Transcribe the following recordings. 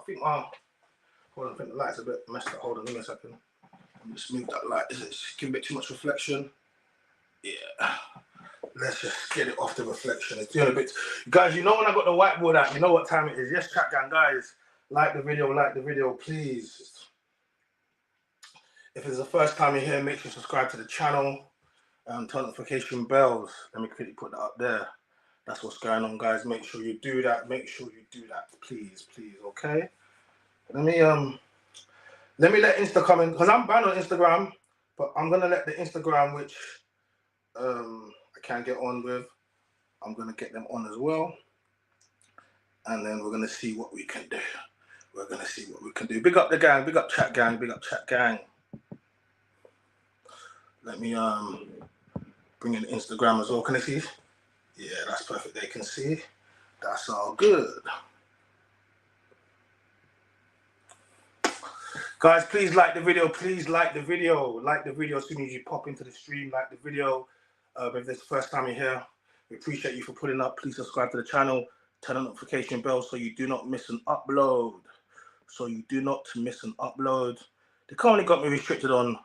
think, hold on, I think the light's a bit messed up. Hold on, give me a second. Let me just move that light. It's giving a bit too much reflection. Yeah. Let's just get it off the reflection. It's doing a bit. Guys, you know when I got the whiteboard out, you know what time it is. Yes, chat gang, guys. Like the video, please. If it's the first time you're here, make sure you subscribe to the channel. Turn notification bells. Let me quickly put that up there. That's what's going on, guys. Make sure you do that. Make sure you do that, please, okay? Let me let Insta come in, because I'm banned on Instagram, but I'm gonna let the Instagram, which I can get on with, I'm gonna get them on as well, and then we're gonna see what we can do. Big up the gang, big up chat gang, Let me bring in Instagram as well. Can they see? Yeah, that's perfect. They can see. That's all good. Guys, please like the video. Like the video as soon as you pop into the stream. Like the video. If this is the first time you're here, we appreciate you for putting up. Please subscribe to the channel. Turn on the notification bell so you do not miss an upload. They currently got me restricted on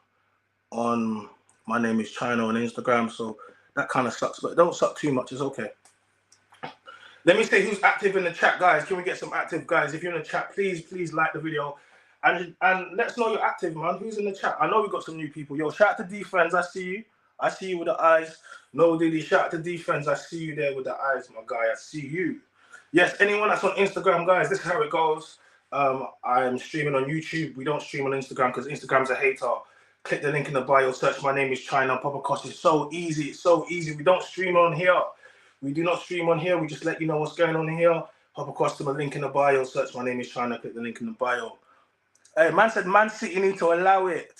Mynameischyna on Instagram, so that kind of sucks, but it don't suck too much. It's okay. Let me say who's active in the chat, guys. Can we get some active guys? If you're in the chat, please like the video. And let's know you're active, man. Who's in the chat? I know we got some new people. Yo, shout out to D-Friends. I see you. I see you with the eyes. No, Diddy, shout out to D-Friends. I see you there with the eyes, my guy. I see you. Yes, anyone that's on Instagram, guys, this is how it goes. I'm streaming on YouTube. We don't stream on Instagram because Instagram's a hater. Click the link in the bio. Search Mynameischyna. Pop across. It's so easy. It's so easy. We don't stream on here. We do not stream on here. We just let you know what's going on here. Hop across to the link in the bio. Search Mynameischyna. Click the link in the bio. Hey, man said Man City need to allow it.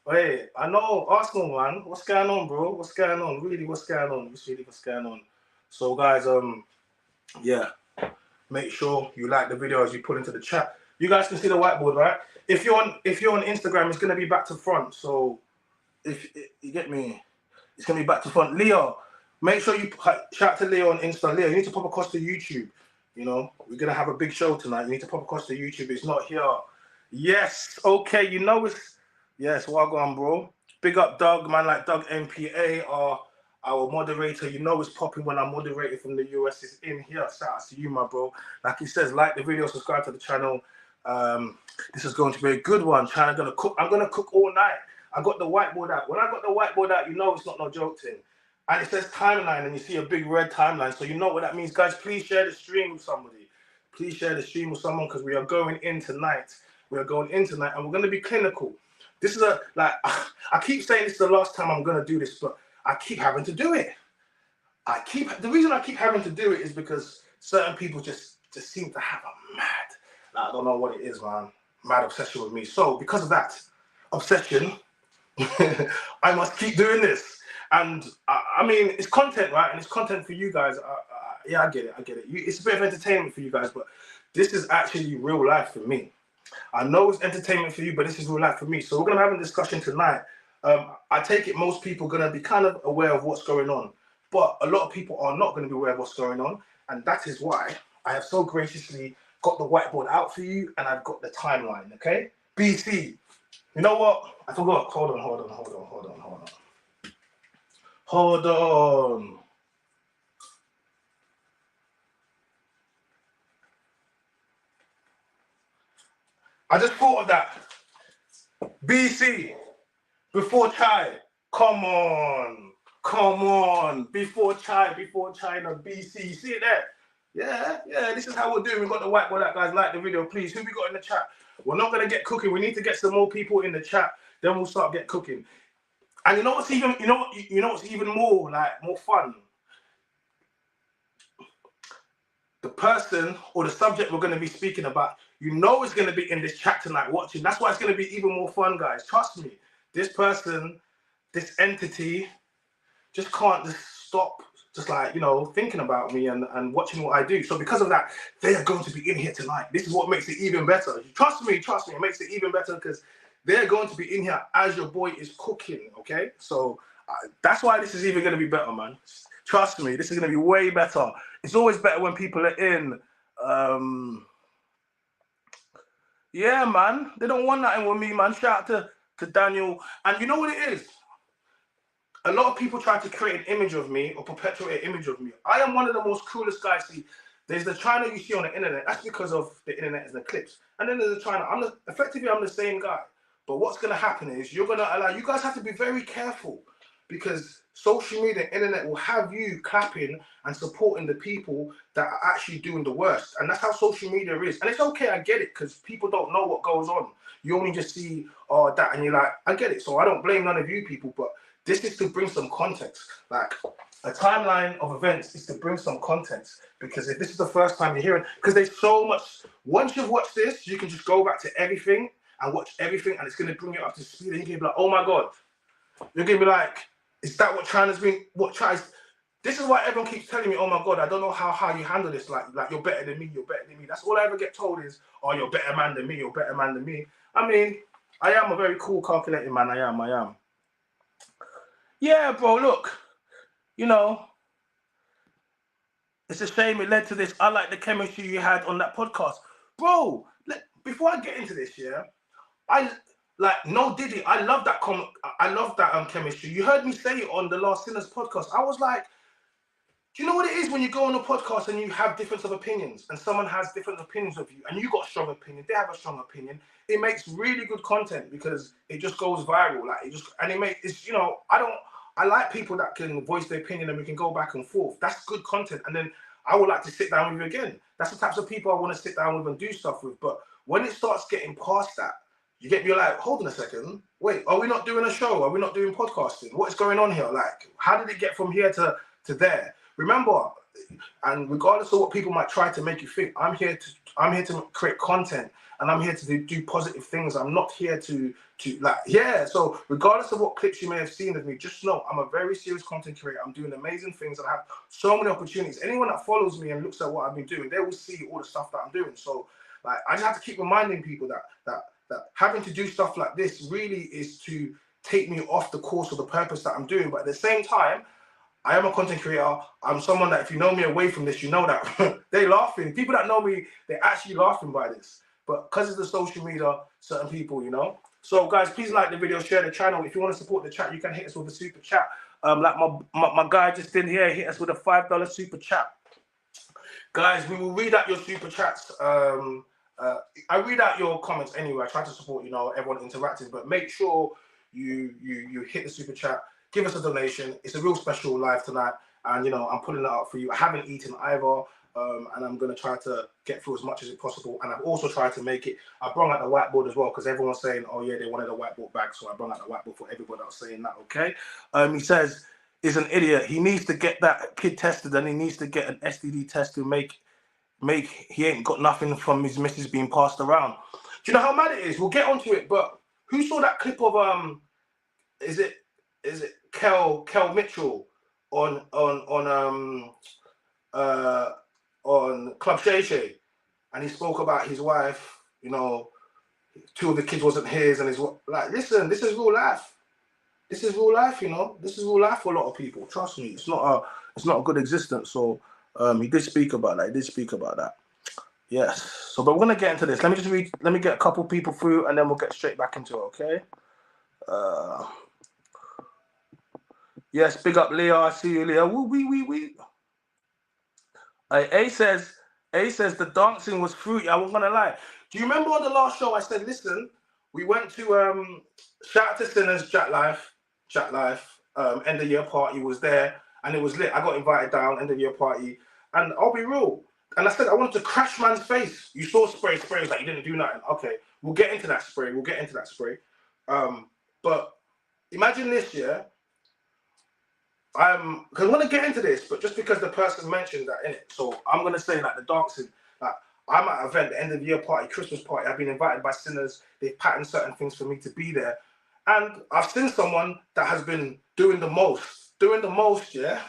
Hey, I know Arsenal, man. What's going on, bro? What's going on? Really, what's going on? What's going on? So, guys, yeah. Make sure you like the video as you put into the chat. You guys can see the whiteboard, right? If you're on Instagram, it's gonna be back to front. So, if you get me, it's gonna be back to front. Leo, make sure you shout to Leo on Insta. Leo, you need to pop across to YouTube. You know, we're gonna have a big show tonight. You need to pop across to YouTube. It's not here. Yes, okay, you know it's yes, well gone, bro. Big up Doug, man, like Doug MPA, our moderator. You know it's popping when I'm moderating from the US. It's in here. Shout out to you, my bro. Like he says, like the video, subscribe to the channel. This is going to be a good one. I'm gonna cook all night. I got the whiteboard out. When I got the whiteboard out, you know it's not no joke thing. And it says timeline, and you see a big red timeline. So you know what that means, guys. Please share the stream with somebody. Please share the stream with someone because we are going in tonight. And we're going to be clinical. This is I keep saying this is the last time I'm going to do this, but I keep having to do it. The reason I keep having to do it is because certain people just seem to have a mad, I don't know what it is, man, mad obsession with me. So because of that obsession, I must keep doing this. And I mean, it's content, right? And it's content for you guys. Yeah, I get it. It's a bit of entertainment for you guys, but this is actually real life for me. I know it's entertainment for you, but this is real life for me. So we're going to have a discussion tonight. I take it most people are going to be kind of aware of what's going on, but a lot of people are not going to be aware of what's going on. And that is why I have so graciously got the whiteboard out for you, and I've got the timeline, okay? BC. You know what? I forgot. Hold on. I just thought of that. BC, before chai. Come on. Before China, BC. You see it there? Yeah, this is how we're doing. We've got the whiteboard out, guys. Like the video, please. Who we got in the chat? We're not going to get cooking. We need to get some more people in the chat. Then we'll start get cooking. And you know what's even, what's even more fun? The person or the subject we're going to be speaking about, is going to be in this chat tonight watching. That's why it's going to be even more fun, guys. Trust me. This person, this entity, just can't just stop, thinking about me and watching what I do. So because of that, they are going to be in here tonight. This is what makes it even better. Trust me. It makes it even better because they're going to be in here as your boy is cooking, okay? So that's why this is even going to be better, man. Trust me, this is going to be way better. It's always better when people are in. Yeah, man. They don't want nothing with me, man. Shout out to Daniel. And you know what it is? A lot of people try to create an image of me or perpetuate an image of me. I am one of the most coolest guys. See, there's the China you see on the internet. That's because of the internet and the clips. And then there's the China. Effectively, I'm the same guy. But what's going to happen is you're going to allow, you guys have to be very careful because social media and internet will have you clapping and supporting the people that are actually doing the worst. And that's how social media is. And it's okay, I get it, because people don't know what goes on. You only just see that and you're like, I get it. So I don't blame none of you people, but this is to bring some context. Like a timeline of events is to bring some context, because if this is the first time you're hearing, because there's so much, once you've watched this, you can just go back to everything and watch everything, and it's going to bring you up to speed, and you're going to be like, oh my God. You're going to be like, is that what China's been, this is why everyone keeps telling me, oh my God, I don't know how you handle this, like you're better than me, you're better than me. That's all I ever get told is, oh, you're better man than me, you're better man than me. I mean, I am a very cool, calculating man, I am. Yeah, bro, look, you know, it's a shame it led to this. I like the chemistry you had on that podcast. Bro, before I get into this, yeah, no Diddy, I love that chemistry. You heard me say it on the Last Sinners podcast. I was like, do you know what it is when you go on a podcast and you have difference of opinions and someone has different opinions of you and you got a strong opinion, they have a strong opinion, it makes really good content because it just goes viral. I like people that can voice their opinion and we can go back and forth. That's good content. And then I would like to sit down with you again. That's the types of people I want to sit down with and do stuff with. But when it starts getting past that, you're like, hold on a second. Wait, are we not doing a show? Are we not doing podcasting? What is going on here? Like, how did it get from here to there? Remember, and regardless of what people might try to make you think, I'm here to create content, and I'm here to do positive things. I'm not here to so regardless of what clips you may have seen of me, just know I'm a very serious content creator. I'm doing amazing things and I have so many opportunities. Anyone that follows me and looks at what I've been doing, they will see all the stuff that I'm doing. So like, I just have to keep reminding people that having to do stuff like this really is to take me off the course of the purpose that I'm doing. But at the same time, I am a content creator. I'm someone that if you know me away from this, you know that they're laughing. People that know me, they're actually laughing by this. But because of the social media, certain people, you know. So guys, please like the video, share the channel. If you want to support the chat, you can hit us with a super chat. Like my guy just in here, hit us with a $5 super chat. Guys, we will read out your super chats. I read out your comments anyway. I try to support, everyone interacting, but make sure you hit the super chat. Give us a donation. It's a real special live tonight, and I'm putting it up for you. I haven't eaten either, and I'm going to try to get through as much as possible. And I've also tried to make it. I brought out the whiteboard as well because everyone's saying, "Oh yeah, they wanted a whiteboard back," so I brought out the whiteboard for everybody that was saying that. Okay. He says is an idiot. He needs to get that kid tested, and he needs to get an STD test to make. He ain't got nothing from his missus being passed around. Do you know how mad it is? We'll get onto it, but who saw that clip of is it Kel Mitchell on Club Shay Shay, and he spoke about his wife, 2 of the kids wasn't his, and listen, this is real life. This is real life, This is real life for a lot of people. Trust me, it's not a good existence. So he did speak about that. Yes. So, but we're gonna get into this. Let me get a couple people through, and then we'll get straight back into it. Okay. Yes, big up Leah. I see you, Leah. Wee. A says the dancing was fruity. I wasn't gonna lie. Do you remember on the last show I said, listen, we went to shout out to Sinners Chat Life, end of year party was there, and it was lit. I got invited down, end of year party, and I'll be real. And I said I wanted to crash man's face. You saw spray was like you didn't do nothing. Okay, we'll get into that spray. But imagine this, yeah. Because I'm going to get into this, but just because the person mentioned that in it, so I'm going to say the dancing. I'm at an event, the end of the year party, Christmas party. I've been invited by Sinners. They've patterned certain things for me to be there, and I've seen someone that has been doing the most, yeah,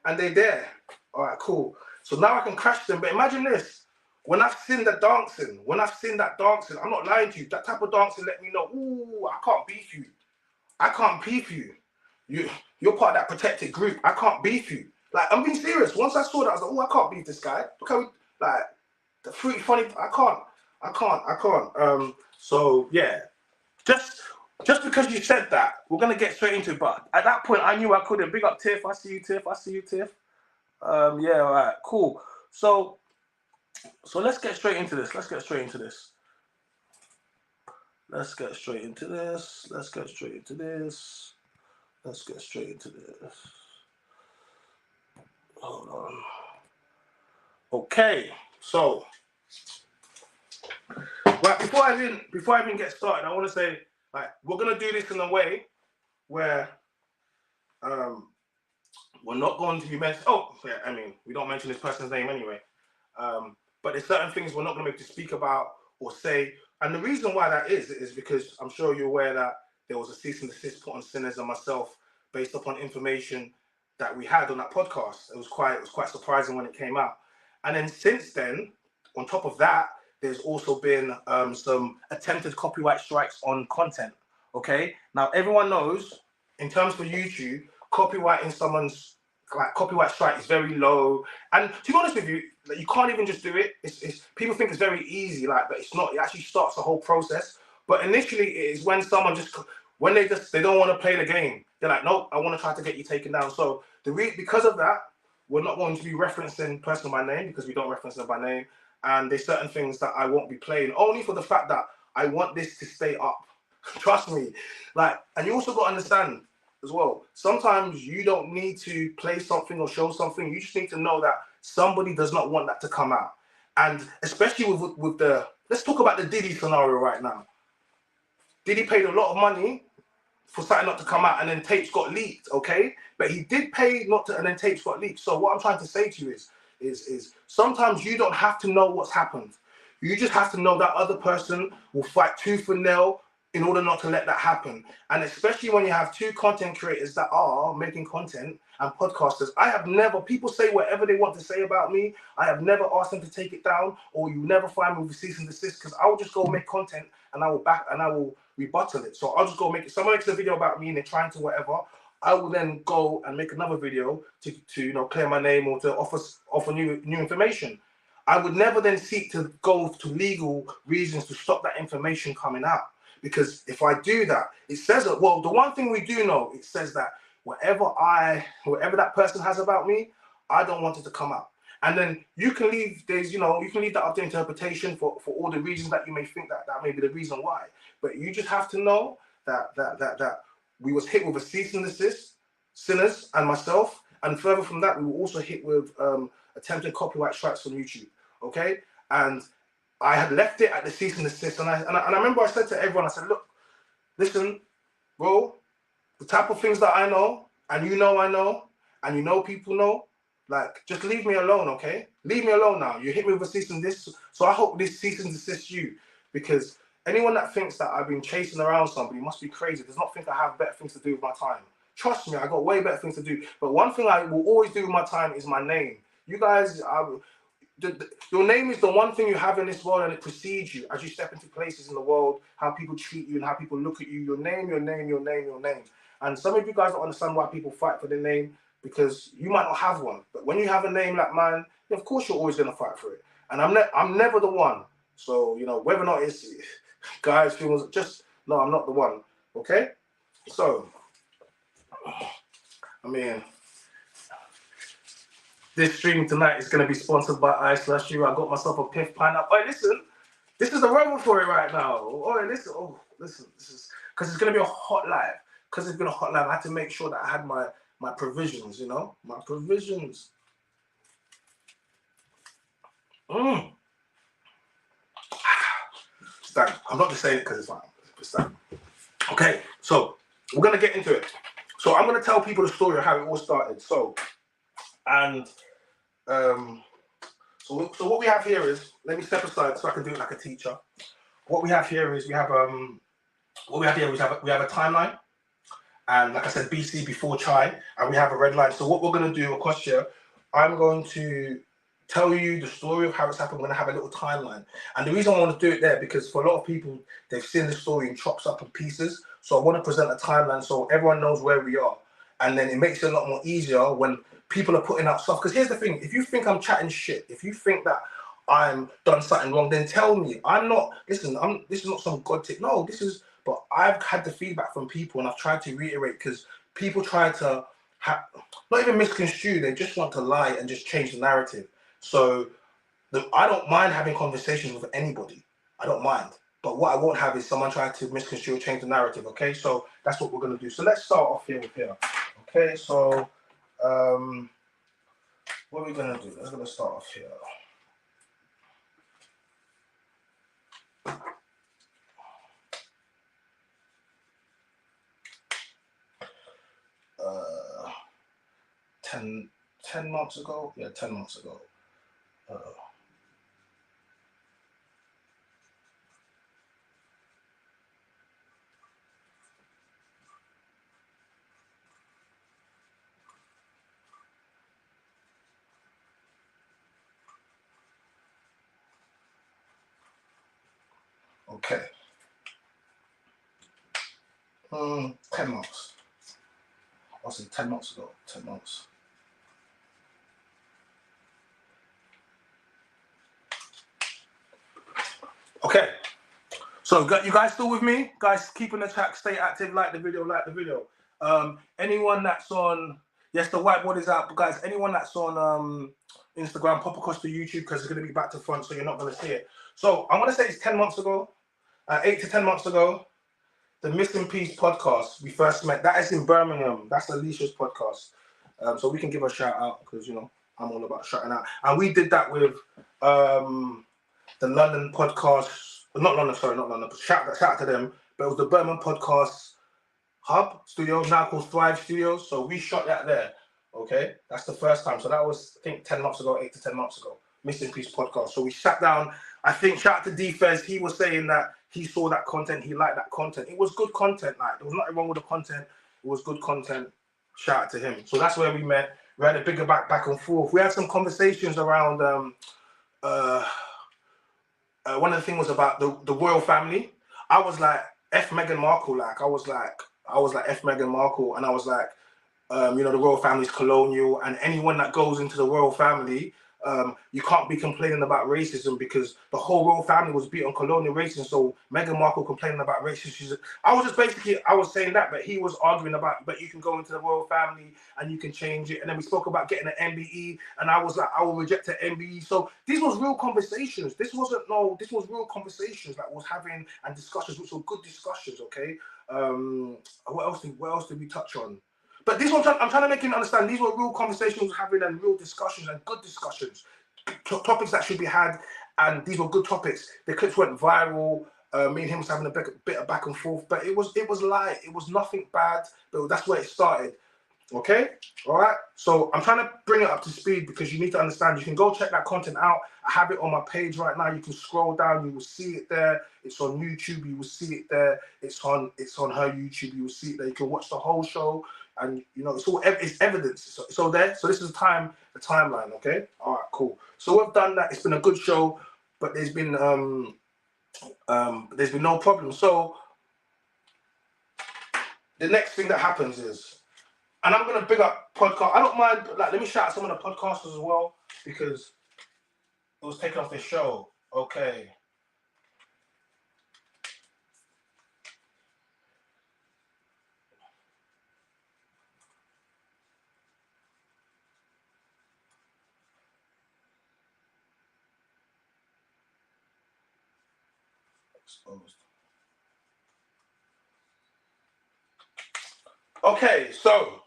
and they're there. All right, cool. So now I can crash them. But imagine this: when I've seen that dancing, I'm not lying to you. That type of dancing let me know, ooh, I can't beef you. You're part of that protected group. I can't beef you. I'm being serious. Once I saw that, I was like, oh, I can't beef this guy. Because the fruity funny, I can't. I can't. So yeah, just because you said that, we're gonna get straight into it. But at that point, I knew I couldn't. Big up Tiff. I see you, Tiff. I see you, Tiff. Yeah, all right, cool. So let's get straight into this. Let's get straight into this. Let's get straight into this. Let's get straight into this. Let's get straight into this. Hold on. Okay, so right before I even get started, I want to say, like, we're gonna do this in a way where we're not going to be mentioned. Oh, yeah, I mean, we don't mention this person's name anyway. But there's certain things we're not going to be able to speak about or say. And the reason why that is because I'm sure you're aware that there was a cease and desist put on Sinners and myself based upon information that we had on that podcast. It was quite surprising when it came out. And then since then, on top of that, there's also been some attempted copyright strikes on content. Okay, now everyone knows, in terms for YouTube, copyrighting someone's copyright strike is very low, and to be honest with you, like, you can't even just do it. It's people think it's very easy, like, but it's not. It actually starts the whole process. But initially, it is when someone they don't want to play the game. They're like, nope, I want to try to get you taken down. So because of that, we're not going to be referencing person by name because we don't reference them by name, and there's certain things that I won't be playing only for the fact that I want this to stay up. Trust me, like, and you also got to understand as well, sometimes you don't need to play something or show something. You just need to know that somebody does not want that to come out. And especially with the, let's talk about the Diddy scenario right now. Diddy paid a lot of money for something not to come out, and then tapes got leaked, okay? But he did pay not to, and then tapes got leaked. So what I'm trying to say to you is sometimes you don't have to know what's happened. You just have to know that other person will fight tooth and nail in order not to let that happen. And especially when you have two content creators that are making content and podcasters. People say whatever they want to say about me. I have never asked them to take it down, or you never find me with cease and desist, because I will just go make content and I will rebuttal it. So I'll just go make it. Someone makes a video about me and they're trying to whatever. I will then go and make another video to clear my name or to offer new information. I would never then seek to go to legal reasons to stop that information coming out. Because if I do that, it says that, well, the one thing we do know, it says that whatever that person has about me, I don't want it to come out. And then you can leave that up to interpretation for all the reasons that you may think that may be the reason why. But you just have to know that we was hit with a cease and desist, Sinners and myself, and further from that, we were also hit with attempted copyright strikes from YouTube. Okay, and I had left it at the cease and desist, and I remember I said to everyone, I said, look, listen, bro, the type of things that I know, and I know, and people know, like, just leave me alone, okay? Leave me alone now. You hit me with a cease and desist, so I hope this cease and desist you, because anyone that thinks that I've been chasing around somebody must be crazy. Does not think I have better things to do with my time. Trust me, I got way better things to do. But one thing I will always do with my time is my name. You guys, your name is the one thing you have in this world, and it precedes you as you step into places in the world, how people treat you and how people look at you. Your name, your name, your name, your name. And some of you guys don't understand why people fight for their name, because you might not have one. But when you have a name like mine, of course you're always going to fight for it. And I'm never the one. So, whether or not it's guys, females, just, no, I'm not the one. Okay? So, I mean, this stream tonight is going to be sponsored by I/you. I got myself a Piff pineapple. Oh, listen, this is the rubber for it right now. Oh, listen, this is because it's going to be a hot live. Because it's been a hot live, I had to make sure that I had my provisions, my provisions. Stan, I'm not just saying it because it's fine. It's Stan. Okay, so we're going to get into it. So I'm going to tell people the story of how it all started. So what we have here is, let me step aside so I can do it like a teacher. What we have here is we have a timeline, and like I said, BC before chai, and we have a red line. So what we're going to do across here, I'm going to tell you the story of how it's happened. We're going to have a little timeline, and the reason I want to do it there, because for a lot of people, they've seen the story in chops up and pieces. So I want to present a timeline so everyone knows where we are, and then it makes it a lot more easier when people are putting out stuff. Because here's the thing: if you think I'm chatting shit, if you think that I'm done something wrong, then tell me. I'm not, listen, this is not some God tip. No, this is, but I've had the feedback from people and I've tried to reiterate because people try to not even misconstrue, they just want to lie and just change the narrative. So I don't mind having conversations with anybody. I don't mind. But what I won't have is someone trying to misconstrue or change the narrative, okay? So that's what we're going to do. So let's start off here with here. Okay, so what are we going to do? Let's going to start off here. 10 months ago? Yeah, 10 months ago. Okay. 10 months. I'll say 10 months ago. 10 months. Okay. So you guys still with me? Guys, keep in the chat, stay active, like the video, anyone that's on, yes, the whiteboard is out, guys. Anyone that's on Instagram, pop across to YouTube because it's going to be back to front, so you're not going to see it. So I'm going to say it's 10 months ago, 8 to 10 months ago, the Missing Piece podcast, we first met. That is in Birmingham. That's Alicia's podcast. So we can give a shout out because, you know, I'm all about shouting out. And we did that with the London podcast. Not London, but shout out to them. But it was the Birmingham Podcast Hub Studio, now called Thrive Studios. So we shot that there. Okay, that's the first time. So that was, I think, 10 months ago, 8 to 10 months ago. Missing Piece podcast. So we sat down. I think shout out to D-Fez. He was saying that he saw that content. He liked that content. It was good content. Like, there was nothing wrong with the content. It was good content. Shout out to him. So that's where we met. We had a bigger back and forth. We had some conversations around. One of the things was about the royal family. I was like F Meghan Markle. Like I was like F Meghan Markle, and I was like, you know, the royal family's colonial, and anyone that goes into the royal family, you can't be complaining about racism because the whole royal family was beat on colonial racism. So Meghan Markle complaining about racism. I was saying that, but he was arguing about, but you can go into the royal family and you can change it. And then we spoke about getting an MBE, and I was like, I will reject an MBE. So these was real conversations. This was real conversations that was having and discussions, which were good discussions. Okay. What else did we touch on? But this one, I'm trying to make him understand, these were real conversations having and real discussions and good discussions. Topics that should be had, and these were good topics. The clips went viral. Me and him was having a bit of back and forth, but it was light. It was nothing bad, but that's where it started. Okay? All right? So I'm trying to bring it up to speed because you need to understand. You can go check that content out. I have it on my page right now. You can scroll down. You will see it there. It's on YouTube. You will see it there. It's on her YouTube. You will see it there. You can watch the whole show. And you know, it's evidence. So there. So this is the timeline. Okay. All right. Cool. So we've done that. It's been a good show, but there's been no problem. So the next thing that happens is, and I'm gonna big up podcast. I don't mind. Like, let me shout out some of the podcasters as well because it was taken off the show. Okay. Okay, so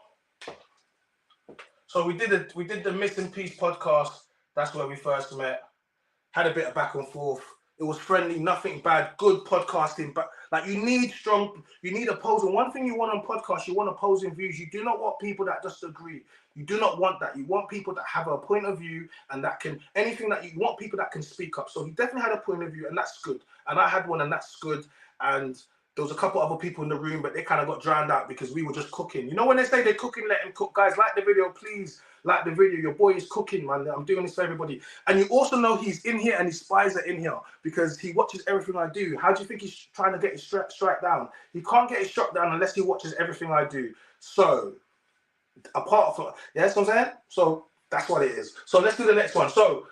we did the Missing Piece podcast. That's where we first met. Had a bit of back and forth. It was friendly, nothing bad, good podcasting. But like, you need opposing. One thing you want on podcasts, you want opposing views. You do not want people that just agree. You do not want that. You want people that have a point of view and that can you want people that can speak up. So he definitely had a point of view, and that's good. And I had one, and that's good. And there was a couple other people in the room, but they kind of got drowned out because we were just cooking. You know, when they say they're cooking, let them cook. Guys, like the video, please. Like the video. Your boy is cooking, man. I'm doing this for everybody. And you also know he's in here and his spies are in here because he watches everything I do. How do you think he's trying to get his strike down? He can't get his shot down unless he watches everything I do. So, apart from, yeah, that's what I'm saying? So, that's what it is. So, let's do the next one. So,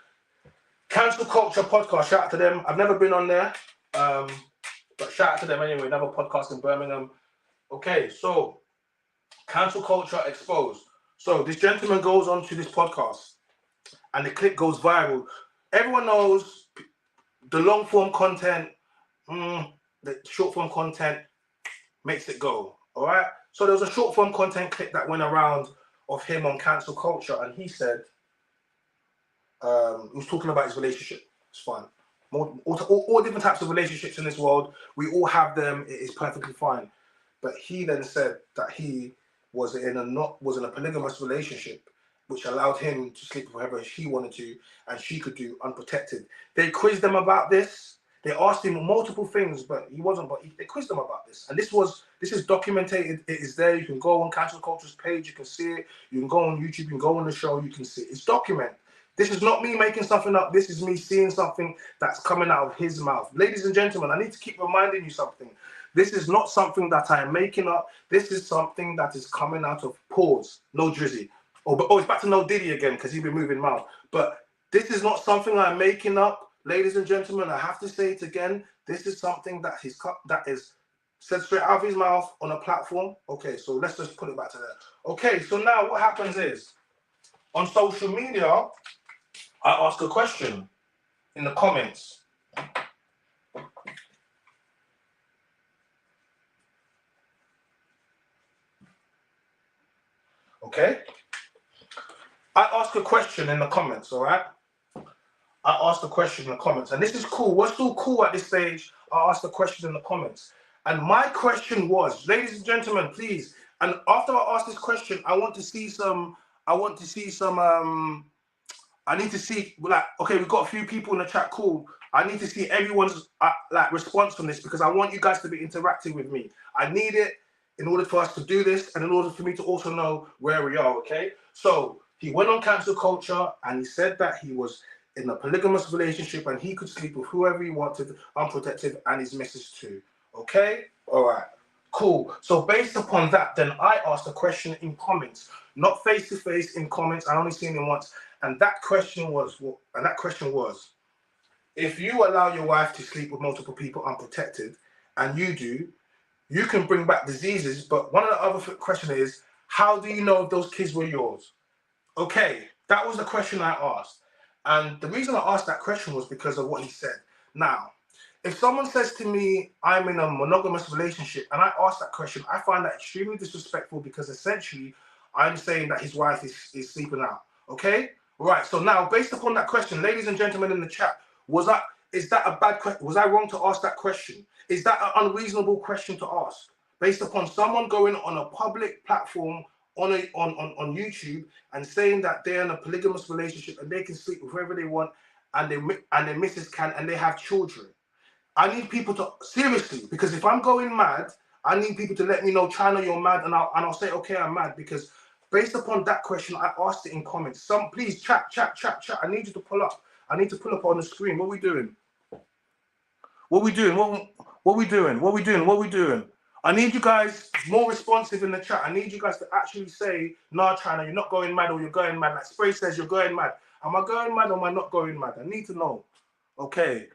Cancel Culture Podcast, shout out to them. I've never been on there, but shout out to them anyway. Another podcast in Birmingham. Okay, so Cancel Culture Exposed. So this gentleman goes on to this podcast and the clip goes viral. Everyone knows the long form content, the short form content makes it go. All right. So there was a short form content clip that went around of him on Cancel Culture, and he said, he was talking about his relationship. It's fine. All different types of relationships in this world, we all have them. It is perfectly fine. But he then said that he was in a polygamous relationship, which allowed him to sleep with whoever he wanted to, and she could do unprotected. They quizzed him about this. They asked him multiple things, but he wasn't. But they quizzed him about this, and this is documented. It is there. You can go on Cancel Culture's page. You can see it. You can go on YouTube. You can go on the show. You can see it. It's documented. This is not me making something up. This is me seeing something that's coming out of his mouth. Ladies and gentlemen, I need to keep reminding you something. This is not something that I am making up. This is something that is coming out of pause. No Drizzy. Oh, it's back to No Diddy again because he's been moving mouth. But this is not something I'm making up. Ladies and gentlemen, I have to say it again. This is something that is said straight out of his mouth on a platform. Okay, so let's just put it back to that. Okay, so now what happens is, on social media, I ask a question in the comments. Okay? I ask a question in the comments, all right? I asked the question in the comments, and this is cool. We're still cool at this stage. I asked the question in the comments. And my question was, ladies and gentlemen, please, and after I ask this question, I need to see, like, okay, we've got a few people in the chat, cool. I need to see everyone's response on this because I want you guys to be interacting with me. I need it in order for us to do this and in order for me to also know where we are, okay? So he went on Cancel Culture and he said that he was in a polygamous relationship and he could sleep with whoever he wanted, unprotected, and his missus too. Okay? All right. Cool. So based upon that, then I asked a question in comments, not face to face in comments. I only seen him once, and that question was, if you allow your wife to sleep with multiple people unprotected, and you do, you can bring back diseases. But one of the other questions is, how do you know if those kids were yours? Okay, that was the question I asked. And the reason I asked that question was because of what he said. Now, if someone says to me, I'm in a monogamous relationship, and I ask that question, I find that extremely disrespectful because essentially I'm saying that his wife is sleeping out. Okay? Right. So now, based upon that question, ladies and gentlemen in the chat, is that a bad question? Was I wrong to ask that question? Is that an unreasonable question to ask? Based upon someone going on a public platform on YouTube and saying that they're in a polygamous relationship and they can sleep with whoever they want and their missus can and they have children. I need people to seriously, because if I'm going mad, I need people to let me know, China, you're mad, and I'll say, okay, I'm mad, because based upon that question, I asked it in comments. Please chat. I need you to pull up. I need to pull up on the screen. What are we doing? What we doing? I need you guys more responsive in the chat. I need you guys to actually say, nah, China, you're not going mad or you're going mad. Like Spray says, you're going mad. Am I going mad or am I not going mad? I need to know. Okay.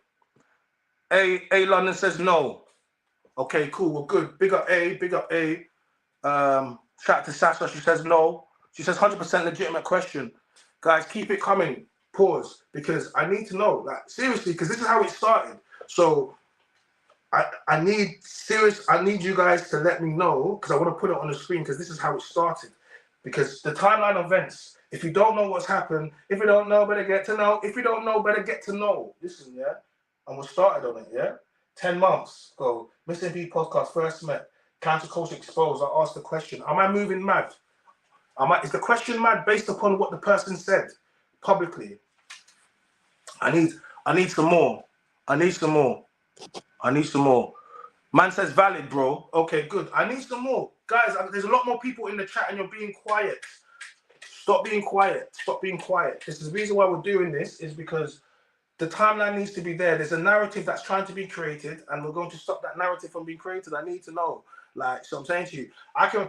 A London says no. Okay, cool. Well, good. Big up A. Shout out to Sasha. She says no. She says 100% legitimate question. Guys, keep it coming. Pause. Because I need to know. Like, seriously, because this is how it started. So I need you guys to let me know, because I want to put it on the screen, because this is how it started. Because the timeline of events, if you don't know what's happened, if you don't know, better get to know. If you don't know, better get to know. Listen, yeah? And we started on it, yeah? 10 months ago, Mr. B podcast first met, Cancel Culture Exposed. I asked the question, am I moving mad? Is the question mad based upon what the person said publicly? I need some more. Man says valid, bro. Okay, good. I need some more. Guys, there's a lot more people in the chat and you're being quiet. Stop being quiet. This is the reason why we're doing this, is because the timeline needs to be there. There's a narrative that's trying to be created, and we're going to stop that narrative from being created. I need to know. Like, so I'm saying to you, I can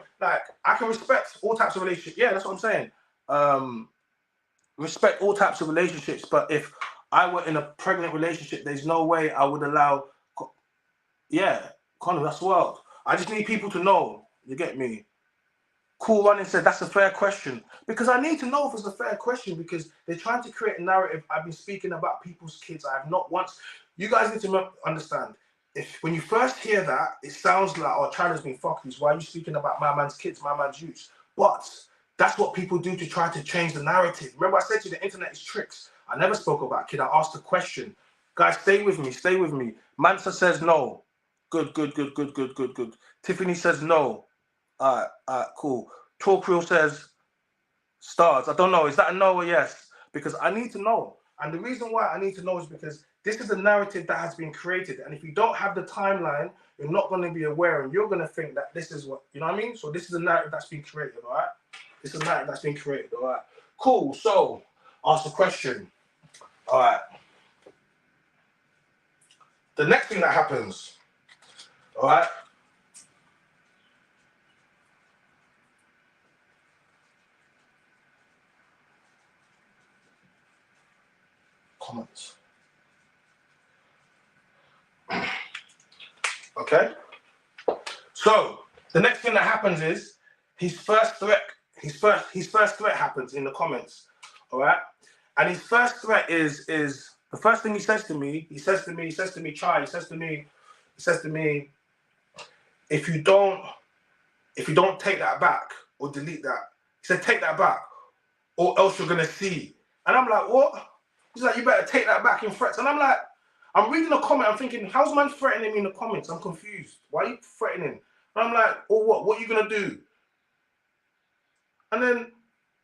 respect all types of relationships. Yeah, that's what I'm saying. Respect all types of relationships, but if I were in a pregnant relationship, there's no way I would allow. Yeah, Connor, that's wild. I just need people to know. You get me? Cool Running said that's a fair question, because I need to know if it's a fair question, because they're trying to create a narrative. I've been speaking about people's kids. I have not once. You guys need to understand. If when you first hear that, it sounds like, oh, China's been fuckies. Why are you speaking about my man's kids, my man's youths? But that's what people do to try to change the narrative. Remember, I said to you, the internet is tricks. I never spoke about a kid. I asked a question. Guys, stay with me. Stay with me. Mansa says no. Good, good, good, good, good, good, good. Tiffany says no. All right, cool. Talk Real says stars. I don't know. Is that a no or yes? Because I need to know. And the reason why I need to know is because this is a narrative that has been created. And if you don't have the timeline, you're not going to be aware, and you're going to think that this is what, you know what I mean? So this is a narrative that's been created, all right? This is a narrative that's been created, all right? Cool. So ask the question. All right. The next thing that happens, all right? Comments. Okay. So the next thing that happens is his first threat. His first threat happens in the comments. All right. And his first threat is the first thing he says to me. He says to me, Chai. He says to me, if you don't take that back or delete that, he said, take that back, or else you're gonna see. And I'm like, what? He's like, you better take that back in threats. And I'm like, I'm reading the comment, I'm thinking, how's man threatening me in the comments? I'm confused. Why are you threatening? And I'm like, oh, what? What are you gonna do? And then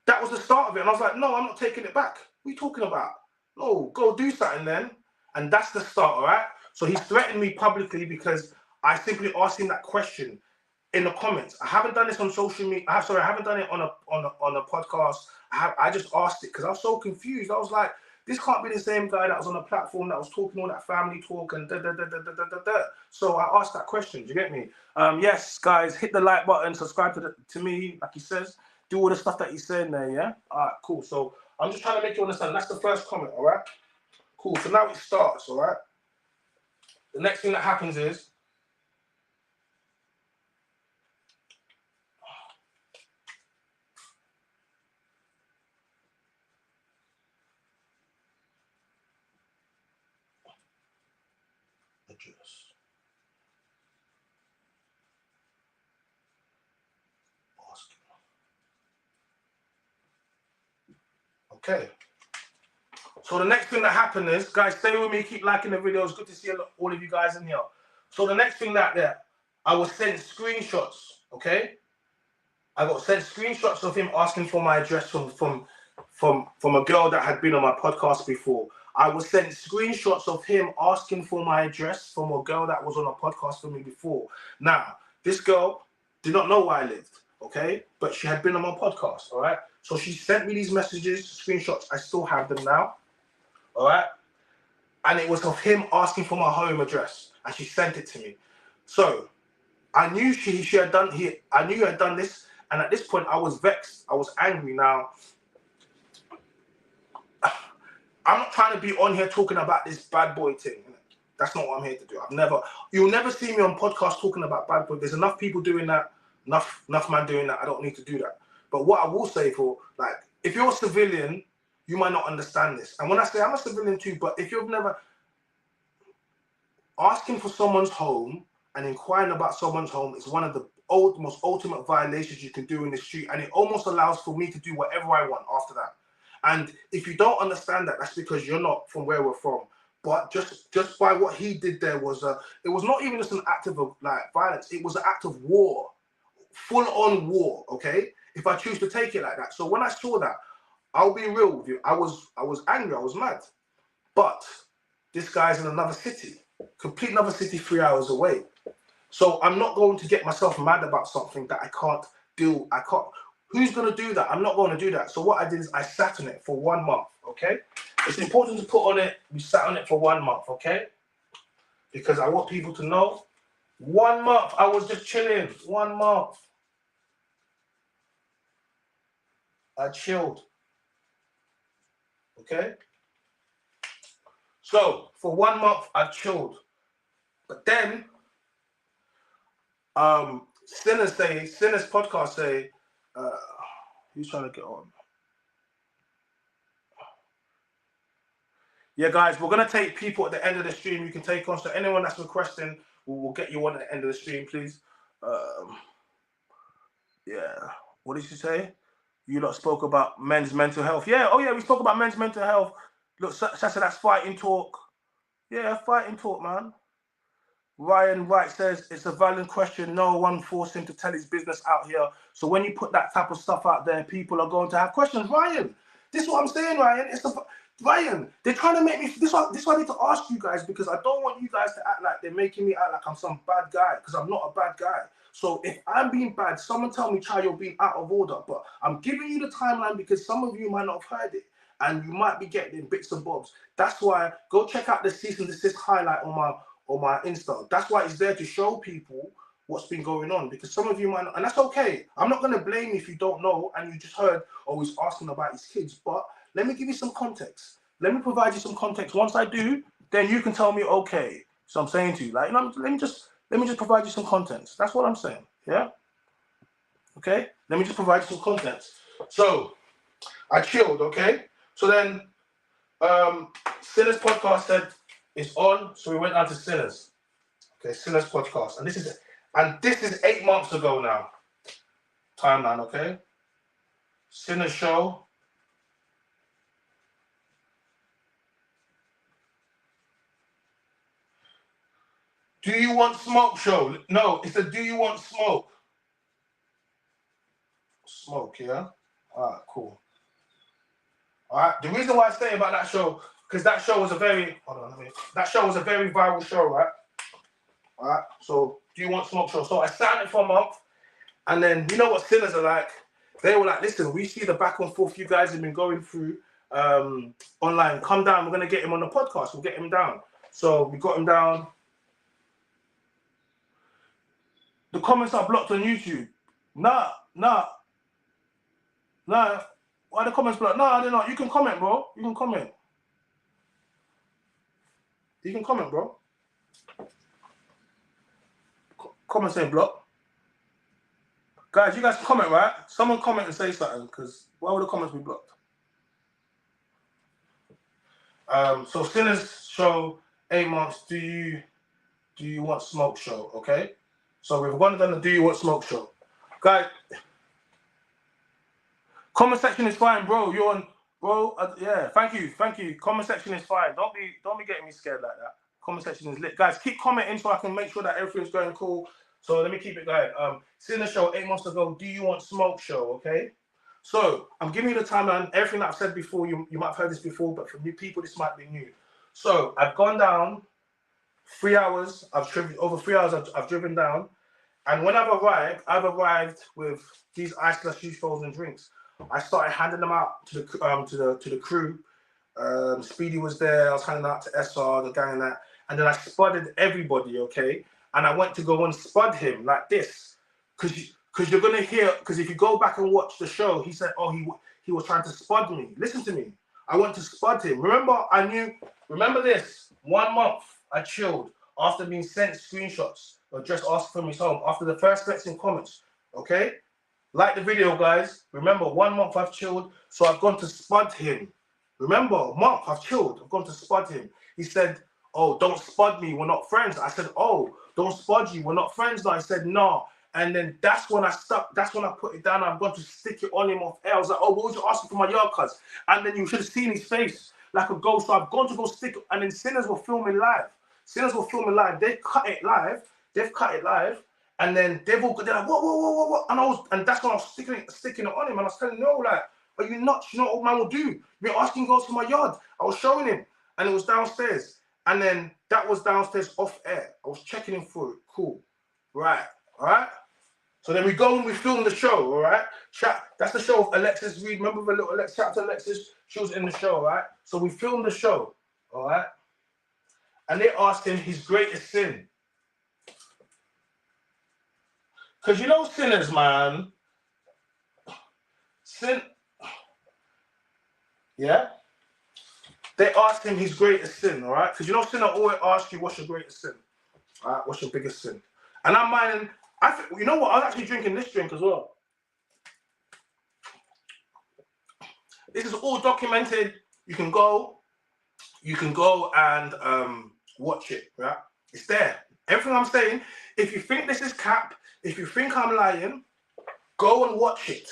that was the start of it. And I was like, no, I'm not taking it back. What are you talking about? No, go do something then. And that's the start, all right? So he's threatened me publicly because I simply asked him that question in the comments. I haven't done this on social media. I haven't done it on a podcast. I just asked it because I was so confused. I was like, this can't be the same guy that was on a platform that was talking all that family talk and da da da da da da da da. So I asked that question. Do you get me? Yes, guys, hit the like button, subscribe to me, like he says. Do all the stuff that he's saying there, yeah? All right, cool. So I'm just trying to make you understand. That's the first comment, all right? Cool. So now it starts, all right? The next thing that happens is, okay. So the next thing that happened is, guys, stay with me, keep liking the videos. Good to see all of you guys in here. So the next thing that I was sent screenshots, okay? I got sent screenshots of him asking for my address from a girl that had been on my podcast before. I was sent screenshots of him asking for my address from a girl that was on a podcast for me before. Now, this girl did not know where I lived, okay? But she had been on my podcast, all right? So she sent me these messages, screenshots. I still have them now, all right? And it was of him asking for my home address, and she sent it to me. So I knew she had done. I knew you had done this, and at this point, I was vexed. I was angry. Now, I'm not trying to be on here talking about this bad boy thing. That's not what I'm here to do. You'll never see me on podcast talking about bad boy. There's enough people doing that, enough man doing that. I don't need to do that. But what I will say if you're a civilian, you might not understand this. And when I say I'm a civilian too, but if you've never asking for someone's home and inquiring about someone's home is one of the most ultimate violations you can do in the street, and it almost allows for me to do whatever I want after that. And if you don't understand that, that's because you're not from where we're from. But just by what he did there was it was not even just an act of violence. It was an act of war, full on war. Okay, if I choose to take it like that. So when I saw that, I'll be real with you. I was angry. I was mad. But this guy's in another city, complete another city, 3 hours away. So I'm not going to get myself mad about something that I can't do. Who's going to do that? I'm not going to do that. So what I did is I sat on it for 1 month, okay? It's important to put on it. We sat on it for 1 month, okay? Because I want people to know 1 month, I was just chilling. 1 month. I chilled, okay? So for 1 month, I chilled. But then, Sinners podcast say, who's trying to get on? Yeah, guys, we're gonna take people at the end of the stream. You can take on. So anyone that's requesting, we'll get you on at the end of the stream, please. Yeah. What did you say? You lot spoke about men's mental health. Yeah. Oh yeah, we spoke about men's mental health. Look, Sasa, that's fighting talk. Yeah, fighting talk, man. Ryan Wright says it's a valid question. No one forced him to tell his business out here. So when you put that type of stuff out there, people are going to have questions. Ryan, this is what I'm saying, Ryan. Ryan, they're trying to make me. This one I need to ask you guys, because I don't want you guys to act like they're making me act like I'm some bad guy, because I'm not a bad guy. So if I'm being bad, someone tell me, Chai, you're being out of order. But I'm giving you the timeline because some of you might not have heard it, and you might be getting bits and bobs. That's why go check out the cease and desist highlight on my Insta. That's why it's there to show people what's been going on, because some of you might not, and that's okay. I'm not going to blame you if you don't know and you just heard, oh, he's asking about his kids. But let me give you some context. Let me provide you some context. Once I do, then you can tell me, okay. So I'm saying to you, like, let me just provide you some context. That's what I'm saying. Yeah. Okay. Let me just provide you some context. So I chilled. Okay. So then, Sinners podcast said it's on, so we went down to Sinners. Okay, Sinners podcast, and this is 8 months ago now. Timeline, okay. Sinners show. Do you want smoke show? No, it's a do you want smoke? Smoke, yeah. All right, cool. All right. The reason why I say about that show, because that show was a very viral show, right? All right. So do you want smoke show? So I signed it for a month, and then you know what Sinners are like. They were like, listen, we see the back and forth you guys have been going through online. Come down. We're gonna get him on the podcast. We'll get him down. So we got him down. The comments are blocked on YouTube. Nah. Why the comments blocked? Nah, they're not. You can comment, bro. You can comment. Bro. Comments ain't blocked. Guys, you guys can comment, right? Someone comment and say something, because why would the comments be blocked? So Sinners show 8 months. Do you want smoke show? Okay. So we've gone down the do you want smoke show, guys. Comment section is fine, bro. You're on, bro. Yeah, thank you. Comment section is fine. Don't be getting me scared like that. Comment section is lit, guys. Keep commenting so I can make sure that everything's going cool. So let me keep it going. Sinners show 8 months ago. Do you want smoke show? Okay. So I'm giving you the timeline. Everything that I've said before, you might have heard this before, but for new people, this might be new. So I've gone down 3 hours. I've driven over 3 hours. I've driven down, and when I've arrived with these ice juice frozen drinks. I started handing them out to the crew. Speedy was there. I was handing out to SR, the gang, and that. And then I spudded everybody. Okay, and I went to go and spud him like this, because you're gonna hear. Because if you go back and watch the show, he said, "Oh, he was trying to spud me." Listen to me. I went to spud him. Remember this. 1 month I chilled after being sent screenshots or just asked from his home after the first threats and comments. Okay. Like the video, guys. Remember, 1 month I've chilled, so I've gone to spud him. Remember, a month I've chilled. I've gone to spud him. He said, "Oh, don't spud me. We're not friends." I said, "Oh, don't spud you. We're not friends now." I said, "No." And then that's when I put it down. I've gone to stick it on him off air. I was like, "Oh, what was you asking for my yard, cuz?" And then you should have seen his face like a ghost. So I've gone to go stick it. And then Sinners were filming live. They've cut it live. And then they're like, what? And that's when I was sticking it on him. And I was telling him, no, like, are you nuts? You know what old man will do? You're asking girls for my yard. I was showing him, and it was downstairs. And then that was downstairs off air. I was checking him through it. Cool. Right. All right. So then we go and we film the show. All right. That's the show of Alexis Reed. Remember the little Alex? Shout out to Alexis. She was in the show. All right. So we filmed the show. All right. And they asked him his greatest sin. Because you know Sinners, man. Yeah? they asked him his greatest sin, all right? Because you know, sinner always asks you, what's your greatest sin? All right, what's your biggest sin? And I'm minding, you know what? I was actually drinking this drink as well. This is all documented. You can go and watch it, right? It's there. Everything I'm saying, if you think this is cap, if you think I'm lying, go and watch it.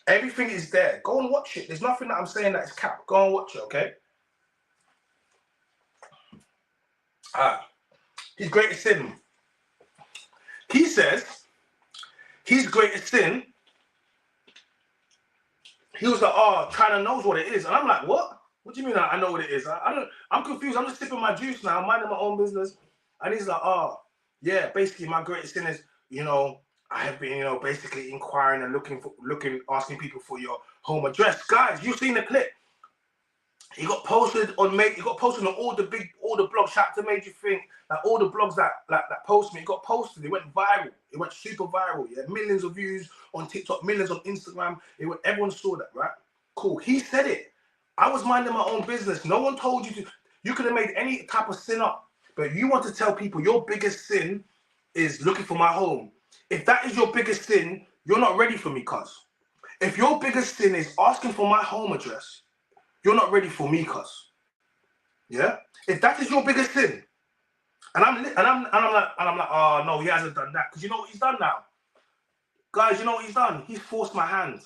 Everything is there. Go and watch it. There's nothing that I'm saying that is cap. Go and watch it, okay? His greatest sin. He says his greatest sin, he was like, oh, China knows what it is. And I'm like, what? What do you mean I know what it is? I'm confused. I'm just sipping my juice now, minding my own business. And he's like, oh, yeah, basically my greatest sin is, you know, I have been, you know, basically inquiring and asking people for your home address. Guys, you've seen the clip. He got posted on all the blogs. Shout out to Made You Think. Like all the blogs that posted me, it got posted. It went viral. It went super viral. Yeah, millions of views on TikTok, millions on Instagram. Everyone saw that, right? Cool. He said it. I was minding my own business. No one told you to. You could have made any type of sin up, but you want to tell people your biggest sin is looking for my home. If that is your biggest sin, you're not ready for me, cuz. If your biggest sin is asking for my home address, you're not ready for me, cuz. Yeah? If that is your biggest sin, and I'm like, oh no, he hasn't done that. Because you know what he's done now? Guys, you know what he's done? He's forced my hand.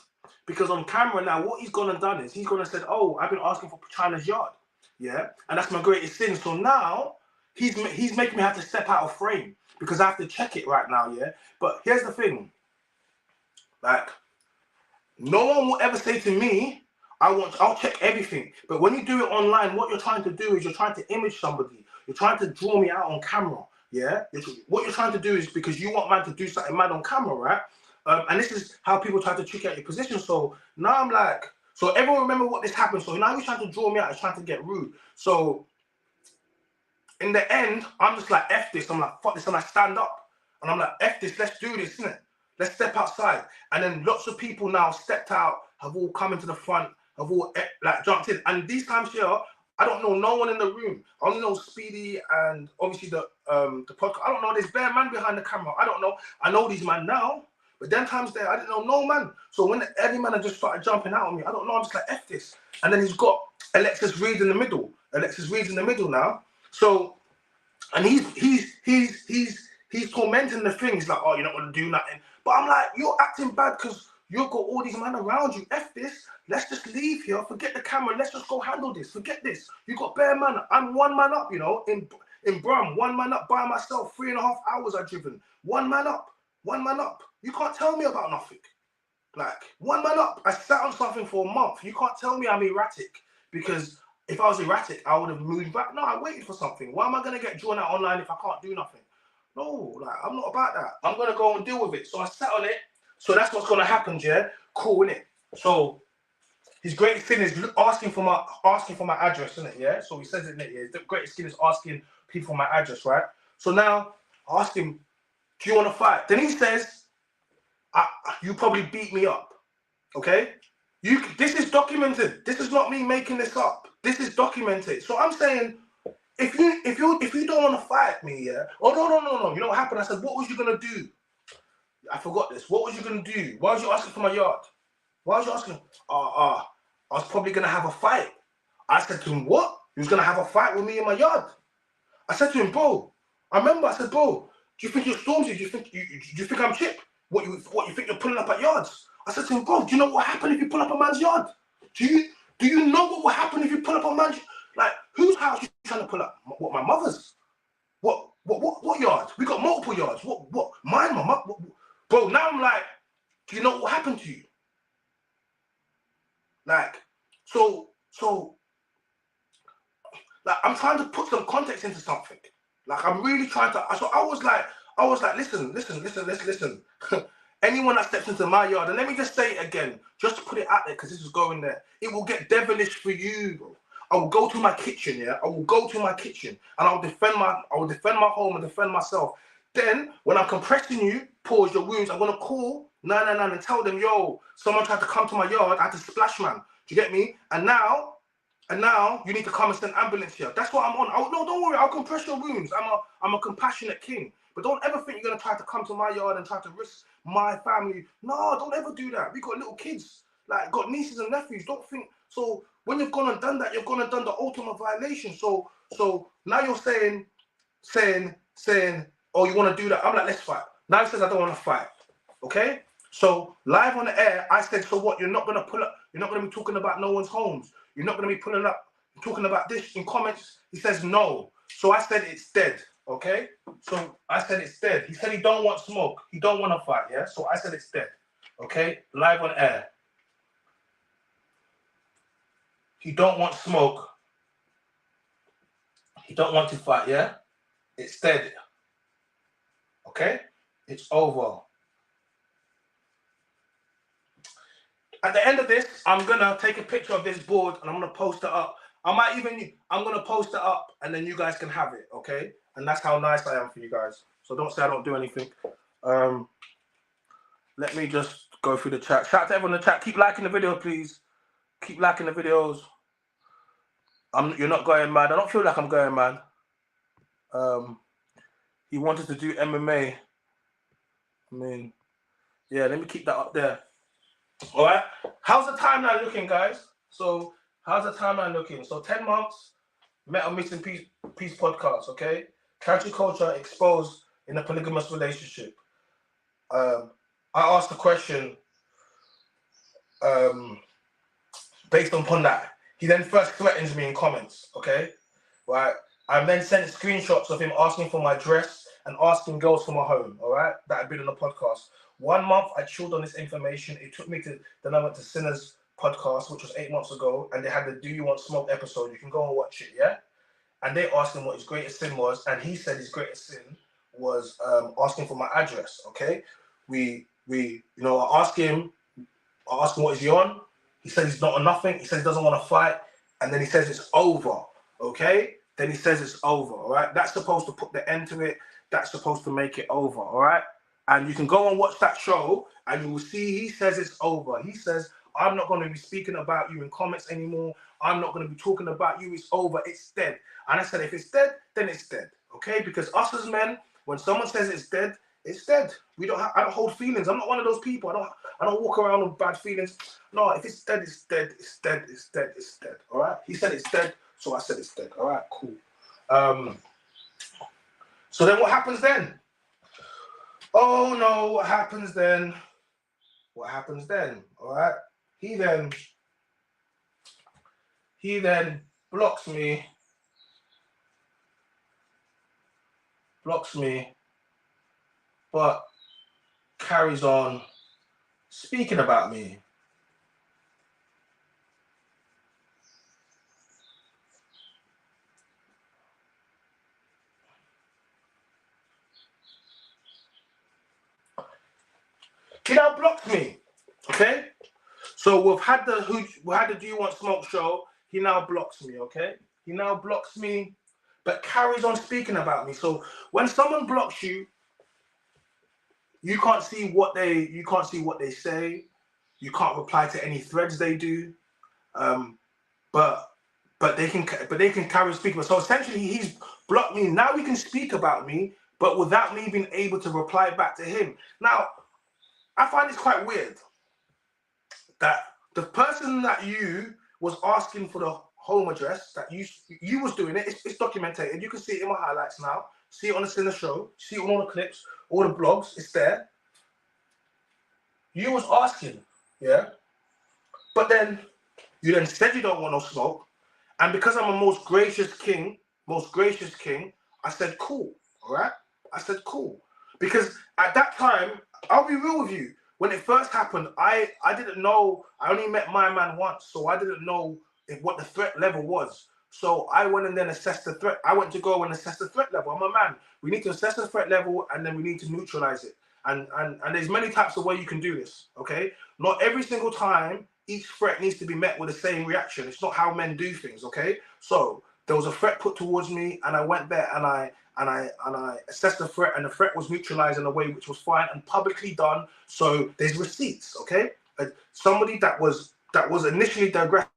Because on camera now, what he's gone and done is he's gone and said, oh, I've been asking for China's yard. Yeah? And that's my greatest sin. So now he's making me have to step out of frame because I have to check it right now, yeah? But here's the thing. Like, no one will ever say to me, I'll check everything. But when you do it online, what you're trying to do is you're trying to image somebody. You're trying to draw me out on camera. Yeah? What you're trying to do is because you want man to do something mad on camera, right? And this is how people try to trick out your position. So now I'm like, so everyone remember what this happened. So now he's trying to draw me out. He's trying to get rude. So in the end, I'm just like, F this. I'm like, fuck this. And I stand up. And I'm like, F this. Let's do this, innit? Let's step outside. And then lots of people now stepped out, have all come into the front, have all like jumped in. And these times here, I don't know no one in the room. I only know Speedy and obviously the podcast. I don't know. There's bare man behind the camera. I don't know. I know these man now. But then times there, I didn't know no man. So when every man had just started jumping out on me, I don't know. I'm just like, F this. And then he's got Alexis Reed in the middle. Alexis Reed's in the middle now. So, and he's tormenting the thing. He's like, oh, you're not going to do nothing. But I'm like, you're acting bad because you've got all these men around you. F this. Let's just leave here. Forget the camera. Let's just go handle this. Forget this. You got bare man. I'm one man up, you know, in Brum. One man up by myself. 3.5 hours I've driven. One man up. One man up. You can't tell me about nothing. Like, one man up. I sat on something for a month. You can't tell me I'm erratic. Because if I was erratic, I would have moved back. No, I waited for something. Why am I going to get drawn out online if I can't do nothing? No, like, I'm not about that. I'm going to go and deal with it. So I sat on it. So that's what's going to happen, yeah? Cool, innit? So his greatest thing is asking for my address, isn't it? Yeah. So he says it, innit? Yeah. The greatest thing is asking people for my address, right? So now I ask him, do you want to fight? Then he says, you probably beat me up. Okay? This is documented. This is not me making this up. This is documented. So I'm saying, if you don't want to fight me, yeah. Oh no. You know what happened? I said, what was you gonna do? I forgot this. What was you gonna do? Why was you asking for my yard? Why was you asking? I was probably gonna have a fight. I said to him, what? He was gonna have a fight with me in my yard. I said to him, bro. I remember. I said, bro. Do you think you're Stormzy? Do you think I'm Chip? What you think you're pulling up at yards? I said to him, bro, do you know what happened if you pull up a man's yard? Do you know what will happen if you pull up a man's, like, whose house are you trying to pull up? What, my mother's? What yard? We got multiple yards. What? Mine, my mother. Bro, now I'm like, do you know what happened to you? Like, so like, I'm trying to put some context into something. Like, I'm really trying to. So I was like, listen. Anyone that steps into my yard, and let me just say it again, just to put it out there, because this is going there. It will get devilish for you, bro. I will go to my kitchen, yeah. I will go to my kitchen, and I will defend my home and defend myself. Then, when I'm compressing you, pause your wounds, I'm gonna call 999 and tell them, yo, someone tried to come to my yard. I had to splash, man. Do you get me? And now and now you need to come and send ambulance here. That's what I'm on. No, don't worry. I'll compress your wounds. I'm a compassionate king. But don't ever think you're gonna try to come to my yard and try to risk my family. No, don't ever do that. We got little kids, like got nieces and nephews. Don't think so. When you've gone and done that, you've gone and done the ultimate violation. So now you're saying, oh, you want to do that? I'm like, let's fight. Now he says I don't want to fight. Okay. So live on the air, I said, so what? You're not gonna pull up. You're not gonna be talking about no one's homes. You're not gonna be pulling up talking about this in comments. He says no. So I said it's dead. Okay. So I said it's dead. He said he don't want smoke. He don't want to fight. Yeah. So I said it's dead. Okay. Live on air. He don't want smoke. He don't want to fight. Yeah. It's dead. Okay. It's over. At the end of this, I'm gonna take a picture of this board and I'm gonna post it up. I'm gonna post it up and then you guys can have it, okay? And that's how nice I am for you guys. So don't say I don't do anything. Let me just go through the chat. Shout out to everyone in the chat. Keep liking the video, please. Keep liking the videos. You're not going mad. I don't feel like I'm going mad. He wanted to do MMA. I mean, yeah, let me keep that up there. All right. How's the timeline looking, guys? So how's the timeline looking? So 10 months, Metal Missing Peace podcast, okay? Country culture exposed in a polygamous relationship. I asked the question based upon that. He then first threatens me in comments, okay? Right. I then sent screenshots of him asking for my dress and asking girls for my home, all right? That had been on the podcast. 1 month, I chilled on this information. It took me to, then I went to Sinners podcast, which was 8 months ago, and they had the Do You Want Smoke episode. You can go and watch it, yeah? And they asked him what his greatest sin was, and he said his greatest sin was asking for my address, okay? I asked him what is he on? He said he's not on nothing. He says he doesn't want to fight, and then he says it's over, okay? Then he says it's over, all right? That's supposed to put the end to it. That's supposed to make it over, all right? And you can go and watch that show and you will see he says it's over. He says, I'm not going to be speaking about you in comments anymore. I'm not going to be talking about you. It's over. It's dead. And I said, if it's dead, then it's dead. Okay? Because us as men, when someone says it's dead, it's dead. I don't hold feelings. I'm not one of those people. I don't walk around with bad feelings. No, if it's dead, it's dead. It's dead. It's dead. It's dead. All right? He said it's dead. So I said it's dead. All right? Cool. So then what happens then? Oh no, what happens then? What happens then? All right. He then blocks me, but carries on speaking about me. He now blocks me. Okay. So we've had the Do You Want Smoke show. He now blocks me. Okay. He now blocks me, but carries on speaking about me. So when someone blocks you, you can't see what they say. You can't reply to any threads they do. But they can carry on speaking. So essentially, he's blocked me. Now he can speak about me, but without me being able to reply back to him. Now, I find it's quite weird that the person that you was asking for the home address, that you was doing it, it's documented. You can see it in my highlights now. See it on the Sinner show. See it on all the clips, all the blogs. It's there. You was asking, yeah? But then you then said you don't want no smoke. And because I'm a most gracious king, I said, cool, all right? I said, cool. Because at that time, I'll be real with you. When it first happened, I didn't know. I only met my man once, so I didn't know what the threat level was. So I went and then assessed the threat. I went to go and assess the threat level. I'm a man. We need to assess the threat level, and then we need to neutralize it. And there's many types of way you can do this, okay? Not every single time each threat needs to be met with the same reaction. It's not how men do things, okay? So there was a threat put towards me, and I went there and I assessed the threat, and the threat was neutralized in a way which was fine and publicly done. So there's receipts, okay? Somebody that was initially the aggressor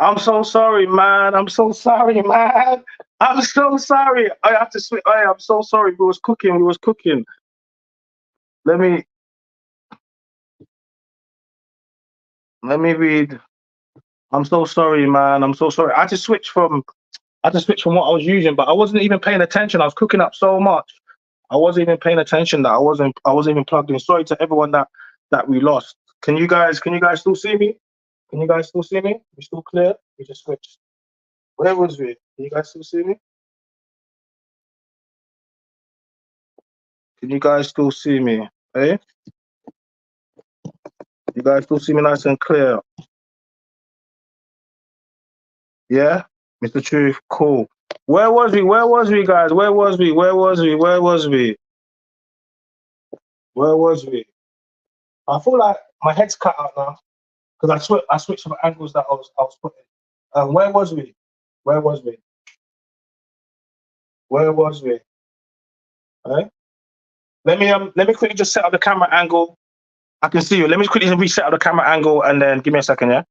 I'm so sorry, man. I'm so sorry, man. I'm so sorry. I have to switch. I'm so sorry. We was cooking. We was cooking. Let me let me read. I'm so sorry, man. I'm so sorry. I had to switch from what I was using, but I wasn't even paying attention. I was cooking up so much. I wasn't even paying attention that I wasn't even plugged in. Sorry to everyone that we lost. Can you guys still see me? Can you guys still see me? We still clear? We just switched. Where was we? Can you guys still see me? Can you guys still see me? Hey? You guys still see me nice and clear? Yeah? Mr. Truth, cool. Where was we? Where was we, guys? Where was we? Where was we? Where was we? Where was we? I feel like my head's cut out now because I switched from angles that I was putting. Where was we? Where was we? Where was we? Hey? Let me quickly just set up the camera angle. I can see you. Let me quickly reset up the camera angle and then give me a second, yeah?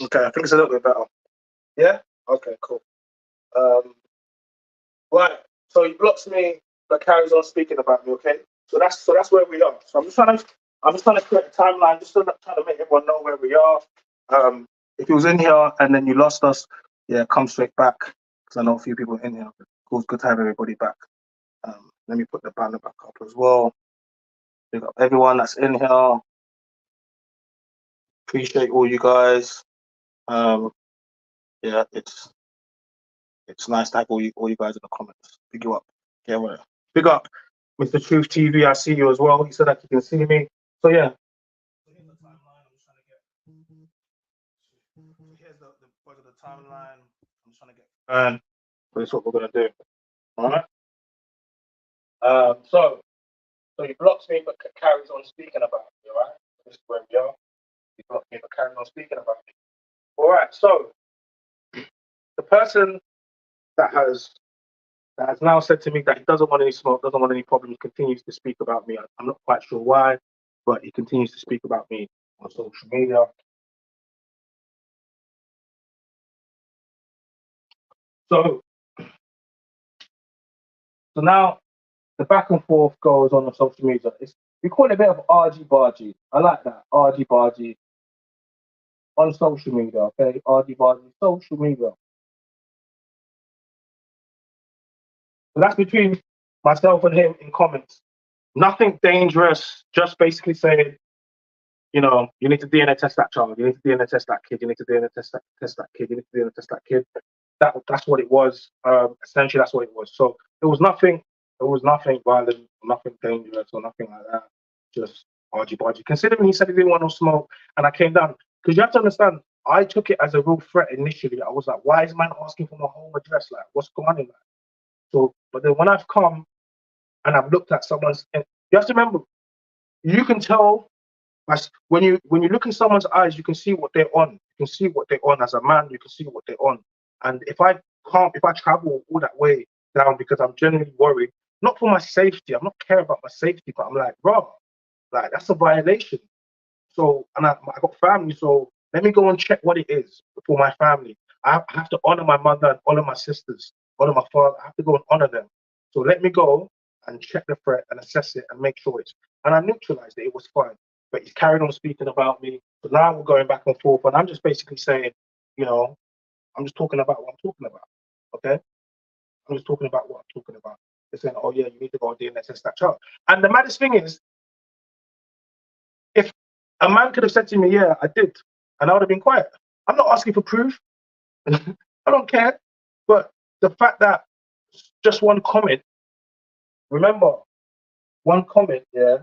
Okay, I think it's a little bit better. Yeah? Okay, cool. Um, right. So he blocks me, but carries on speaking about me. Okay. So that's where we are. So I'm just trying to create a timeline, just to trying to make everyone know where we are. Um, if you was in here and then you lost us, yeah, come straight back because I know a few people in here. It's good to have everybody back. Let me put the banner back up as well. Big up everyone that's in here. Appreciate all you guys. Um, yeah, it's nice to have all you guys in the comments. Big you up. Yeah, right. Big up, Mr. Truth TV. I see you as well. He said that you can see me. So yeah. Here's the timeline. I'm just trying to get. Here's the part of the timeline. I'm just trying to get. So this is what we're gonna do. All right. So he blocks me, but carries on speaking about me. All right. This is where we are. He blocks me, but carries on speaking about me. All right. So the person that has now said to me that he doesn't want any smoke, doesn't want any problems, continues to speak about me. I'm not quite sure why, but he continues to speak about me on social media. So, so now the back and forth goes on social media. We call it a bit of argy bargy. I like that argy bargy on social media. Okay, argy bargy social media. So that's between myself and him in comments. Nothing dangerous. Just basically saying, you need to DNA test that child. You need to DNA test that kid. You need to DNA test that kid. You need to DNA test that kid. That's what it was. Essentially, that's what it was. So it was nothing. It was nothing violent, nothing dangerous, or nothing like that. Just argy bargy. Considering he said he didn't want no smoke, and I came down because you have to understand. I took it as a real threat initially. I was like, why is man asking for my home address? Like, what's going on in that? So, but then when I've come and I've looked at someone's, you have to remember, you can tell when you look in someone's eyes, you can see what they're on. You can see what they're on as a man. You can see what they're on. And if I travel all that way down because I'm genuinely worried, not for my safety. I'm not caring about my safety, but I'm like, bro, like that's a violation. So, and I got family, so let me go and check what it is for my family. I have to honor my mother and honor my sisters, honor my father. I have to go and honor them. So let me go and check the threat and assess it and make sure it's. And I neutralized it. It was fine. But he's carried on speaking about me. So now we're going back and forth, and I'm just basically saying, you know, I'm just talking about what I'm talking about. Okay, I'm just talking about what I'm talking about. They're saying, oh yeah, you need to go and DNA test that child. And the maddest thing is, if a man could have said to me, yeah, I did, and I would have been quiet. I'm not asking for proof. I don't care. But the fact that just one comment. Remember, one comment, yeah,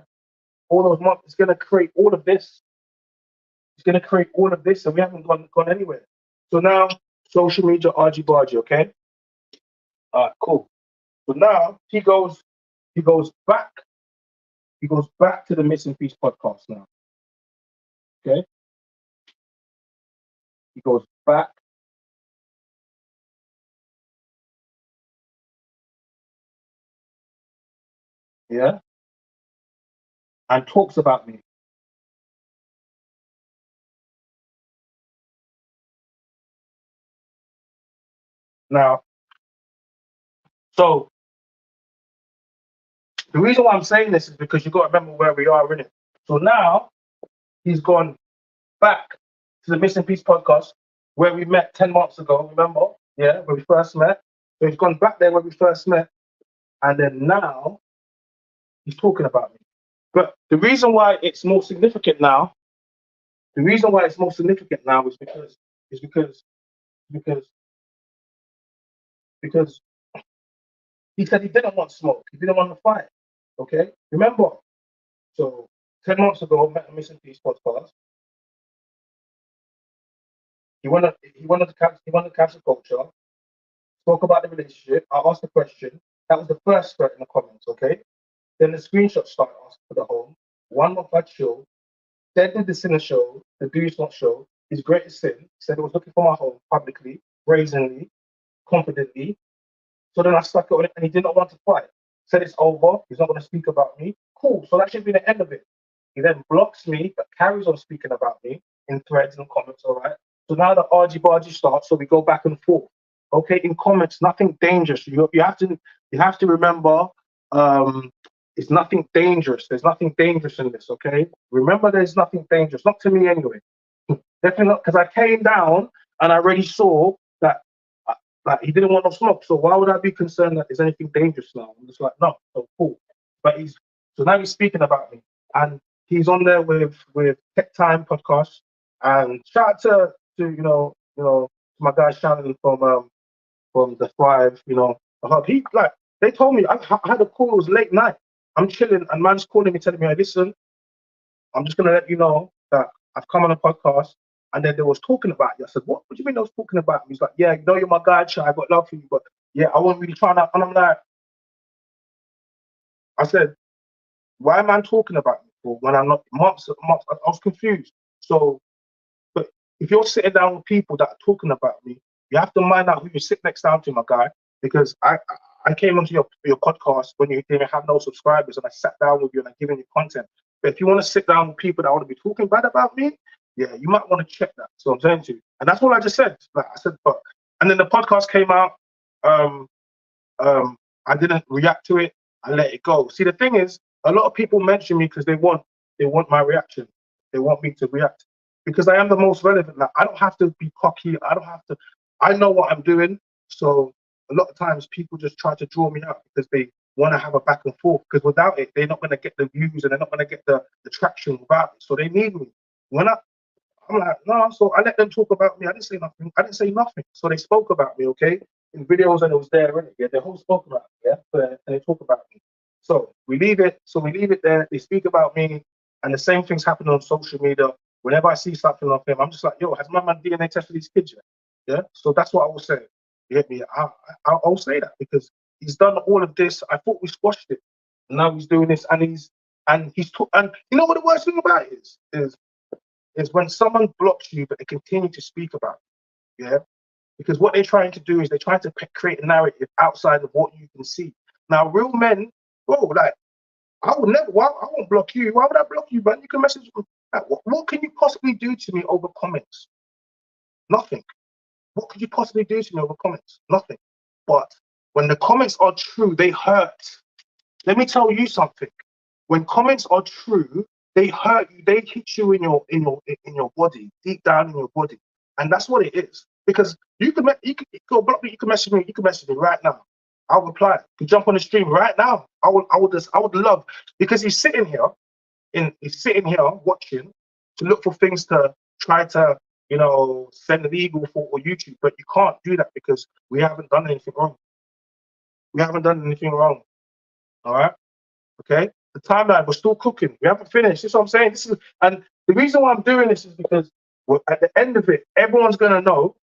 all those months, it's gonna create all of this. It's gonna create all of this, and we haven't gone anywhere. So now, social media argy bargy, okay? All right, cool. So now he goes back, he goes back to the Missing Piece podcast now. Okay? He goes back. Yeah, and talks about me. Now, so the reason why I'm saying this is because you've got to remember where we are in it. So now he's gone back to the Missing Piece podcast where we met 10 months ago, remember? Yeah, where we first met. So he's gone back there where we first met, and then now he's talking about me. But the reason why it's more significant now, the reason why it's more significant now is because because because he said he didn't want smoke, he didn't want to fight. Okay, remember? So 10 months ago, I met a Missing Piece podcast. He wanted to cancel culture. Spoke about the relationship. I asked the question. That was the first threat in the comments. Okay. Then the screenshots started asking for the home. 1 month I'd show. Then did the sinner show, the Dewey's not show. His greatest sin. Said he was looking for my home publicly, brazenly, confidently. So then I stuck it on it, and he did not want to fight. Said it's over. He's not going to speak about me. Cool. So that should be the end of it. He then blocks me, but carries on speaking about me in threads and comments. All right. So now the argy bargy starts. So we go back and forth. Okay. In comments, nothing dangerous. You have to remember. It's nothing dangerous. There's nothing dangerous in this. Okay. Remember, there's nothing dangerous. Not to me anyway. Definitely not, because I came down and I already saw that like he didn't want no smoke. So why would I be concerned that there's anything dangerous now? I'm just like, no, so cool. But so now he's speaking about me, and he's on there with Tech Time podcast. And shout out to my guy Shannon from the Thrive, the hub. He like they told me I had a call. It was late night. I'm chilling, and man's calling me, telling me, "Hey, listen, I'm just gonna let you know that I've come on a podcast." And then they was talking about you. I said, what do you mean they was talking about me? He's like, yeah, you know, you're my guy, Chai, I got love for you, but yeah, I wasn't really trying to. And I'm like, I said, why am I talking about me for when I'm not months? I was confused. So, but if you're sitting down with people that are talking about me, you have to mind out who you sit next down to, my guy, because I came onto your podcast when you didn't have no subscribers, and I sat down with you and I'm giving you content. But if you want to sit down with people that want to be talking bad about me, yeah, you might want to check that. So I'm saying to you, and that's all I just said. Like I said, but and then the podcast came out. Um, I didn't react to it. I let it go. See, the thing is, a lot of people mention me because they want my reaction. They want me to react because I am the most relevant. Like, I don't have to be cocky. I don't have to. I know what I'm doing. So a lot of times people just try to draw me out because they want to have a back and forth. Because without it, they're not going to get the views and they're not going to get the traction without it. So they need me. When I'm like, no, so I let them talk about me. I didn't say nothing. I didn't say nothing. So they spoke about me, okay? In videos, and it was there, innit? Yeah, the whole spoke about me, yeah? And they talk about me. So we leave it there. They speak about me, and the same things happen on social media. Whenever I see something of him, I'm just like, yo, has my man DNA tested these kids yet? Yeah? So that's what I will say. You get me? I'll say that because he's done all of this. I thought we squashed it. Now he's doing this, and and you know what the worst thing about it is when someone blocks you, but they continue to speak about it, yeah? Because what they're trying to do is they're trying to create a narrative outside of what you can see. Now, real men, bro, like, I would never, I won't block you. Why would I block you, man? You can message me. Like, what can you possibly do to me over comments? Nothing. What could you possibly do to me over comments? Nothing. But when the comments are true, they hurt. Let me tell you something. When comments are true, they hurt you. They hit you in your body, deep down in your body, and that's what it is. Because you can go block me. You can message me. You can message me right now. I'll reply. You can jump on the stream right now. I would love because he's sitting here watching to look for things to try to send legal for or YouTube, but you can't do that because we haven't done anything wrong. We haven't done anything wrong. All right. Okay. The timeline, we're still cooking. We haven't finished. This is what I'm saying. This is, and the reason why I'm doing this is because at the end of it, everyone's gonna know,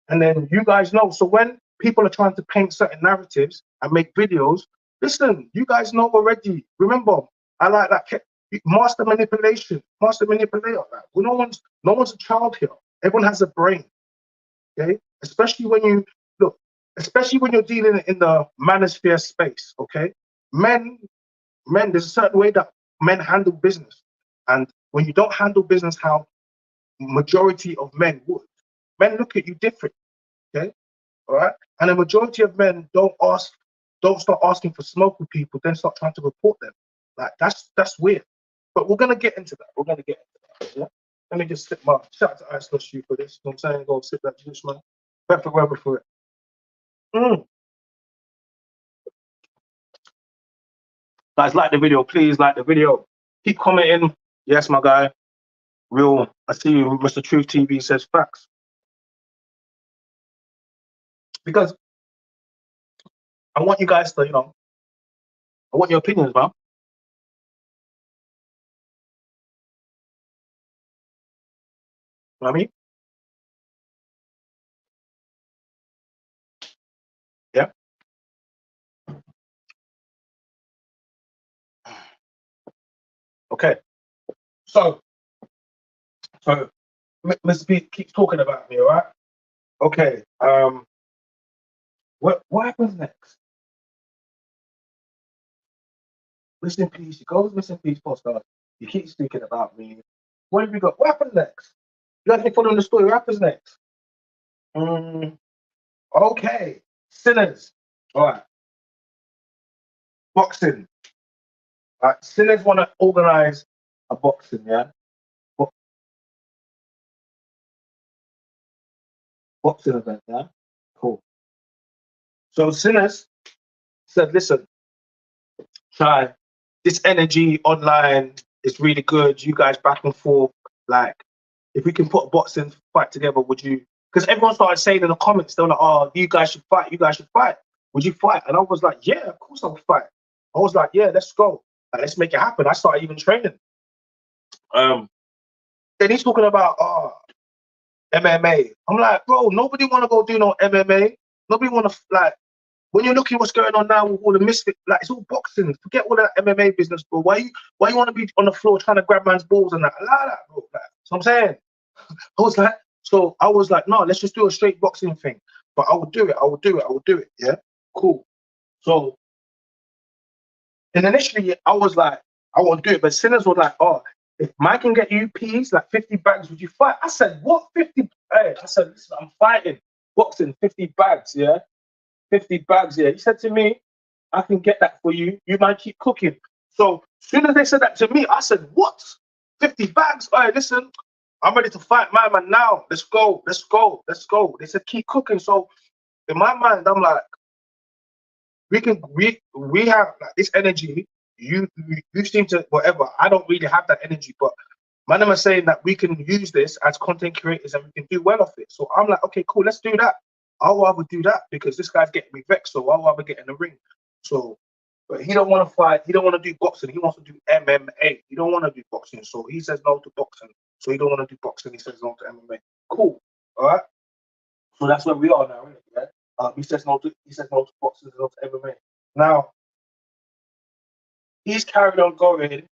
and then you guys know. So when people are trying to paint certain narratives and make videos, listen, you guys know already. Remember, I like that master manipulation, master manipulator. Like, well, no one's a child here. Everyone has a brain. Okay, especially when you look, especially when you're dealing in the manosphere space. Okay, men there's a certain way that men handle business, and when you don't handle business how majority of men would, men look at you different. Okay, all right, and the majority of men don't start asking for smoke with people, then start trying to report them. Like that's weird. But we're gonna get into that. We're gonna get into that. Yeah. Let me just sit my shout out to Ice Lush you for this. You know what I'm saying? Go sit that juice, man. Perfect weather for it. Guys, like the video, please like the video. Keep commenting. Yes, my guy. Real, I see you, Mr. Truth TV says facts. Because I want you guys to, I want your opinions, man. You know what I mean? Yeah. Okay. So Mr. B keeps talking about me, all right? Okay. What happens next? Listen, please. He goes, listen, please, postcard. You keep speaking about me. What have we got? What happens next? You guys been following the story. What happens next? Okay. Sinners. All right. Boxing. All right. Sinners want to organize a boxing, yeah? Bo- Boxing event, yeah? Cool. So Sinners said, listen, try this energy online is really good. You guys back and forth. Like, if we can put a boxing fight together, would you? Because everyone started saying in the comments, they were like, oh, you guys should fight. You guys should fight. Would you fight? And I was like, yeah, of course I would fight. I was like, yeah, let's go. Like, let's make it happen. I started even training. Then he's talking about MMA. I'm like, bro, nobody want to go do no MMA. Nobody want to like. When you're looking what's going on now with all the misfit, like it's all boxing. Forget all that MMA business, bro. Why you want to be on the floor trying to grab man's balls and that? I like that, bro. Like, so I'm saying, I was like, no, let's just do a straight boxing thing. But I will do it. I will do it. I will do it. Yeah, cool. So, and initially I was like, I won't do it. But Sinners were like, oh, if Mike can get you peas, like 50 bags, would you fight? I said, what 50? Hey, I said, listen, I'm fighting boxing 50 bags. Yeah. 50 bags here. He said to me, I can get that for you. You might keep cooking. So as soon as they said that to me, I said, what? 50 bags? All right, listen, I'm ready to fight my man now. Let's go. Let's go. Let's go. They said, keep cooking. So in my mind, I'm like, we have like this energy. You seem to whatever. I don't really have that energy, but man, I'm saying that we can use this as content creators and we can do well off it. So I'm like, okay, cool, let's do that. I'll rather do that because this guy's getting me vexed, so I'll rather get in the ring. So, but he don't want to fight. He don't want to do boxing. He wants to do MMA. He don't want to do boxing. So he says no to boxing. So he don't want to do boxing. He says no to MMA. Cool. All right. So that's where we are now, isn't it? Yeah. He says no to boxing and no to MMA. Now he's carried on going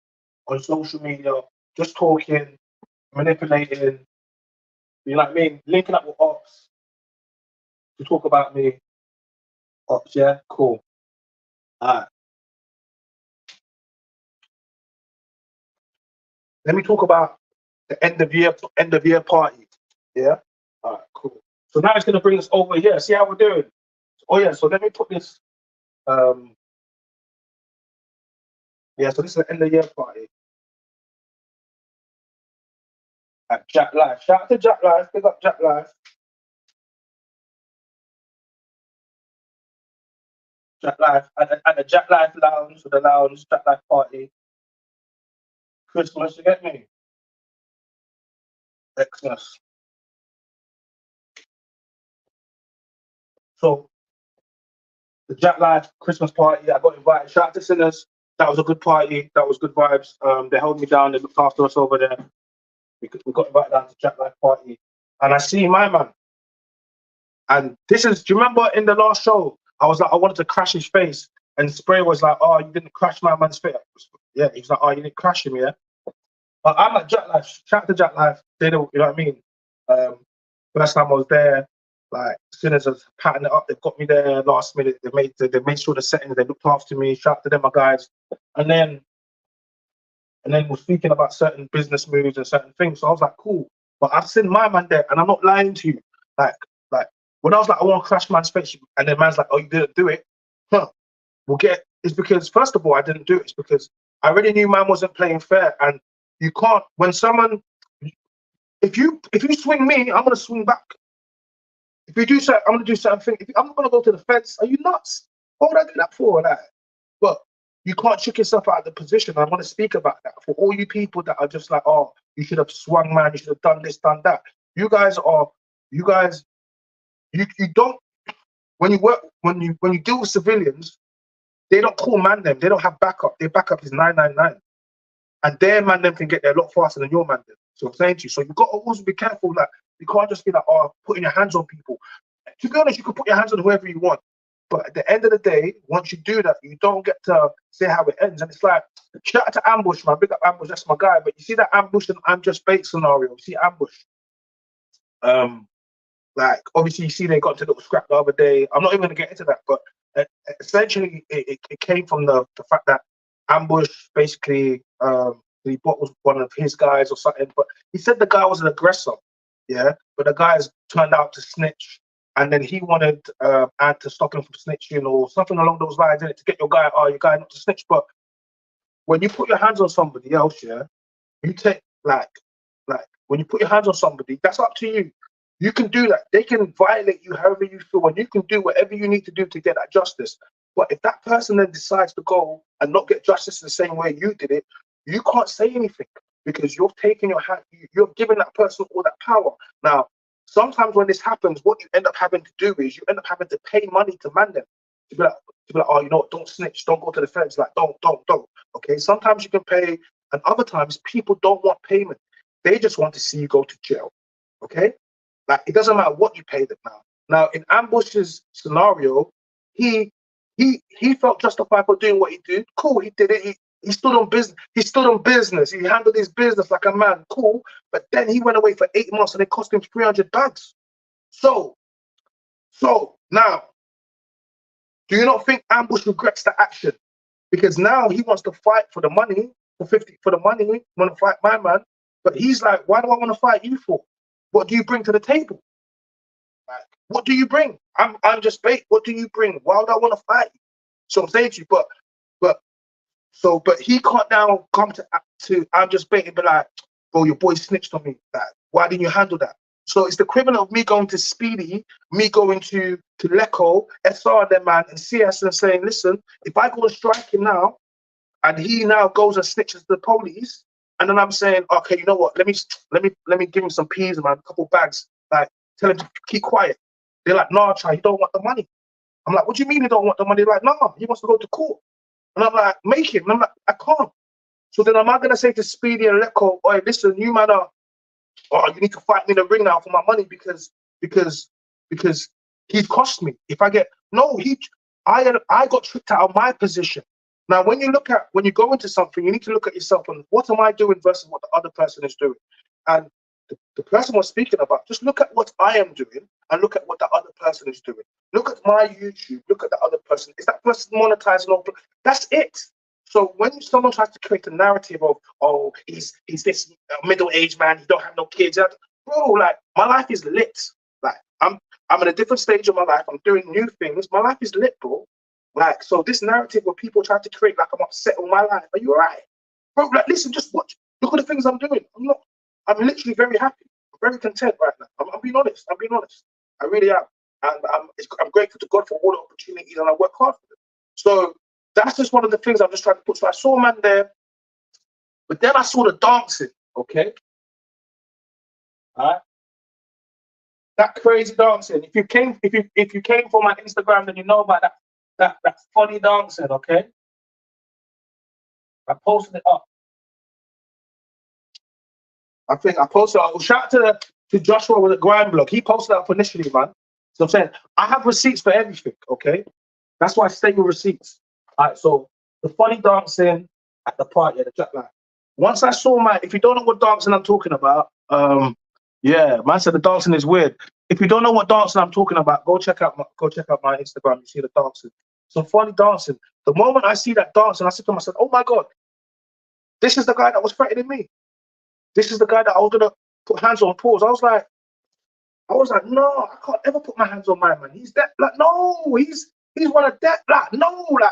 on social media, just talking, manipulating. You know what I mean? Linking up with ops to talk about me. Ops, yeah, cool. Alright. Let me talk about the end of year party. Yeah. Alright, cool. So now it's gonna bring us over here. See how we're doing? Oh yeah, so let me put this yeah, so this is the end of year party at Jack Life. Shout out to Jack Life, pick up Jack Life. Jack Life at the Jack Life Lounge, or the lounge, Jack Life party. Christmas, you get me? Xmas. So the Jack Life Christmas party. I got invited. Shout out to Sinners. That was a good party. That was good vibes. They held me down. They looked after us over there. We got invited down to Jack Life party, and I see my man. And this is. Do you remember in the last show? I was like, I wanted to crash his face, and Spray was like, "Oh, you didn't crash my man's face." Yeah, he was like, "Oh, you didn't crash him, yeah." But I'm at Jack Life. Shout out to Jack Life. They don't. You know what I mean? First time I was there, like Sinners are patting it up. They got me there last minute. They made sure the settings. They looked after me. Shout out to them, my guys. And then we're speaking about certain business moves and certain things. So I was like, cool. But I've seen my man there, and I'm not lying to you. Like, like when I was like, I want to crash man's face, and then man's like, oh, you didn't do it. Huh. We'll get. It's because first of all, I didn't do it. It's because I already knew man wasn't playing fair, and you can't. When someone, if you swing me, I'm gonna swing back. If you do something, I'm gonna do something. I'm not gonna go to the fence. Are you nuts? What would I do that for? Like, but you can't trick yourself out of the position. I want to speak about that for all you people that are just like, oh, you should have swung, man. You should have done this, done that. You guys, you don't. When you work, when you deal with civilians, they don't call man them. They don't have backup. Their backup is 999, and their man them can get there a lot faster than your man them. So I'm saying to you, so you got to always be careful. Like you can't just be like, oh, putting your hands on people. To be honest, you can put your hands on whoever you want. But at the end of the day, once you do that, you don't get to say how it ends. And it's like, shout out to Ambush, man. Big up Ambush, that's my guy. But you see that Ambush and I'm Just Bait scenario. You see Ambush. Like, obviously, you see they got into a little scrap the other day. I'm not even going to get into that. But essentially, it came from the fact that Ambush basically, he bought was one of his guys or something. But he said the guy was an aggressor. Yeah. But the guy's turned out to snitch. And then he wanted Ad to stop him from snitching or something along those lines, innit, to get your guy not to snitch. But when you put your hands on somebody else, yeah, you take like when you put your hands on somebody, that's up to you. You can do that. They can violate you however you feel, and you can do whatever you need to do to get that justice. But if that person then decides to go and not get justice the same way you did it, you can't say anything because you're taking your hand, you're giving that person all that power. Now, sometimes when this happens, what you end up having to do is you end up having to pay money to man them. To be like, oh, you know what, don't snitch, don't go to the feds, like, don't. Okay, sometimes you can pay, and other times people don't want payment. They just want to see you go to jail. Okay? Like, it doesn't matter what you pay them now. Now, in Ambush's scenario, he felt justified for doing what he did. Cool, he did it. He stood on business. He stood on business. He handled his business like a man. Cool. But then he went away for 8 months and it cost him 300 bags. So now, do you not think Ambush regrets the action? Because now he wants to fight for the money, for the money, want to fight my man. But he's like, why do I want to fight you for? What do you bring to the table? Like, what do you bring? I'm just bait. What do you bring? Why would I want to fight you? So I'm saying to you, but he can't now come to I'm Just Bait and be like, bro, your boy snitched on me. Like, why didn't you handle that? So it's the equivalent of me going to Speedy, me going to Leco, SR and them man, and CS and saying, listen, if I go and strike him now, and he now goes and snitches the police, and then I'm saying, okay, you know what? Let me give him some peas, man, a couple bags. Like, tell him to keep quiet. They're like, nah, Chai, you don't want the money. I'm like, what do you mean you don't want the money? They're like, nah, he wants to go to court. And I'm like, make him. And I'm like, I can't. So then am I gonna say to Speedy and Leco, oh, listen, you man are, oh, you need to fight me in the ring now for my money because he's cost me. If I get I got tricked out of my position. Now, when you go into something, you need to look at yourself and what am I doing versus what the other person is doing. And the person was speaking about, just look at what I am doing and look at what the other person is doing. Look at my YouTube, look at the other person. Is that person monetizing? That's it. So when someone tries to create a narrative of, oh, he's this middle-aged man, he don't have no kids, bro, like, my life is lit. Like, I'm in a different stage of my life. I'm doing new things. My life is lit, bro. Like, so this narrative where people try to create like I'm upset with my life, are you alright? Bro, like, listen, just watch. Look at the things I'm doing. I'm literally very happy. I'm very content right now. I'm being honest. I really am. And I'm grateful to God for all the opportunities and I work hard for them. So that's just one of the things I'm just trying to put. So I saw a man there, but then I saw the dancing, okay? All right. That crazy dancing. If you came for my Instagram, then you know about that that funny dancing, okay? I posted it up. I think I posted it up. Shout out to Joshua with the grind blog. He posted it up initially, man. So I'm saying I have receipts for everything, okay? That's why I stay with receipts. All right, so the funny dancing at the party at the jack line. Once I saw if you don't know what dancing I'm talking about, yeah, man said the dancing is weird. If you don't know what dancing I'm talking about, go check out my Instagram. You see the dancing. So funny dancing. The moment I see that dancing, I said to myself, "Oh my God, this is the guy that was threatening me. This is the guy that I was gonna put hands on pause." I was like, no, I can't ever put my hands on my man. He's that, like, no, he's one of that, like, no, like,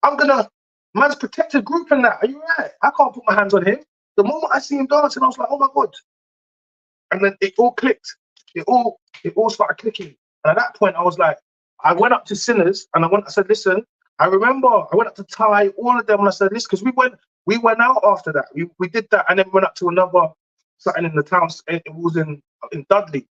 I'm gonna, man's protected group in that. Are you right? I can't put my hands on him. The moment I see him dancing, I was like, oh my God. And then it all clicked. It all started clicking. And at that point, I was like, I went up to Sinners and I said, listen, I remember I went up to Ty, all of them, and I said, listen, because we went out after that. We did that, and then we went up to another something in the town. It was in Dudley.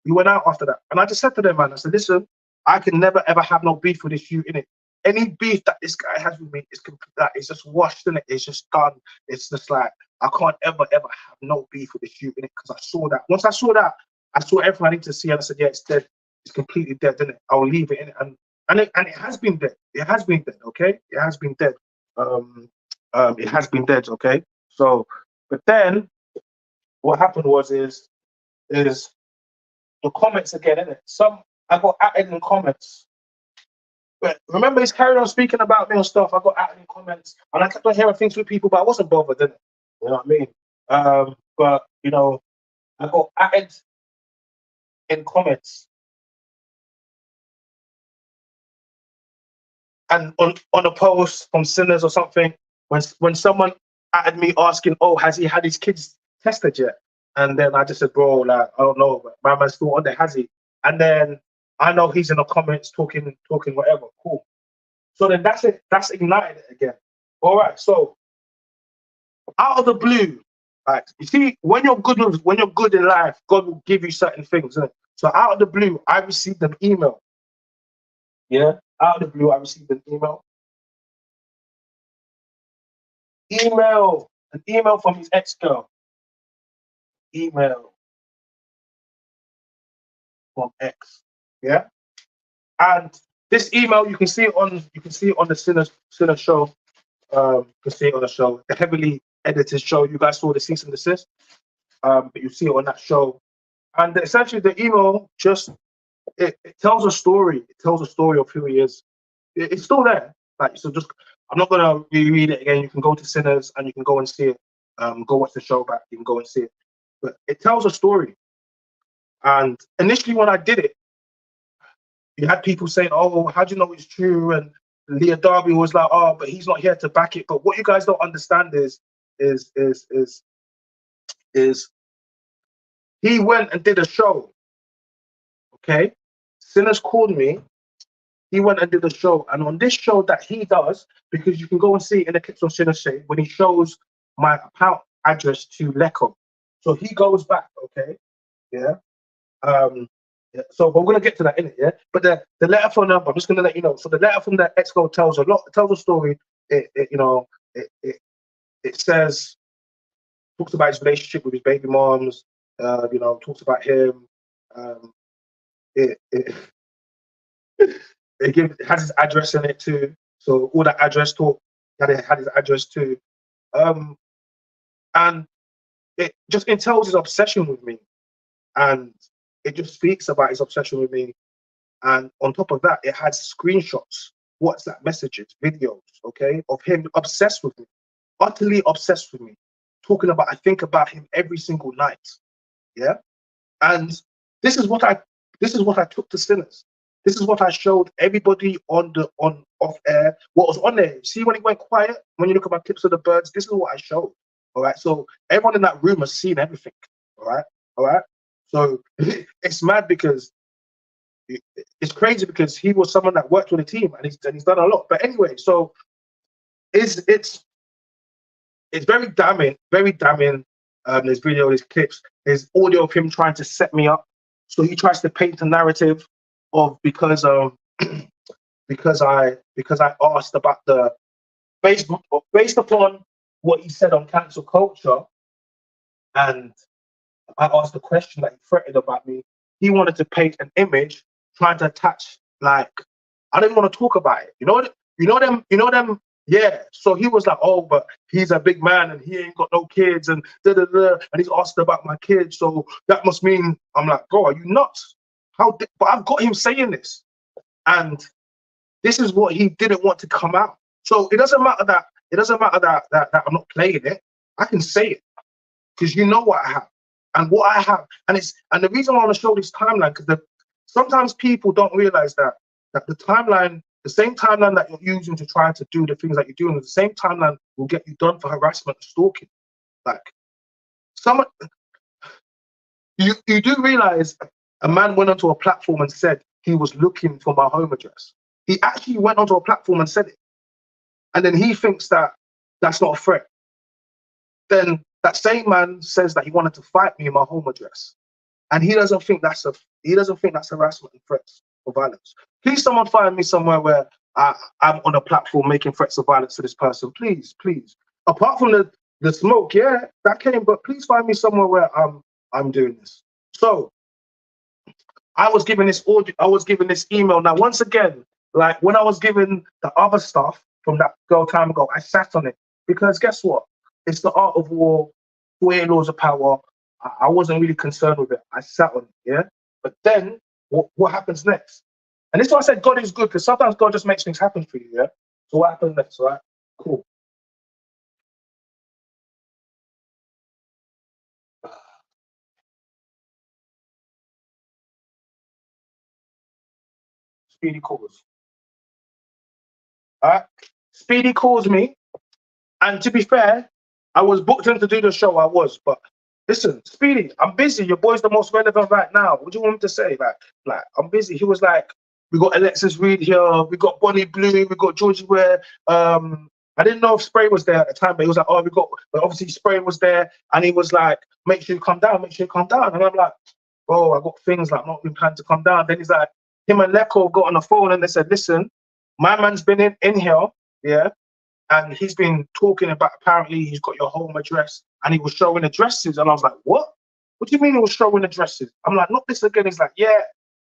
We went out after that. And I just said to them, man, I said, listen, I can never ever have no beef with this you in it. Any beef that this guy has with me is complete, it's just washed in it. It's just done. It's just like I can't ever have no beef with this you in it, because I saw that. Once I saw that, I saw everything I need to see, and I said, yeah, it's dead. It's completely dead, isn't it? I'll leave it in it. And it has been dead. It has been dead, okay? It has been dead. It has been dead, okay? So, but then what happened is the comments again, innit? I got added in comments. But remember, he's carried on speaking about me and stuff. I got added in comments, and I kept on hearing things with people, but I wasn't bothered, innit? You know what I mean? But you know, I got added in comments, and on a post from Sinners or something, when someone added me asking, "Oh, has he had his kids tested yet?" And then I just said, "Bro, like I don't know, but my man's still on there, has he?" And then I know he's in the comments talking whatever. Cool. So then that's it. That's ignited it again. All right. So out of the blue, like you see, when you're good in life, God will give you certain things. Isn't it? So out of the blue, I received an email. Yeah. Out of the blue, I received an email. An email from his ex-girl. Email from ex. Yeah. And this email, you can see it on the Sinner show. You can see it on the show, the heavily edited show. You guys saw the cease and desist. But you see it on that show. And essentially the email just it tells a story. It tells a story of who he is. It's still there. Like, so just I'm not gonna reread it again. You can go to Sinners and you can go and see it. Go watch the show back. You can go and see it. But it tells a story. And initially when I did it, you had people saying, "Oh, how do you know it's true?" And Leah Darby was like, "Oh, but he's not here to back it." But what you guys don't understand is he went and did a show. Okay, Sinners called me. He went and did a show, and on this show that he does, because you can go and see it in the clips on Sinners Shade when he shows my account address to Lecco. So he goes back. Okay, yeah. Yeah, so we're gonna get to that in it, yeah. But the letter from them, I'm just gonna let you know. So the letter from the ex-girl tells a lot. It tells a story. It says, talks about his relationship with his baby moms. Talks about him. It has his address in it too. So all that address talk had his address too. And it tells his obsession with me, and it just speaks about his obsession with me. And on top of that, it had screenshots, WhatsApp messages, videos, okay, of him obsessed with me, utterly obsessed with me, talking about, I think about him every single night. Yeah. And this is what I took to Sinners. This is what I showed everybody on off air. What was on there? See, when it went quiet, when you look at my clips of the birds, this is what I showed. All right. So everyone in that room has seen everything. All right. All right. So it's mad because it's crazy because he was someone that worked with a team and he's done a lot. But anyway, so it's very damning, very damning. There's video, there's clips, there's audio of him trying to set me up. So he tries to paint a narrative of because because I asked about the based upon what he said on cancel culture, and I asked the question that he threatened about me. He wanted to paint an image, trying to attach like I didn't want to talk about it. You know them. Yeah. So he was like, oh, but he's a big man and he ain't got no kids and da da da. And he's asked about my kids, so that must mean I'm like, bro, are you nuts? But I've got him saying this, and this is what he didn't want to come out. So it doesn't matter that that I'm not playing it. I can say it because you know what I have and what I have, and the reason I want to show this timeline because sometimes people don't realize that the timeline, the same timeline that you're using to try to do the things that you're doing, the same timeline will get you done for harassment and stalking. Like someone, you do realize a man went onto a platform and said he was looking for my home address. He actually went onto a platform and said it, and then he thinks that that's not a threat. Then that same man says that he wanted to fight me in my home address, and he doesn't think that's harassment and threats or violence. Please, someone find me somewhere where I'm on a platform making threats of violence to this person. Please, please. Apart from the smoke, yeah, that came, but please find me somewhere where I'm doing this. So I was given this audio, I was given this email. Now, once again, like when I was given the other stuff from that girl time ago, I sat on it because guess what? It's the art of war, 48 laws of power. I wasn't really concerned with it. I sat on it, yeah? But then what happens next? And this is why I said God is good, because sometimes God just makes things happen for you, yeah? So what happens next, right? Cool. Speedy calls. All right? Speedy calls me. And to be fair, I was booked in to do the show. I was, but listen, Speedy, I'm busy. Your boy's the most relevant right now. What do you want me to say? Like I'm busy. He was like, we got Alexis Reed here, we got Bonnie Blue, we got Georgie Ware. I didn't know if Spray was there at the time, but he was like, oh, but obviously Spray was there, and he was like, make sure you come down, make sure you come down. And I'm like, bro, I got things like not been planned to come down. Then he's like, him and Leko got on the phone and they said, listen, my man's been in here, yeah. And he's been talking about apparently he's got your home address and he was showing addresses. And I was like, what? What do you mean he was showing addresses? I'm like, not this again. He's like, yeah.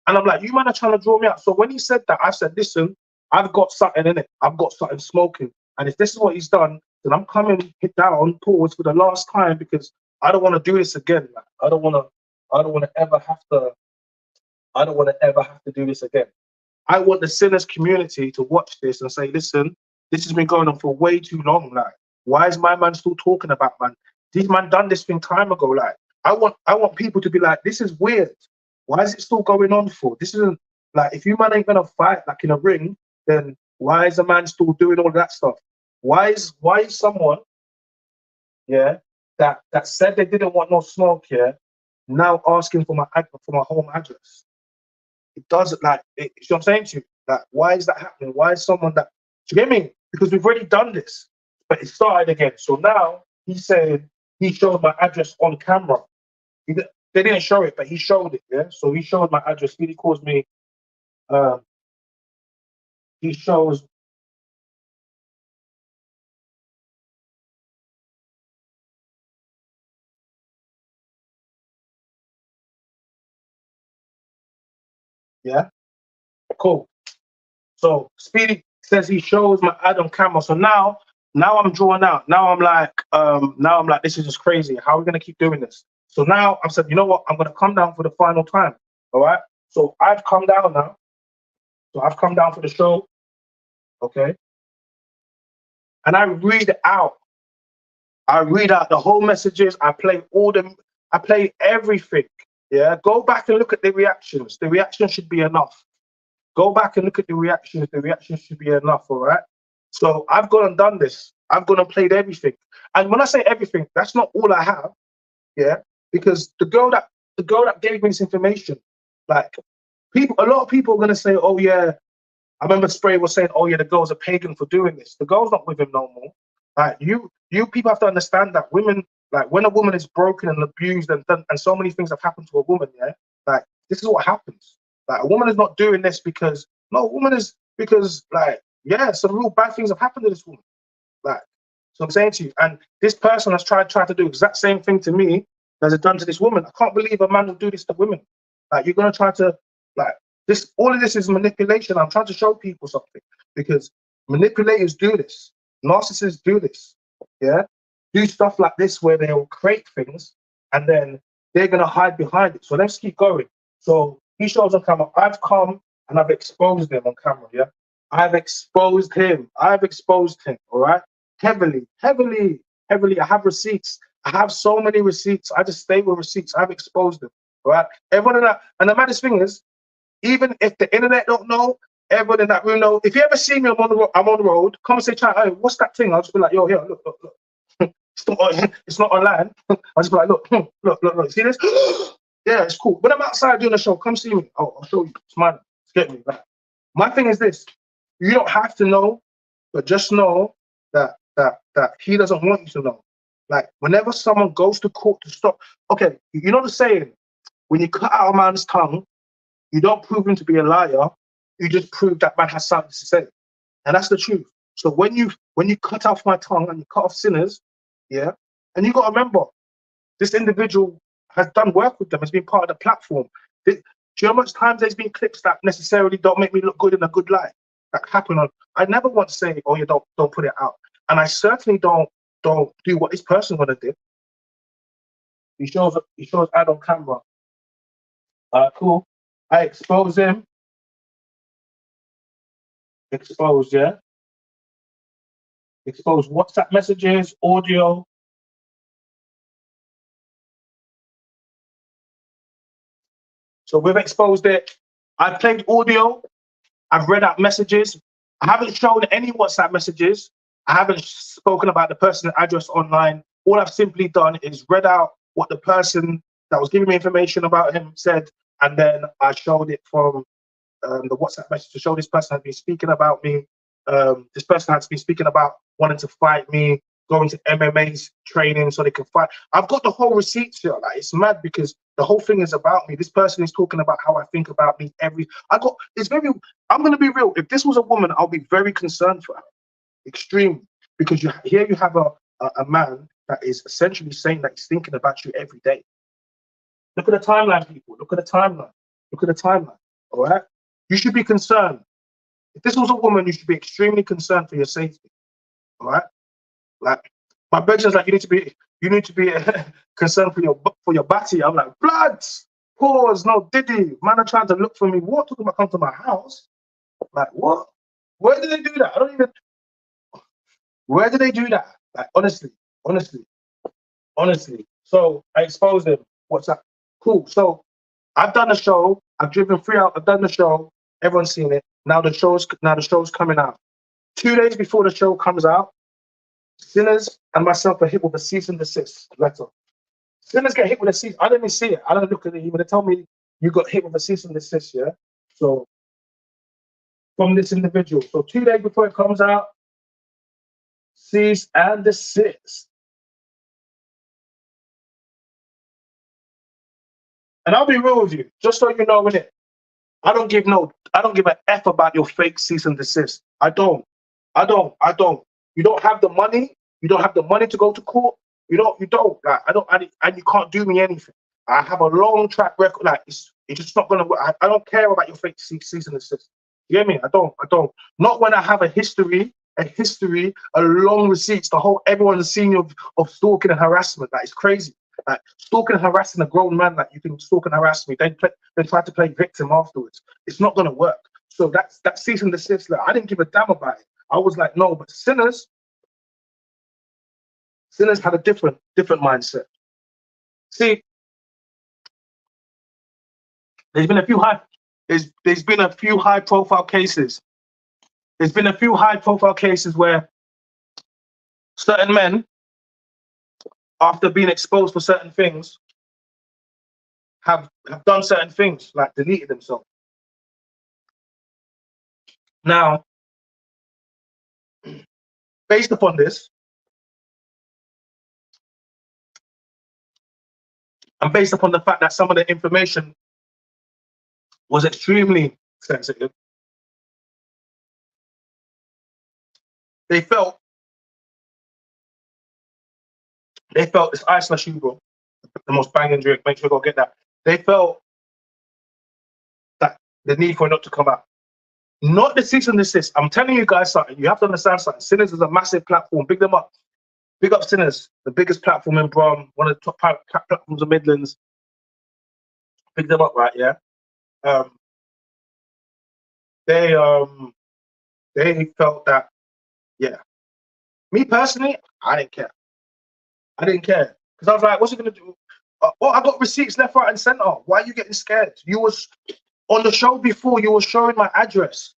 And I'm like, you man are trying to draw me out. So when he said that, I said, listen, I've got something in it. I've got something smoking. And if this is what he's done, then I'm coming hit down, pause for the last time because I don't want to do this again. Like, I don't want to ever have to do this again. I want the sinners community to watch this and say, listen, this has been going on for way too long. Like, why is my man still talking about, man? These man done this thing time ago. Like, I want people to be like, this is weird. Why is it still going on for? This isn't like, if you man ain't gonna fight like in a ring, then why is a man still doing all that stuff? Why is someone, yeah, that said they didn't want no smoke, yeah, now asking for my home address? It doesn't like it, you know what I'm saying to you? Like, why is that happening? Why is someone that, do you get me? Because we've already done this, but it started again. So now he's saying he showed my address on camera. They didn't show it, but he showed it. Yeah. So he showed my address. He calls me. He shows. Yeah. Cool. So Speedy says he shows my ad on camera. So now I'm drawn out. Now I'm like, this is just crazy. How are we gonna keep doing this? So now I've said, you know what? I'm gonna come down for the final time. All right. So I've come down now. So I've come down for the show. Okay. And I read out. I read out the whole messages. I play everything. Yeah. Go back and look at the reactions. The reaction should be enough. Go back and look at the reactions. The reactions should be enough, all right? So I've gone and done this. I've gone and played everything. And when I say everything, that's not all I have, yeah? Because the girl that gave me this information, like a lot of people are gonna say, oh yeah, I remember Spray was saying, oh yeah, the girl's a pagan for doing this. The girl's not with him no more. Like you people have to understand that women, like when a woman is broken and abused and so many things have happened to a woman, yeah, like this is what happens. Like a woman is not doing this because no, a woman is because like, yeah, some real bad things have happened to this woman. Like, so I'm saying to you, and this person has tried to do the exact same thing to me as it done to this woman. I can't believe a man will do this to women. Like, you're gonna try to, like, this, all of this is manipulation. I'm trying to show people something, because manipulators do this, narcissists do this, yeah, do stuff like this where they'll create things and then they're gonna hide behind it. So let's keep going. So he shows on camera, I've come and I've exposed him on camera, yeah. I've exposed him. I've exposed him, all right? Heavily, heavily, heavily. I have receipts. I have so many receipts. I just stay with receipts. I've exposed them, all right? Everyone in that, and the maddest thing is, even if the internet don't know, everyone in that room know. If you ever see me, I'm on the road, come and say, chat, hey, what's that thing? I'll just be like, yo, here, look, look, look. It's not online. I'll just be like, look, look, look, look. See this? Yeah, it's cool. When I'm outside doing a show, come see me. I'll show you. It's mine. Get me. Like, my thing is this: you don't have to know, but just know that he doesn't want you to know. Like, whenever someone goes to court to stop, okay, you know the saying, when you cut out a man's tongue, you don't prove him to be a liar. You just prove that man has something to say, and that's the truth. So when you cut off my tongue and you cut off sinners, yeah, and you got to remember, this individual has done work with them, has been part of the platform. Do you know how much times there's been clips that necessarily don't make me look good in a good light that happen on? I never want to say, oh, you don't put it out, and I certainly don't do what this person gonna do. He shows ad on camera. Cool. I expose him. Exposed, yeah. Expose WhatsApp messages, audio. So we've exposed it. I've played audio. I've read out messages. I haven't shown any WhatsApp messages. I haven't spoken about the person's address online. All I've simply done is read out what the person that was giving me information about him said, and then I showed it from the WhatsApp message to show this person had been speaking about me. This person has been speaking about wanting to fight me, going to MMA training so they can fight. I've got the whole receipts here. Like, it's mad because the whole thing is about me. This person is talking about how I think about me. I'm gonna be real. If this was a woman, I'll be very concerned for her, extremely, because here you have a man that is essentially saying that he's thinking about you every day. Look at the timeline, people. Look at the timeline. Look at the timeline. All right. You should be concerned. If this was a woman, you should be extremely concerned for your safety. All right. Like, my brother's like, you need to be concerned for your body. I'm like, bloods, pause, no diddy. Man are trying to look for me. What? Talking about come to my house? Like, what? Where did they do that? I don't even. Where did they do that? Like, honestly. So I exposed him. What's that? Cool. So I've done the show. I've driven 3 out. I've done the show. Everyone's seen it. Now the show's coming out. 2 days before the show comes out, Sinners and myself are hit with a cease and desist letter. Sinners get hit with a cease. I didn't even see it. I don't look at it. Even they tell me you got hit with a cease and desist. Yeah. So from this individual. So 2 days before it comes out, cease and desist. And I'll be real with you, just so you know, innit? I don't give an F about your fake cease and desist. I don't. You don't have the money. You don't have the money to go to court. You don't. Like, and you can't do me anything. I have a long track record. Like, it's just not gonna work. I don't care about your fake cease and desist. You get me? I don't. Not when I have a history, long receipts. Everyone's seen you of stalking and harassment. Like, it's crazy. Like, stalking and harassing a grown man, like, you can stalk and harass me. They try to play victim afterwards. It's not gonna work. So that cease and desist, like, I didn't give a damn about it. I was like, no, but sinners had a different mindset. See, there's been a few high profile cases. There's been a few high profile cases where certain men, after being exposed for certain things, have done certain things, like deleted themselves. Now, based upon this, and based upon the fact that some of the information was extremely sensitive, They felt this ice slash bro, the most banging drink. Make sure you go get that. They felt that the need for it not to come out. Not the cease and desist. I'm telling you guys something. You have to understand something. Sinners is a massive platform. Big them up. Big up Sinners, the biggest platform in Brum, one of the top platforms of Midlands. Big them up, right? Yeah. They felt that, yeah. Me personally, I didn't care. I didn't care because I was like, "What's it gonna do?" Oh, I got receipts left, right, and center. Why are you getting scared? You was on the show before. You were showing my address.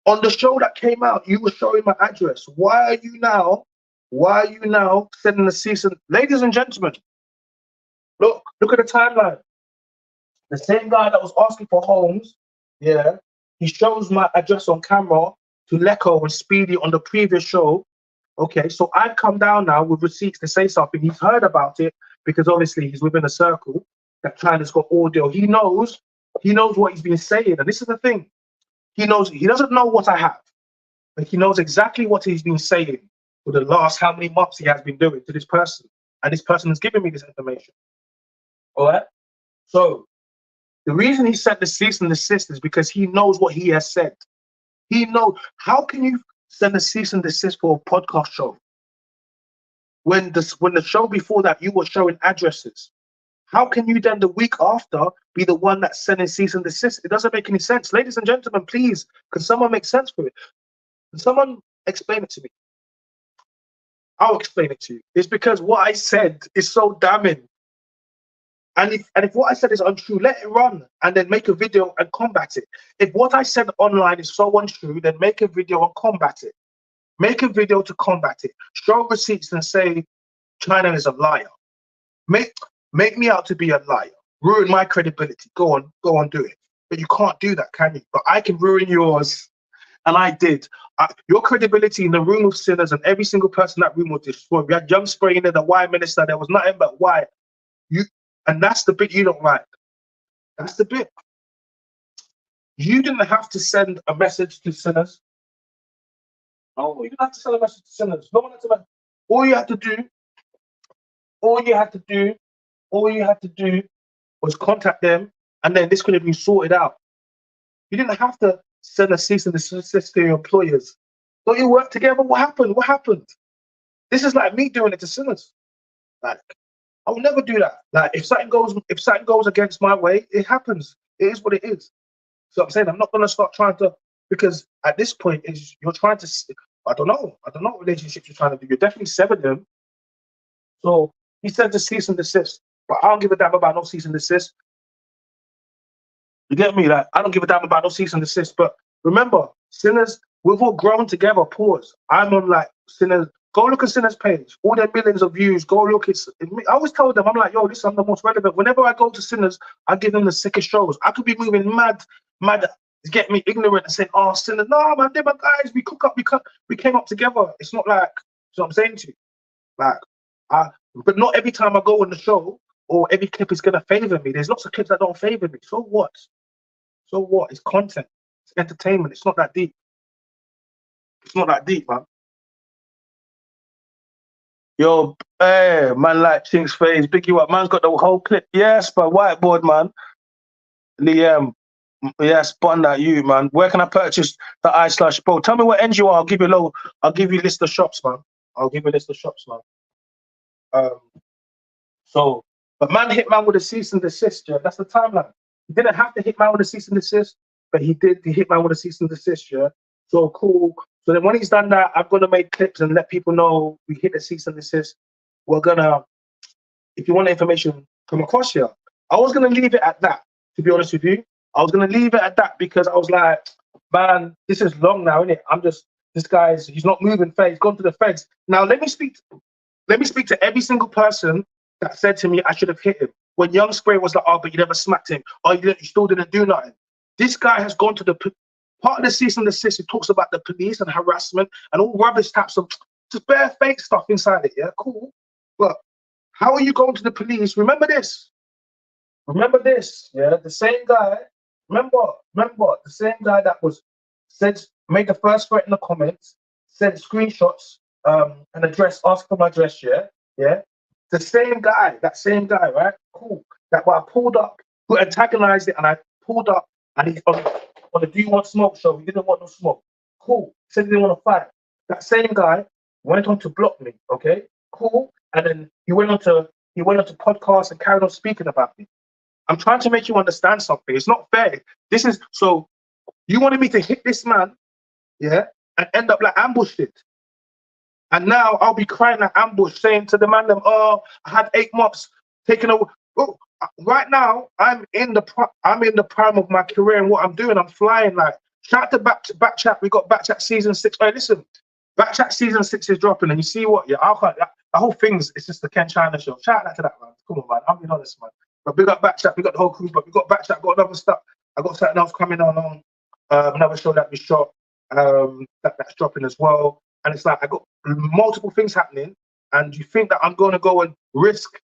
On the show that came out, you were showing my address. Why are you now? Why are you now sending a cease and, ladies and gentlemen? Look at the timeline. The same guy that was asking for homes, yeah, he shows my address on camera to Leco and Speedy on the previous show. Okay, so I've come down now with receipts to say something. He's heard about it because obviously he's within a circle that China's got audio. He knows what he's been saying. And this is the thing. He doesn't know what I have, but he knows exactly what he's been saying for the last how many months he has been doing to this person. And this person has given me this information. All right. So the reason he sent the cease and desist is because he knows what he has said. He knows. How can you send a cease and desist for a podcast show when the show before that you were showing addresses? How can you then the week after be the one that's sending cease and desist? It doesn't make any sense. Ladies and gentlemen, please, can someone make sense for it? Can someone explain it to me? I'll explain it to you. It's because what I said is so damning. And if what I said is untrue, let it run and then make a video and combat it. If what I said online is so untrue, then make a video and combat it. Make a video to combat it. Show receipts and say China is a liar. Make me out to be a liar. Ruin my credibility. Go on, do it. But you can't do that, can you? But I can ruin yours. And I did. Your credibility in the room of sinners and every single person in that room was destroyed. We had Young Spray in there, the white minister. There was nothing but white. And that's the bit you don't like. That's the bit. You didn't have to send a message to sinners. Oh, you didn't have to send a message to sinners. No one had to. All you had to do was contact them, and then this could have been sorted out. You didn't have to send a cease and desist to your employers. Don't you work together? What happened? What happened? This is like me doing it to sinners. Like, I will never do that. Like, if something goes against my way, it happens. It is what it is. So I'm saying I'm not gonna start trying to, because at this point you're trying to. I don't know what relationships you're trying to do. You're definitely severing them. So he said to cease and desist, but I don't give a damn about no cease and desist. You get me? Like, I don't give a damn about no cease and desist. But remember, sinners, we've all grown together. Pause. I'm on like sinners. Go look at Sinners page. All their millions of views. Go look. I always tell them, I'm like, yo, listen, I'm the most relevant. Whenever I go to Sinners, I give them the sickest shows. I could be moving mad, get me ignorant and say, oh, Sinners, no, man, they're my guys. We cook up, we came up together. It's not like, that's what I'm saying to you. Like, but not every time I go on the show or every clip is gonna favor me. There's lots of clips that don't favor me. So what? So what? It's content. It's entertainment. It's not that deep. It's not that deep, man. Yo, hey, man, like Chink's face, big you up. Man's got the whole clip. Yes, but whiteboard, man. Liam, yes, spun that you, man. Where can I purchase the ice slash bro? Tell me what end you are. I'll give you a list of shops, man. So, but man hit man with a cease and desist, yeah. That's the timeline. He didn't have to hit man with a cease and desist, but he did. He hit man with a cease and desist, yeah. So cool. So then when he's done that, I'm gonna make clips and let people know we hit the cease and desist. We're gonna, if you want information, come across here. I was gonna leave it at that, to be honest with you. I was gonna leave it at that because I was like, man, this is long now, isn't it? He's not moving fair. He's gone to the feds. Now let me speak to every single person that said to me I should have hit him. When Young Spray was like, oh, but you never smacked him. Oh, you still didn't do nothing. This guy has gone to the part of the cease and desist. It talks about the police and harassment and all rubbish types of just bare fake stuff inside it. Yeah, cool. But how are you going to the police? Remember this. Yeah, the same guy. Remember the same guy that made the first threat in the comments sent screenshots, an address, asked for my address, yeah. The same guy, that same guy, right? Cool. That when I pulled up, who antagonized it, and I pulled up, and he's on the Do You Want Smoke show. He didn't want no smoke. Cool. He said he didn't want to fight. That same guy went on to block me. Okay, cool. And then he went on to podcasts and carried on speaking about me. I'm trying to make you understand something. It's not fair. This is so. You wanted me to hit this man, yeah, and end up like ambushed it. And now I'll be crying at ambush, saying to the man, them, "Oh, I had 8 months taken over." Oh, right now I'm in the prime of my career and what I'm doing. I'm flying like. Shout out to back chat. We got back chat season 6. Hey, listen, back chat season 6 is dropping, and you see what? Yeah, the whole thing's it's just the Ken China show. Shout out to that man. Come on, man. I'm being honest, man. But we got back chat. We got the whole crew, but we got back chat. Got another stuff. I got something else coming on another show that we shot. That's dropping as well. And it's like I got multiple things happening, and you think that I'm going to go and risk?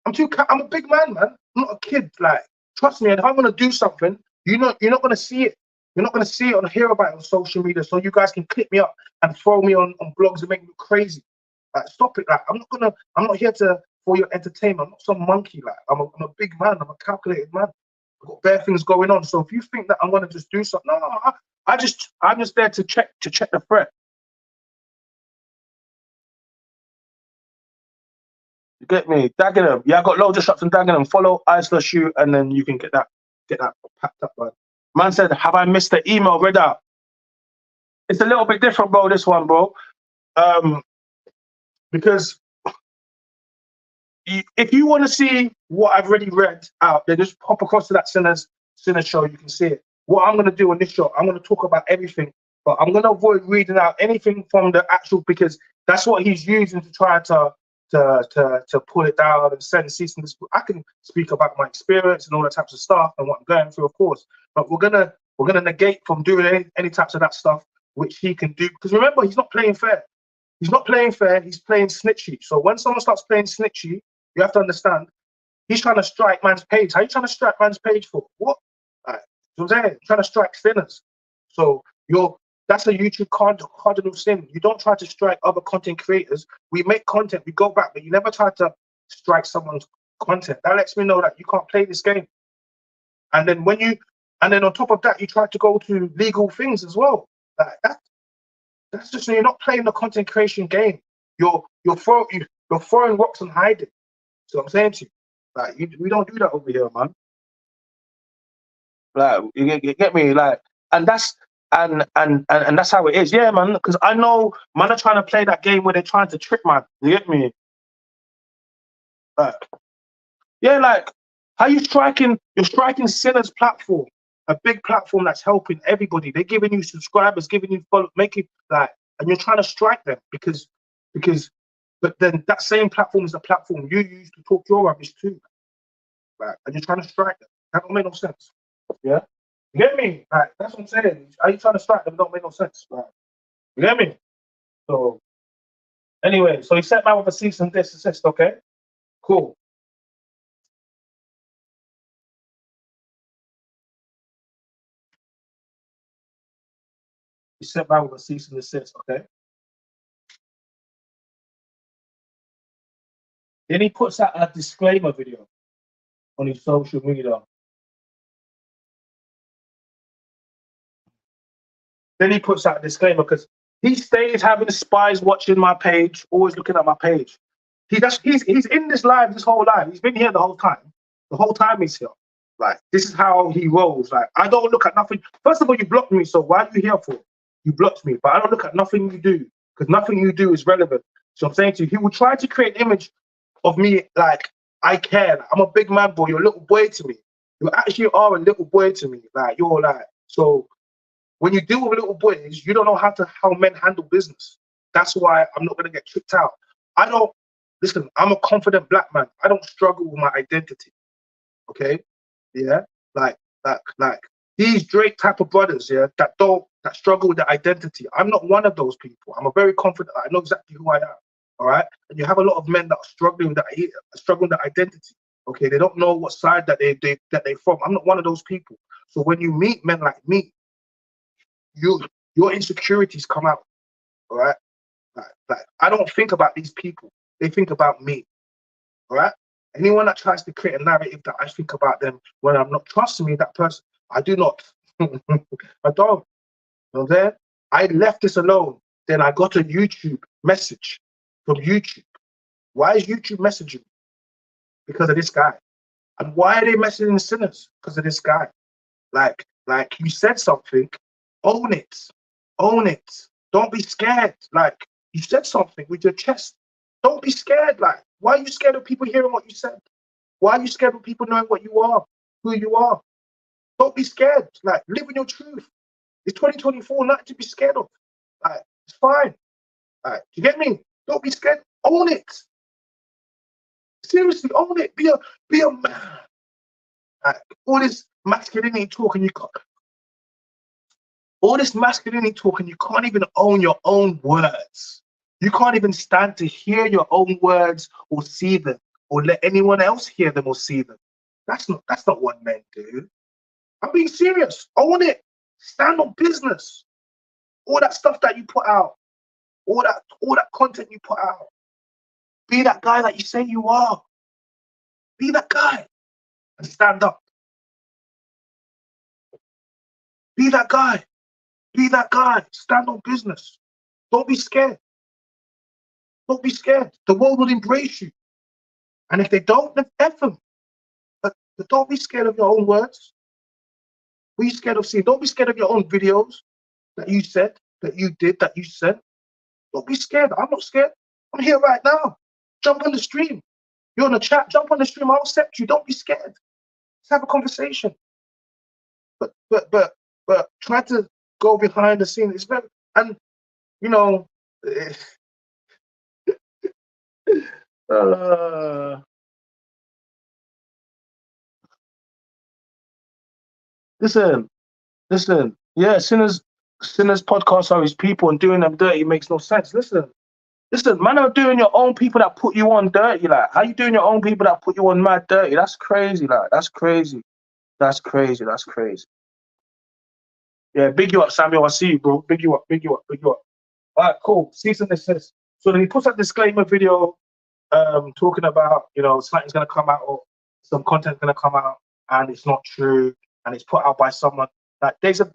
I'm a big man, man. I'm not a kid. Like, trust me. And if I'm going to do something, you're not going to see it. You're not going to see it or hear about it on social media, so you guys can clip me up and throw me on blogs and make me look crazy. Like, stop it. Like, I'm not here for your entertainment. I'm not some monkey. Like, I'm a big man. I'm a calculated man. I've got bare things going on. So if you think that I'm going to just do something, no, I'm just there to check the threat. You get me? Dagenham. Yeah, I got loads of shops in Dagenham. Follow Ice/you, and then you can get that packed up, man. Man said, "Have I missed the email? Read out." It's a little bit different, bro. This one, bro, because if you want to see what I've already read out, then just pop across to that Sinner show. You can see it. What I'm gonna do on this show, I'm gonna talk about everything, but I'm gonna avoid reading out anything from the actual, because that's what he's using to try to pull it down and send cease and desist. I can speak about my experience and all that types of stuff and what I'm going through, of course, but we're gonna negate from doing any types of that stuff which he can do, because remember, he's not playing fair. He's not playing fair. He's playing snitchy. So when someone starts playing snitchy, you have to understand he's trying to strike man's page. How are you trying to strike man's page for? What? You know what I'm saying? Trying to strike sinners. So that's a YouTube cardinal sin. You don't try to strike other content creators. We make content, we go back, but you never try to strike someone's content. That lets me know that you can't play this game. And then on top of that, you try to go to legal things as well. Like that's just, you're not playing the content creation game. You're throwing rocks and hiding. So I'm saying to you, like, we don't do that over here, man. Like, you get me, like, and that's how it is, yeah, man. Because I know man are trying to play that game where they're trying to trick man. You get me? Like, yeah, like, how you're striking Sinner's platform, a big platform that's helping everybody. They're giving you subscribers, giving you follow, making like, and you're trying to strike them because, but then that same platform is the platform you use to talk your rubbish too. Like, and you're trying to strike them. That don't make no sense. Yeah, you get me? Like, that's what I'm saying. Are you trying to strike them? Don't make no sense. Like, you get me? So anyway, so he sent out with a cease and desist. Okay, cool. He sent out with a cease and desist. Okay. Then he puts out a disclaimer video on his social media. Then he puts out a disclaimer because he stays having spies watching my page, always looking at my page. He's in this live this whole life. He's been here the whole time. The whole time he's here. Like, this is how he rolls. Like, I don't look at nothing. First of all, you blocked me, so why are you here for? You blocked me, but I don't look at nothing you do, because nothing you do is relevant. So I'm saying to you, he will try to create an image of me like I care. Like, I'm a big man, boy. You're a little boy to me. You actually are a little boy to me. Like, you're like, so when you deal with little boys, you don't know how men handle business. That's why I'm not gonna get kicked out. Listen, I'm a confident black man. I don't struggle with my identity. Okay? Yeah? Like these Drake type of brothers, yeah, that struggle with their identity. I'm not one of those people. I'm a very confident, I know exactly who I am. All right. And you have a lot of men that are struggling with that identity. Okay, they don't know what side that they're from. I'm not one of those people. So when you meet men like me, your insecurities come out. All right. Like I don't think about these people. They think about me. All right. Anyone that tries to create a narrative that I think about them when I'm not trusting me, that person, I do not. I don't. You know what I'm saying? I left this alone. Then I got a YouTube message from YouTube. Why is YouTube messaging? Because of this guy. And why are they messaging sinners? Because of this guy. Like you said something, own it. Own it. Don't be scared. Like you said something with your chest. Don't be scared. Like, why are you scared of people hearing what you said? Why are you scared of people knowing what you are, who you are? Don't be scared. Like, live in your truth. It's 2024, nothing to be scared of. Like, it's fine. Like, you get me? Don't be scared. Own it. Seriously, own it. Be a man. Like, all this masculinity talk and you can't. All this masculinity talk and you can't even own your own words. You can't even stand to hear your own words or see them or let anyone else hear them or see them. That's not what men do. I'm being serious. Own it. Stand on business. All that stuff that you put out, all that content you put out. Be that guy that you say you are. Be that guy and stand up. Be that guy. Be that guy. Stand on business. Don't be scared. Don't be scared. The world will embrace you. And if they don't, then F them. But don't be scared of your own words. Be scared of seeing. Don't be scared of your own videos that you said, that you did, that you said. Don't be scared. I'm not scared. I'm here right now. Jump on the stream. You're on the chat. Jump on the stream. I'll accept you. Don't be scared. Let's have a conversation. But try to go behind the scenes. It's very, and you know, listen. Yeah, sinners podcasts are his people, and doing them dirty makes no sense. Listen, man, are doing your own people that put you on dirty. Like, how you doing your own people that put you on mad dirty? That's crazy. Like, that's crazy. That's crazy. That's crazy. Yeah, big you up, Samuel. I see you, bro. Big you up. Big you up. Big you up. All right, cool. Season this says. So then he puts a disclaimer video, talking about, something's gonna come out or some content's gonna come out, and it's not true, and it's put out by someone. Like, there's a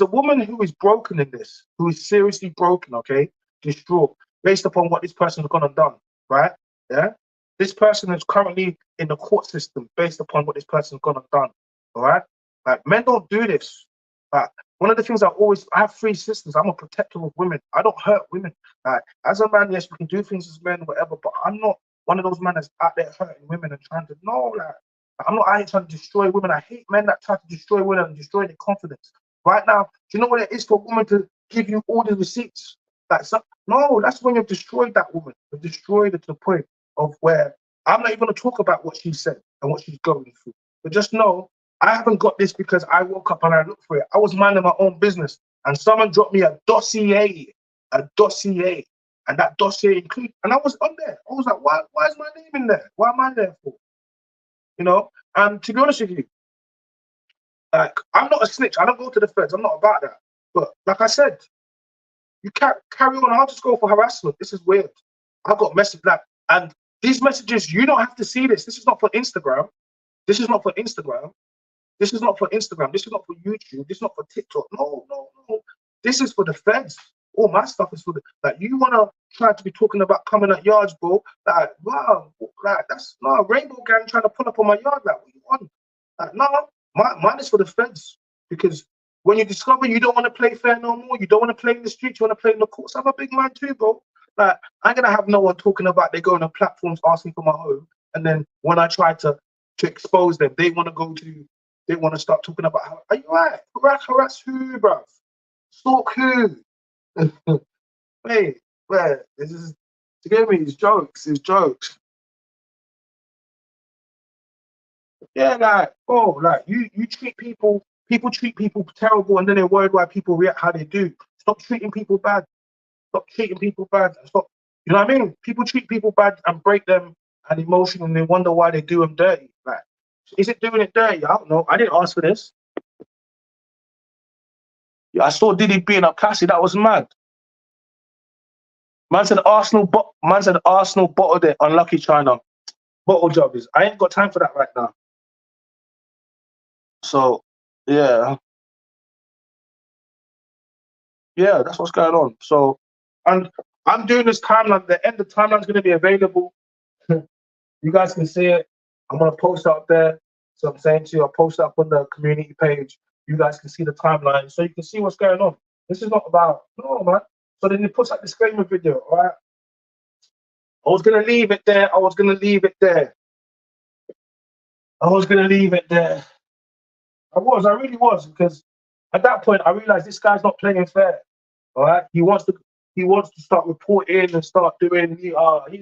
woman who is broken in this, who is seriously broken, okay, distraught, based upon what this person has gone and done, right? Yeah, this person is currently in the court system based upon what this person's gone and done. All right, like, men don't do this. Like, one of the things I have 3 sisters. I'm a protector of women. I don't hurt women. Like, as a man, yes, we can do things as men, whatever, but I'm not one of those men that's out there hurting women and trying to, no, like, I'm not out here trying to destroy women. I hate men that try to destroy women and destroy their confidence. Right now, do you know what it is for a woman to give you all the receipts? No, that's when you've destroyed that woman. You've destroyed it to the point of where I'm not even going to talk about what she said and what she's going through. But just know, I haven't got this because I woke up and I looked for it. I was minding my own business, and someone dropped me a dossier, and that dossier included, and I was on there. I was like, why is my name in there? Why am I there for? And to be honest with you, like, I'm not a snitch. I don't go to the feds. I'm not about that. But like I said, you can't carry on. I'll just go for harassment. This is weird. I've got messages like, and these messages, you don't have to see this. This is not for Instagram. This is not for Instagram. This is not for Instagram. This is not for YouTube. This is not for TikTok. No. This is for the feds. All my stuff is for the, like, you want to try to be talking about coming at yards, bro. Like, wow, like, that's no rainbow gang trying to pull up on my yard. Like, what you want? Like, no, mine is for the feds. Because when you discover you don't want to play fair no more, you don't want to play in the streets, you want to play in the courts. I'm a big man too, bro. Like, I ain't gonna have no one talking about they going on platforms asking for my home, and then when I try to expose them, they want to start talking about how, are you right? Harass who, bruv? Stalk who? Wait, this is, to get me, it's jokes. Yeah, like, oh, like, you treat people treat people terrible, and then they're worried why people react how they do. Stop treating people bad. Stop treating people bad. Stop. You know what I mean? People treat people bad and break them and emotion, and they wonder why they do them dirty. Like, is it doing it dirty? I don't know. I didn't ask for this. Yeah, I saw Diddy being up Cassie. That was mad. Man said Arsenal bottled it. Unlucky China. Bottle jobbers. I ain't got time for that right now. So yeah. Yeah, that's what's going on. So, and I'm doing this timeline. The end of the timeline's going to be available. You guys can see it. I'm going to post it up there. So I'm saying to you, I'll post it up on the community page. You guys can see the timeline, so you can see what's going on. This is not about, no, man. So then it puts that disclaimer video, all right? I was going to leave it there. I was going to leave it there. I was going to leave it there. I really was, because at that point, I realized this guy's not playing fair. All right, he wants to start reporting and start doing. He's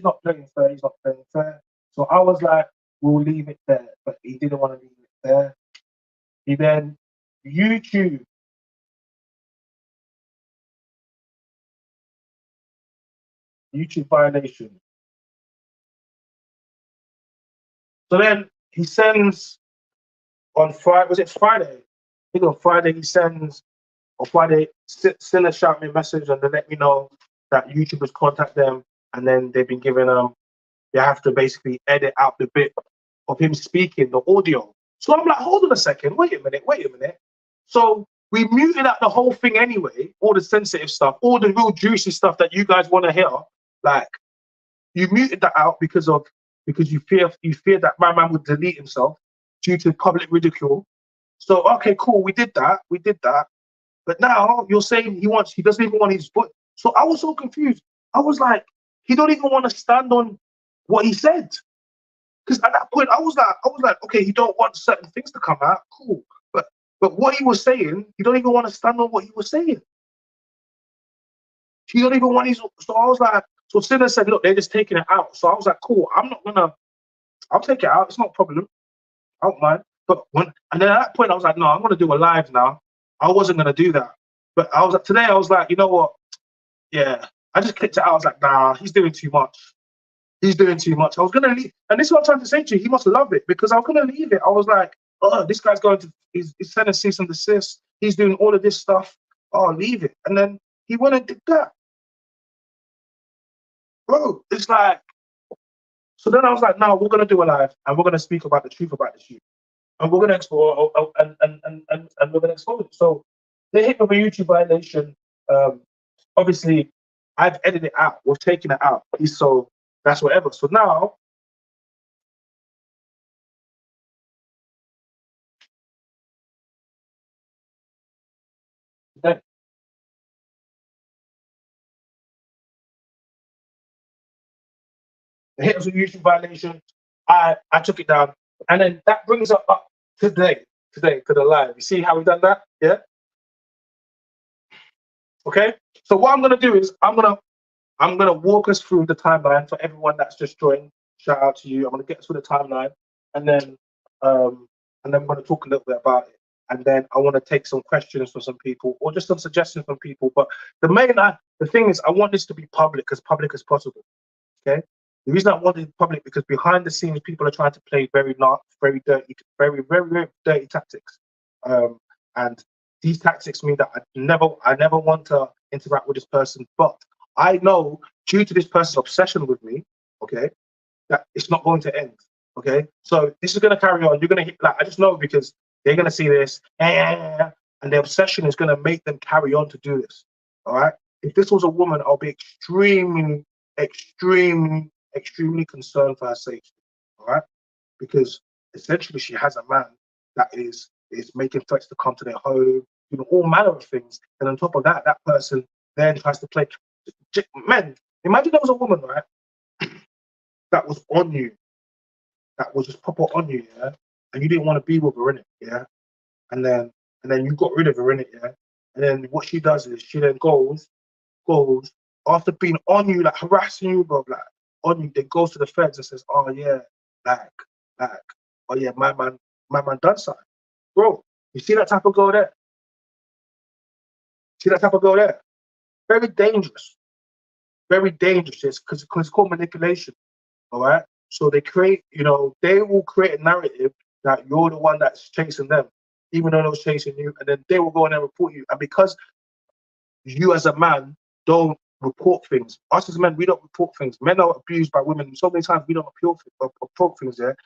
not playing fair. He's not playing fair. So I was like, we'll leave it there, but he didn't want to leave it there. He then YouTube violation. So then he sends on Friday. Was it Friday? I think on Friday he sends. On Friday, Sinner shout me a message and they let me know that YouTubers contact them, and then they've been given they have to basically edit out the bit of him speaking, the audio. So I'm like, hold on a second, wait a minute. So we muted out the whole thing anyway, all the sensitive stuff, all the real juicy stuff that you guys want to hear. Like, you muted that out because you fear that my man would delete himself due to public ridicule. So okay, cool, we did that. But now you're saying he doesn't even want his foot. So I was so confused. I was like, he don't even want to stand on what he said. Because at that point, I was like, okay, he don't want certain things to come out, cool. But what he was saying, he don't even want to stand on what he was saying. He don't even want his. So I was like, so Sinner said, look, they're just taking it out. So I was like, cool, I'll take it out. It's not a problem. I don't mind. And then at that point, I was like, no, I'm gonna do a live now. I wasn't gonna do that. But today I was like, you know what? Yeah, I just clicked it out. I was like, nah, he's doing too much. He's doing too much. I was gonna leave, and this is what I'm trying to say to you. He must love it, because I was gonna leave it. I was like, oh, this guy's he's sending cease and desist. He's doing all of this stuff. Oh, leave it. And then he went and did that, bro. It's like, so then I was like, no, we're gonna do a live, and we're gonna speak about the truth about this shit, and we're gonna explore, and we're gonna expose it. So they hit me with a YouTube violation. Obviously, I've edited it out. We've taken it out. So that's whatever. So now, then they hit us with YouTube violation. I took it down, and then that brings us up today to the live. You see how we've done that? Yeah. Okay. So what I'm gonna do is I'm gonna walk us through the timeline for everyone that's just joined. Shout out to you. I'm gonna get us through the timeline, and then I'm gonna talk a little bit about it. And then I want to take some questions from some people, or just some suggestions from people. But the thing is, I want this to be public as possible. Okay. The reason I want it public, because behind the scenes, people are trying to play very dirty, very, very, very dirty tactics. And these tactics mean that I never want to interact with this person. But I know, due to this person's obsession with me, okay, that it's not going to end. Okay, so this is going to carry on. You're going to hit, like, I just know, because they're going to see this, and the obsession is going to make them carry on to do this. All right. If this was a woman, I'll be extremely, extremely, extremely concerned for her safety. All right, because essentially she has a man that is making threats to come to their home, all manner of things. And on top of that, that person then tries to play. Men, imagine there was a woman, right, that was on you, that was just proper on you, yeah, and you didn't want to be with her in it, yeah, and then you got rid of her in it, yeah, and then what she does is she then goes after being on you, like harassing you, bro, like on you, then goes to the feds and says, oh yeah, like, oh yeah, my man done something, bro. You see that type of girl there? Very dangerous, very dangerous. It's because it's called manipulation. All right. So they will create a narrative that you're the one that's chasing them, even though they're chasing you, and then they will go in and report you. And because you as a man don't report things. Us as men, we don't report things. Men are abused by women so many times. We don't report things there,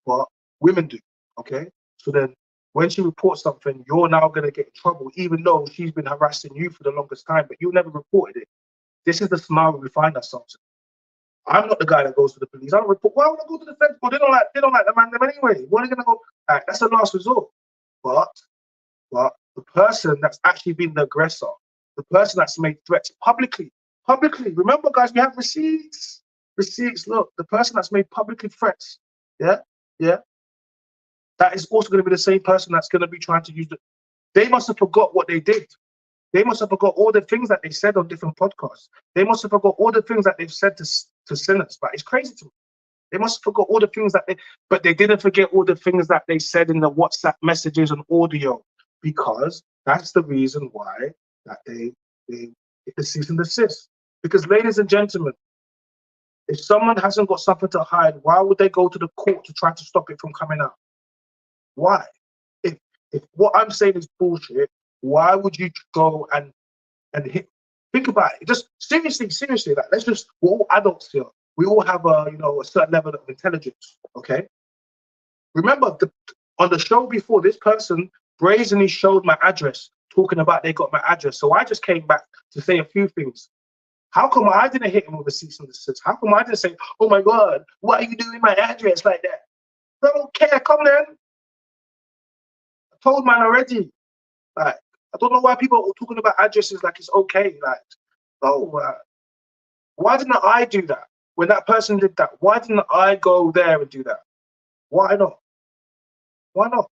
but women do. Okay, so then when she reports something, you're now gonna get in trouble, even though she's been harassing you for the longest time, but you never reported it. This is the scenario we find ourselves in. I'm not the guy that goes to the police. I don't report. Why would I go to the feds? Well, they don't like the man them anyway. What are they gonna go? That's the last resort. But the person that's actually been the aggressor, the person that's made threats publicly, remember guys, we have receipts. Look, the person that's made publicly threats, yeah, that is also going to be the same person that's going to be trying to use it. They must have forgot what they did. They must have forgot all the things that they said on different podcasts. They must have forgot all the things that they've said to sinners. But it's crazy to me. They must have forgot all the things but they didn't forget all the things that they said in the WhatsApp messages and audio, because that's the reason why that they get the cease and desist. Because, ladies and gentlemen, if someone hasn't got something to hide, why would they go to the court to try to stop it from coming out? Why? If what I'm saying is bullshit, why would you go and hit? Think about it. Just seriously. Like, we're all adults here. We all have a certain level of intelligence. Okay. Remember, on the show before, this person brazenly showed my address, talking about they got my address. So I just came back to say a few things. How come I didn't hit him with a cease and desist? How come I didn't say, "Oh my God, why are you doing my address like that?" I don't care. Come then. I told man already. Like, I don't know why people are talking about addresses like it's okay. Like, oh, why didn't I do that? When that person did that, why didn't I go there and do that? Why not? Why not?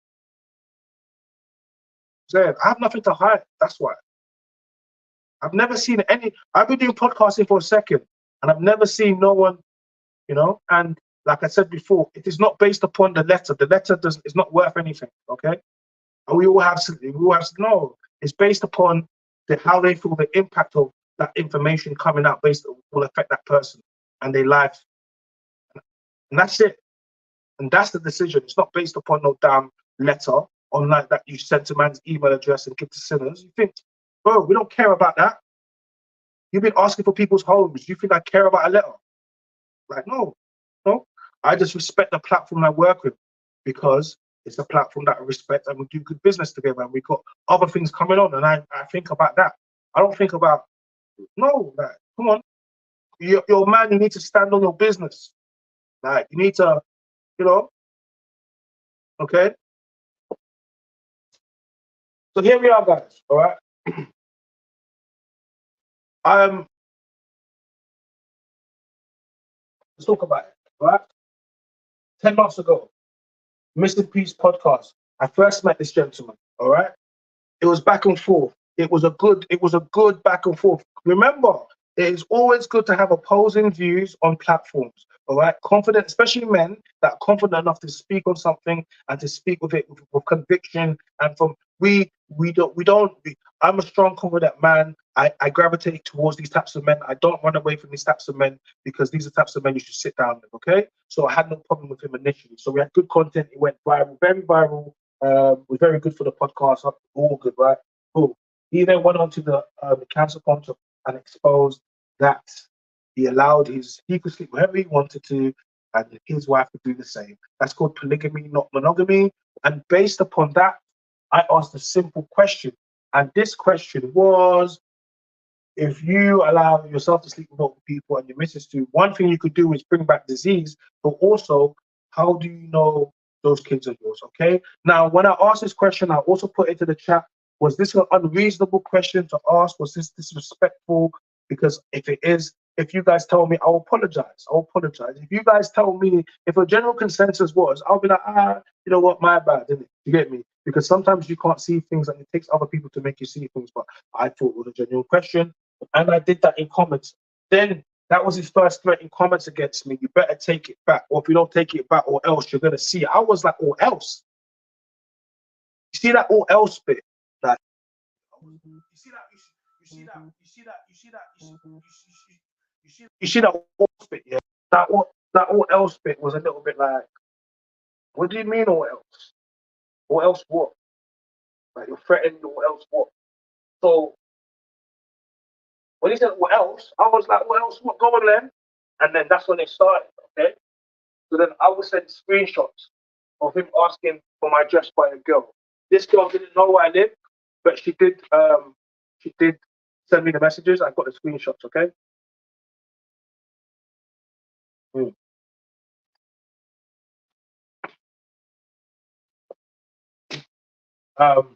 I have nothing to hide. That's why. I've never seen I've been doing podcasting for a second, and I've never seen no one, and like I said before, it is not based upon the letter. The letter is not worth anything, okay? And we all have no. It's based upon how they feel the impact of that information coming out will affect that person and their life. And that's it. And that's the decision. It's not based upon no damn letter online that you sent to man's email address and give to sinners. You think, bro, we don't care about that. You've been asking for people's homes. You think I care about a letter? Like, no. I just respect the platform I work with, because it's a platform that I respect, and we do good business together, and we've got other things coming on, and I think about that. I don't think about, no, like, come on. You're a man, you need to stand on your business. Like, you need to, okay? So here we are, guys, all right? Let's talk about it, all right? 10 months ago, Missing Peace podcast, I first met this gentleman, all right? It was back and forth. It was a good back and forth. Remember, it is always good to have opposing views on platforms. All right, confident, especially men that are confident enough to speak on something and to speak with it with conviction. And I'm a strong, confident man. I gravitate towards these types of men. I don't run away from these types of men, because these are types of men you should sit down with. Okay, so I had no problem with him initially. So we had good content. It went viral, very viral. Was very good for the podcast. All good, right? Cool. He then went on to the council contract and exposed that he could sleep wherever he wanted to, and his wife could do the same. That's called polygamy, not monogamy. And based upon that, I asked a simple question. And this question was, if you allow yourself to sleep with multiple people and your missus to, one thing you could do is bring back disease, but also, how do you know those kids are yours? Okay. Now, when I asked this question, I also put into the chat, was this an unreasonable question to ask? Was this disrespectful? Because if it is, if you guys tell me, I'll apologize. If you guys tell me, if a general consensus was, I'll be like, you know what, my bad, didn't it? You get me? Because sometimes you can't see things, and it takes other people to make you see things. But I thought it was a genuine question, and I did that in comments. Then that was his first threat in comments against me. You better take it back, or if you don't take it back, or else you're gonna see it. I was like, or else. You see that or else bit? Like, you see that? You see that or else bit? Yeah. That or else bit was a little bit like, what do you mean or else? Or else what? Like, you're threatening or else what? So When he said, what else? I was like, what else? What going on then? And then that's when it started, okay? So then I would send screenshots of him asking for my address by a girl. This girl didn't know where I lived, but she did send me the messages. I got the screenshots, okay? Mm. Um,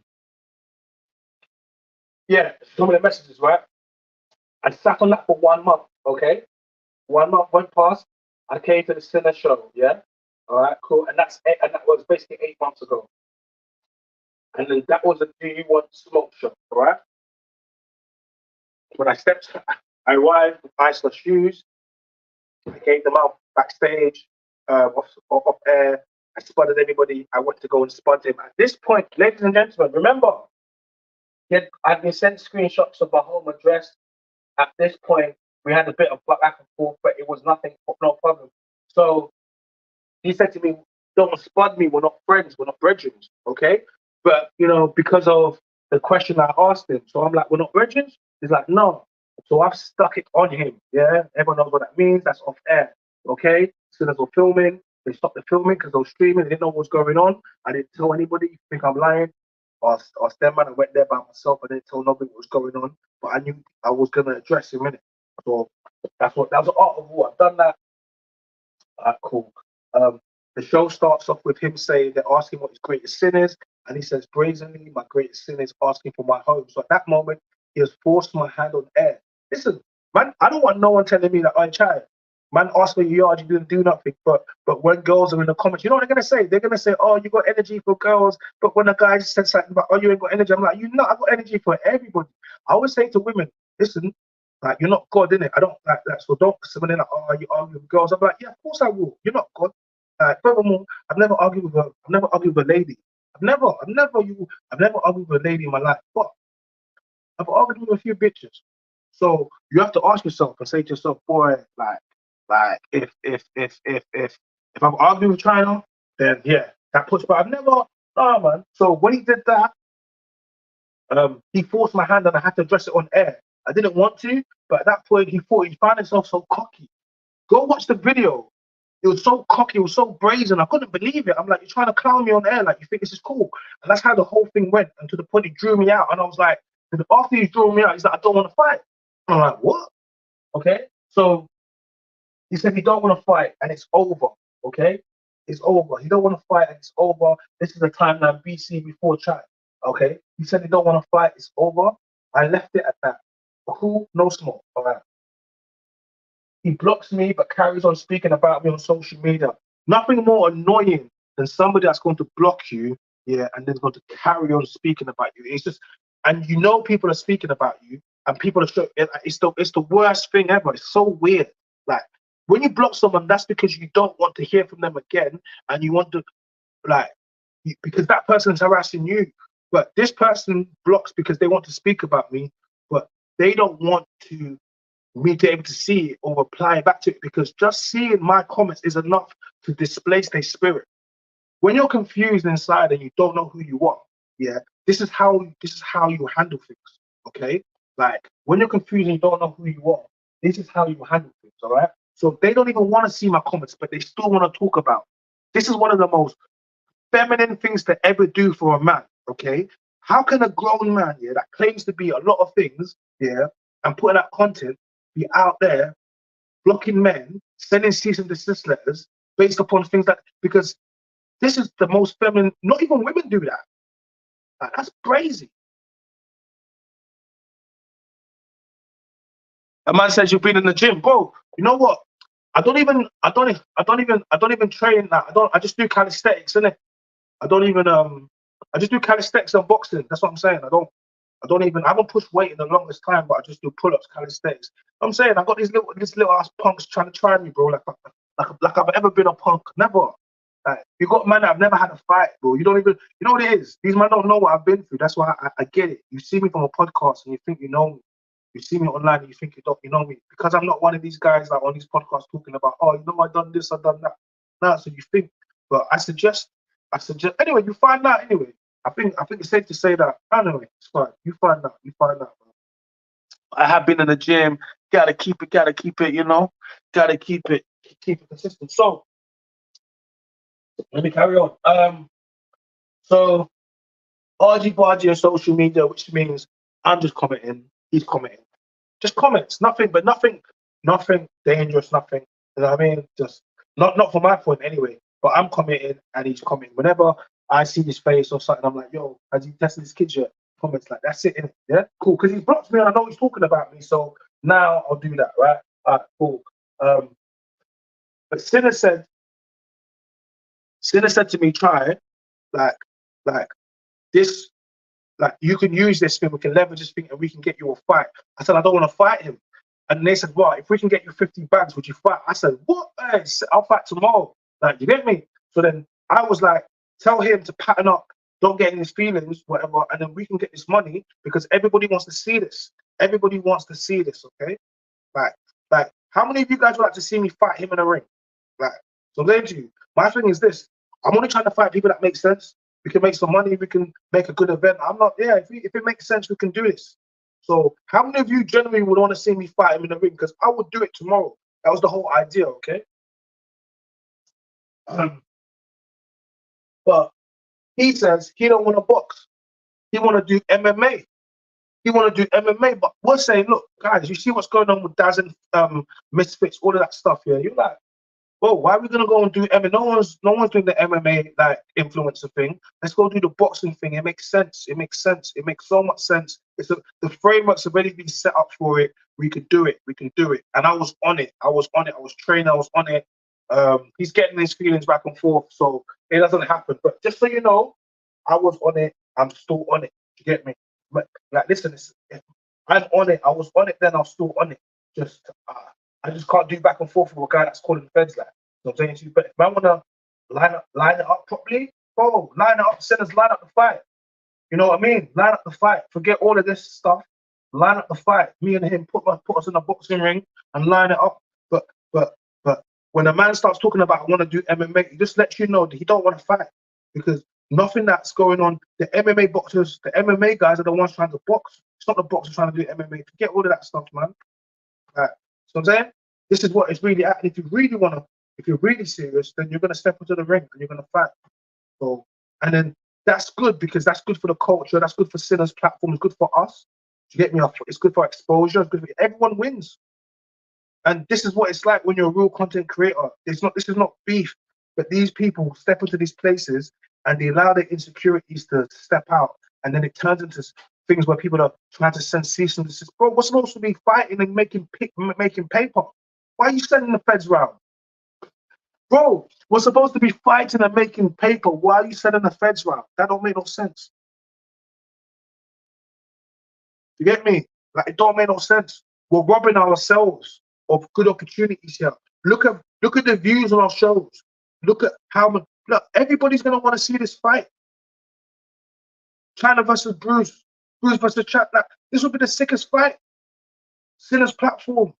yeah, some of the messages, right? I sat on that for 1 month, okay? 1 month went past. I came to the Sinner show, yeah? All right, cool. And that was basically 8 months ago. And then that was a Do You Want Smoke show, all right? When I arrived, iced my shoes, I gave them out backstage, off air. I spotted anybody. I went to go and spot him. At this point, ladies and gentlemen, remember, I'd been sent screenshots of my home address. At this point, we had a bit of back and forth, but it was nothing, no problem. So he said to me, "Don't spud me. We're not friends. We're not brethren." Okay, but because of the question I asked him, so I'm like, "We're not brethren." He's like, "No." So I've stuck it on him. Yeah, everyone knows what that means. That's off air. Okay, as soon as we're filming, they stopped the filming because they were streaming. They didn't know what was going on. I didn't tell anybody. You think I'm lying? Or stand man, I went there by myself. I didn't tell nobody what was going on. But I knew I was gonna address him in it. So that was the art of war. I've done that. Cool. Um, the show starts off with him saying they're asking what his greatest sin is, and he says, brazenly, my greatest sin is asking for my home. So at that moment, he has forced my hand on air. Listen, man, I don't want no one telling me that I'm child. Man asked me, you didn't do nothing. But when girls are in the comments, you know what they're gonna say? They're gonna say, "Oh, you got energy for girls." But when a guy just said something about, "Oh, you ain't got energy," I'm like, "You know, I got energy for everybody." I always say to women, listen, like, you're not God, innit? I don't like that. So don't someone in like, "Oh, you argue with girls." I'm like, yeah, of course I will. You're not God. Furthermore, I've never argued with a lady. I've never argued with a lady in my life. But I've argued with a few bitches. So you have to ask yourself and say to yourself, boy, like if I'm arguing with China, then yeah, that puts. But I've never, nah, man. So when he did that, he forced my hand and I had to address it on air. I didn't want to, but at that point he found himself so cocky. Go watch the video. It was so cocky, it was so brazen. I couldn't believe it. I'm like, you're trying to clown me on air, like you think this is cool. And that's how the whole thing went. And to the point he drew me out. And I was like, after he drew me out, he's like, I don't want to fight. I'm like, what? Okay. So he said he don't want to fight and it's over. Okay? It's over. He don't want to fight and it's over. This is the timeline BC before chat. Okay? He said he don't want to fight, it's over. I left it at that. Cool, no smoke. All right. He blocks me but carries on speaking about me on social media. Nothing more annoying than somebody that's going to block you, yeah, and then going to carry on speaking about you. It's just, and people are speaking about you, and people are it's the worst thing ever. It's so weird. Like when you block someone, that's because you don't want to hear from them again, and you want to like because that person's harassing you. But this person blocks because they want to speak about me, but they don't want to me to be able to see it or reply back to it, because just seeing my comments is enough to displace their spirit. When you're confused inside and you don't know who you are, yeah, this is how you handle things. Okay, like when you're confused and you don't know who you are, this is how you handle things. All right. So they don't even want to see my comments, but they still want to talk about. This is one of the most feminine things to ever do for a man. Okay, how can a grown man, yeah, that claims to be a lot of things, yeah, and putting out content, be out there blocking men, sending cease and desist letters based upon things that, because this is the most feminine. Not even women do that. Like, that's crazy. A man says you've been in the gym, bro. You know what? I don't even train that. I just do calisthenics, innit? I don't even I just do calisthenics and boxing. That's what I'm saying. I haven't pushed weight in the longest time, but I just do pull-ups, calisthenics. I'm saying I got these little ass punks trying to try me, bro. Like I've ever been a punk. Never. Like, you got man that I've never had a fight, bro. You don't even, you know what it is? These men don't know what I've been through. That's why I get it. You see me from a podcast and you think you know me. You see me online and you think you know me. Because I'm not one of these guys that on these podcasts talking about, oh, I done this, I done that. No, so you think. But I suggest anyway, you find out anyway. I think it's safe to say that anyway, it's fine. You find out. I have been in the gym. Gotta keep it, you know. Gotta keep it consistent. So let me carry on. So argy bargy on social media, which means I'm just commenting, he's commenting. Just comments, nothing, but nothing dangerous, nothing. You know what I mean? Just not from my point anyway. But I'm commenting and he's commenting. Whenever I see his face or something, I'm like, yo, has he tested his kids yet? Comments like that's it, innit? Yeah, cool. Because he's blocked me and I know he's talking about me. So now I'll do that, right? All right, cool. But Sinner said to me, try it, like like this, like you can use this thing, we can leverage this thing and we can get you a fight. I said, I don't want to fight him. And they said, well, if we can get you 50 bags, would you fight? I said, what? Hey, I'll fight tomorrow. Like, you get me? So then I was like, tell him to pattern up, don't get in his feelings, whatever, and then we can get this money because everybody wants to see this. Everybody wants to see this, okay? Like, how many of you guys would like to see me fight him in a ring? Like, so I'm saying to you, my thing is this: I'm only trying to fight people that make sense. We can make some money. We can make a good event. I'm not. Yeah, if it makes sense, we can do this. So, how many of you generally would want to see me fight him in the ring? Because I would do it tomorrow. That was the whole idea. Okay. But he says he don't want to box. He want to do MMA. He want to do MMA. But we're saying, look, guys, you see what's going on with Daz and Misfits, all of that stuff here. You're like, whoa, why are we gonna go and do MMA? No one's doing the MMA like influencer thing. Let's go do the boxing thing. It makes sense. It makes sense. It makes so much sense. The framework's already been set up for it. We could do it. We can do it. And I was on it. I was training. I was on it. He's getting his feelings back and forth, so it doesn't happen. But just so you know, I was on it. I'm still on it. You get me? But, like, listen, I'm on it. I was on it then. I'm still on it. Just I just can't do back and forth with a guy that's calling feds like. So I'm saying to you, but if I wanna line it up properly, bro, line it up, sinners, line up the fight. You know what I mean? Line up the fight. Forget all of this stuff. Line up the fight. Me and him put us in a boxing ring and line it up. But but when a man starts talking about I want to do MMA, it just lets you know that he don't want to fight because nothing that's going on. The MMA boxers, the MMA guys are the ones trying to box. It's not the boxers trying to do MMA. Forget all of that stuff, man. Right. So I'm saying this is what it's really at. And if you're really serious, then you're gonna step into the ring and you're gonna fight. So and then that's good because that's good for the culture. That's good for Sinners platform. It's good for us. To get me off. It's good for exposure. It's good for everyone wins. And this is what it's like when you're a real content creator. This is not beef, but these people step into these places and they allow their insecurities to step out, and then it turns into things where people are trying to send cease and desist. Bro, we're supposed to be fighting and making paper. Why are you sending the feds round? Bro, we're supposed to be fighting and making paper. Why are you sending the feds round? That don't make no sense. You get me? Like, it don't make no sense. We're robbing ourselves of good opportunities here. Look at the views on our shows. Look at how much. Look, everybody's gonna want to see this fight. China versus Bruce versus Chat. Like, this will be the sickest fight. Sinners platform.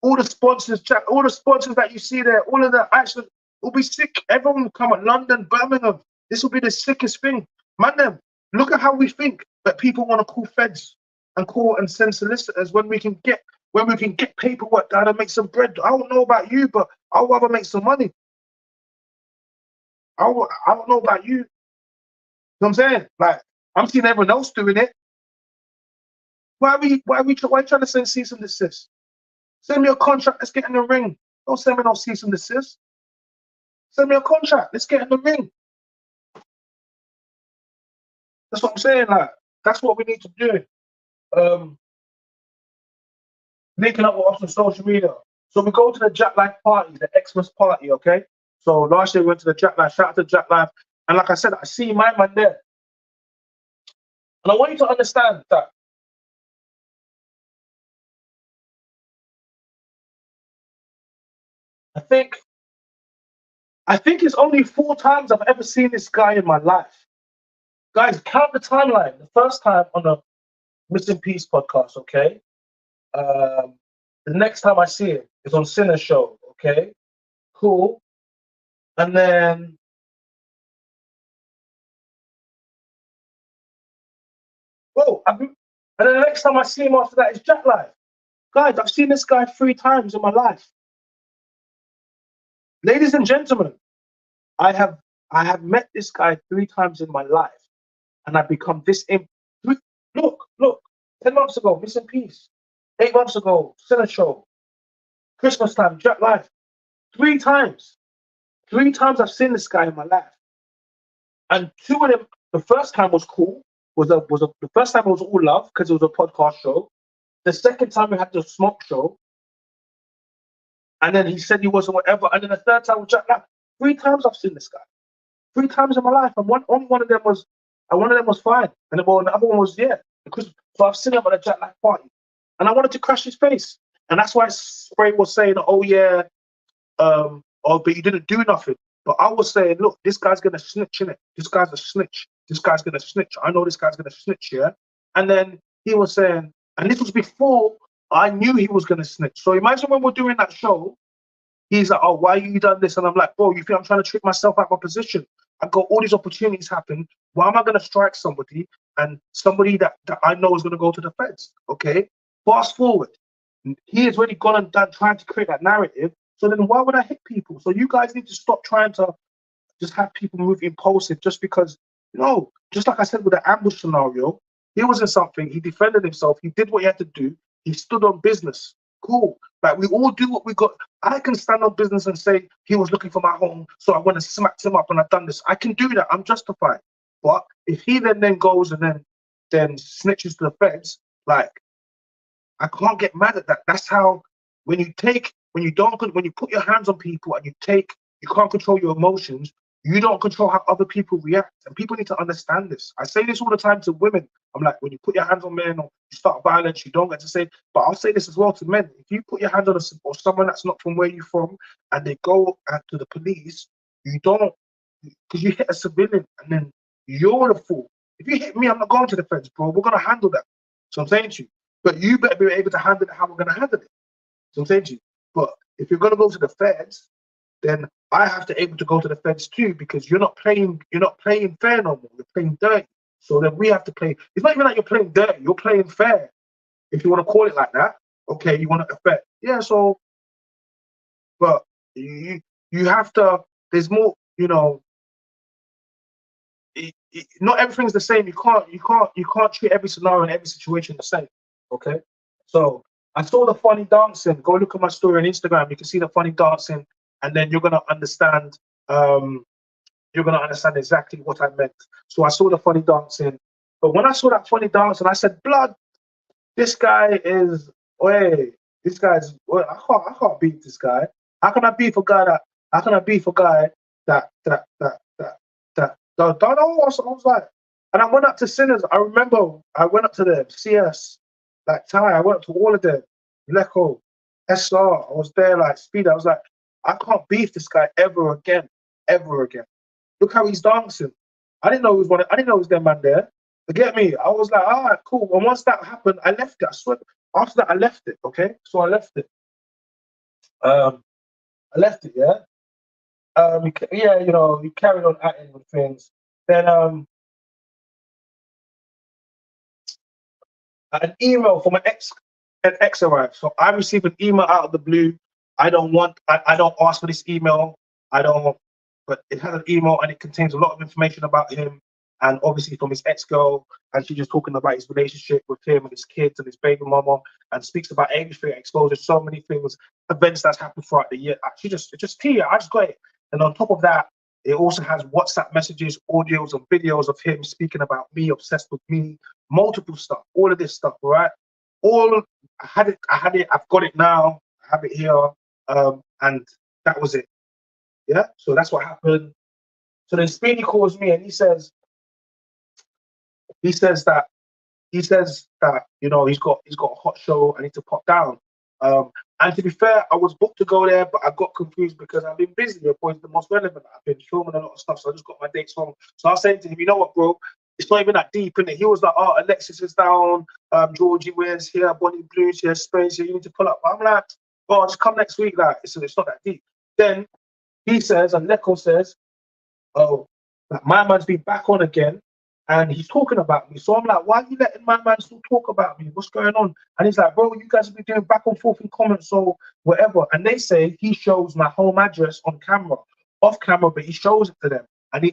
All the sponsors, chat, all the sponsors that you see there, all of the action will be sick. Everyone will come at London, Birmingham. This will be the sickest thing. Man, them, look at how we think that people want to call feds and call and send solicitors when we can get paperwork down and make some bread. I don't know about you, but I'd rather make some money. I don't know about you. You know what I'm saying? Like, I'm seeing everyone else doing it. Why are you trying to send cease and desist? Send me a contract. Let's get in the ring. Don't send me no cease and desist. Send me a contract. Let's get in the ring. That's what I'm saying. Like, that's what we need to do. Linking up with us on social media. So we go to the Jack Life party, the Xmas party, okay? So last year we went to the Jack Life. Shout out to Jack Life. And like I said, I see my man there. And I want you to understand that I think it's only 4 times I've ever seen this guy in my life. Guys, count the timeline. The first time on the Missing Peace podcast, okay? The next time I see it is on Sinner Show, okay? Cool. And then And then the next time I see him after that is Jack Live. Guys, I've seen this guy 3 times in my life. Ladies and gentlemen, I have met this guy 3 times in my life, and I've become this. Look, 10 months ago, Miss in Peace. 8 months ago, Sinner Show. Christmas time, Jack Live. 3 times. 3 times I've seen this guy in my life, and 2 of them. The first time was cool. The first time it was all love because it was a podcast show. The second time we had the smoke show, and then he said he wasn't whatever. And then the third time was Jack Live. 3 times I've seen this guy. 3 times in my life, and only one of them was, fine, and the other one was because so I've seen him at a Jack Live party, and I wanted to crash his face, and that's why Spray was saying, oh yeah, but you didn't do nothing. But I was saying, look, this guy's gonna snitch in it. This guy's a snitch. This guy's gonna snitch. I know this guy's gonna snitch, yeah. And then he was saying, and this was before I knew he was gonna snitch. So imagine when we're doing that show, he's like, oh, why you done this? And I'm like, bro, you think I'm trying to trick myself out of my position? I've got all these opportunities happen. Why am I gonna strike somebody and somebody that I know is gonna go to the feds? Okay. Fast forward. He has already gone and done trying to create that narrative. So then why would I hit people? So you guys need to stop trying to just have people move impulsive just because, just like I said with the ambush scenario, he was in something, he defended himself, he did what he had to do, he stood on business. Cool. Like we all do what we got. I can stand on business and say he was looking for my home, so I went and smacked him up and I've done this. I can do that. I'm justified. But if he then goes and then snitches to the feds, like I can't get mad at that. That's how when you put your hands on people and you can't control your emotions, you don't control how other people react. And people need to understand this. I say this all the time to women. I'm like, when you put your hands on men or you start violence, you don't get to say, but I'll say this as well to men. If you put your hands on or someone that's not from where you're from and they go to the police, you don't, because you hit a civilian and then you're the fool. If you hit me, I'm not going to the feds, bro. We're going to handle that. So I'm saying to you. But you better be able to handle it how we're going to handle it. So I'm saying to you. But if you're going to go to the feds, then I have to able to go to the feds too, because you're not playing fair no more. You're playing dirty. So then we have to play. It's not even like you're playing dirty. You're playing fair, if you want to call it like that. Okay, you want to affect. Yeah. So, but you have to. There's more. Not everything's the same. You can't treat every scenario and every situation the same. Okay. So I saw the funny dancing. Go look at my story on Instagram. You can see the funny dancing, and then you're gonna understand. Exactly what I meant. So I saw the funny dancing, but when I saw that funny dancing, I said, "Blood, this guy is. Wait, this guy's. Wait, I can't beat this guy. How can I beat a guy that? How can I beat a guy that? I was like, and I went up to Sinners. I remember I went up to them, CS, like Ty. I went up to all of them, Leco, SR. I was there like Speed. I was like, I can't beat this guy ever again, ever again. Look how he's dancing. I didn't know he was one. I didn't know he was their man there. You get me? I was like, all right, cool. And once that happened, I left it. I swear. After that, I left it. Okay, so I left it. I left it. Yeah. He carried on acting with things. Then an email from an ex arrived. So I received an email out of the blue. I don't ask for this email. But it has an email and it contains a lot of information about him and obviously from his ex-girl, and she's just talking about his relationship with him and his kids and his baby mama, and speaks about everything, exposes so many things, events that's happened throughout the year. I just got it. And on top of that, it also has WhatsApp messages, audios, and videos of him speaking about me, obsessed with me, multiple stuff, all of this stuff, right? I had it, I've got it now, I have it here, and that was it. Yeah, so that's what happened. So then Speedy calls me and he says that he's got a hot show. I need to pop down. And to be fair, I was booked to go there, but I got confused because I've been busy. Your boy's the most relevant. I've been filming a lot of stuff, so I just got my dates wrong. So I was saying to him, you know what, bro? It's not even that deep, innit? He was like, oh, Alexis is down, Georgie Wins here, Bonnie Blues here, Space here, you need to pull up. But I'm like, oh, just come next week. Like, it's not that deep. Then he says, and Neko says, oh, my man's been back on again. and he's talking about me. So I'm like, why are you letting my man still talk about me? What's going on? And he's like, bro, you guys have been doing back and forth in comments or whatever. And they say he shows my home address on camera, off camera, but he shows it to them. And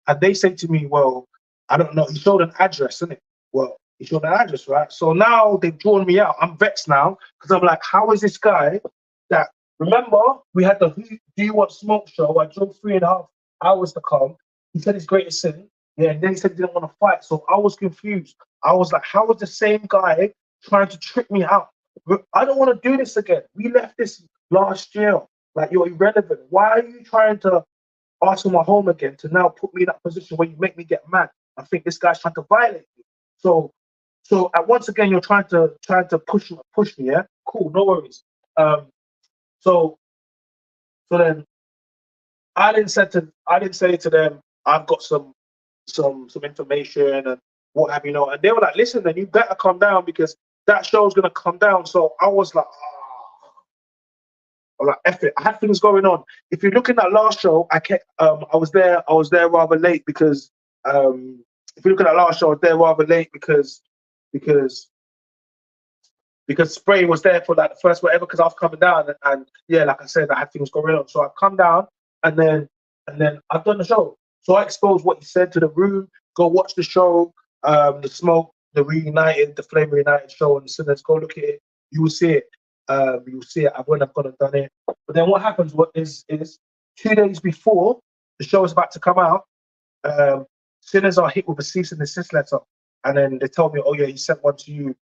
and they say to me, well, I don't know. He showed an address, isn't it? Well, he showed an address, right? So now they've drawn me out. I'm vexed now because I'm like, how is this guy that? Remember, we had the Who Do You Want Smoke show. I drove 3.5 hours to come. He said his greatest sin. Yeah, and then he said he didn't want to fight. So I was confused. I was like, how is the same guy trying to trick me out? I don't want to do this again. We left this last year. Like, you're irrelevant. Why are you trying to ask for my home again to now put me in that position where you make me get mad? I think this guy's trying to violate me. So once again, you're trying to push me. Yeah, cool, no worries. So then I didn't say to them, I've got some information and what have you know. And they were like, listen, then you better come down because that show's gonna come down. So I was like, oh. I was like, F it. I had things going on. If you look at that last show, I was there rather late because if you look at that last show, I was there rather late because Spray was there for like the first whatever because I was coming down and yeah, like I said, I had things going on. So I've come down and then I've done the show. So I exposed what he said to the room. Go watch the show, the Smoke, the Reunited, the Flame Reunited show on Sinners. Go look at it. You will see it. You will see it. I wouldn't have gone and done it. But then what happens is 2 days before the show is about to come out, Sinners are hit with a cease and desist letter. And then they told me, oh yeah, he sent one to you.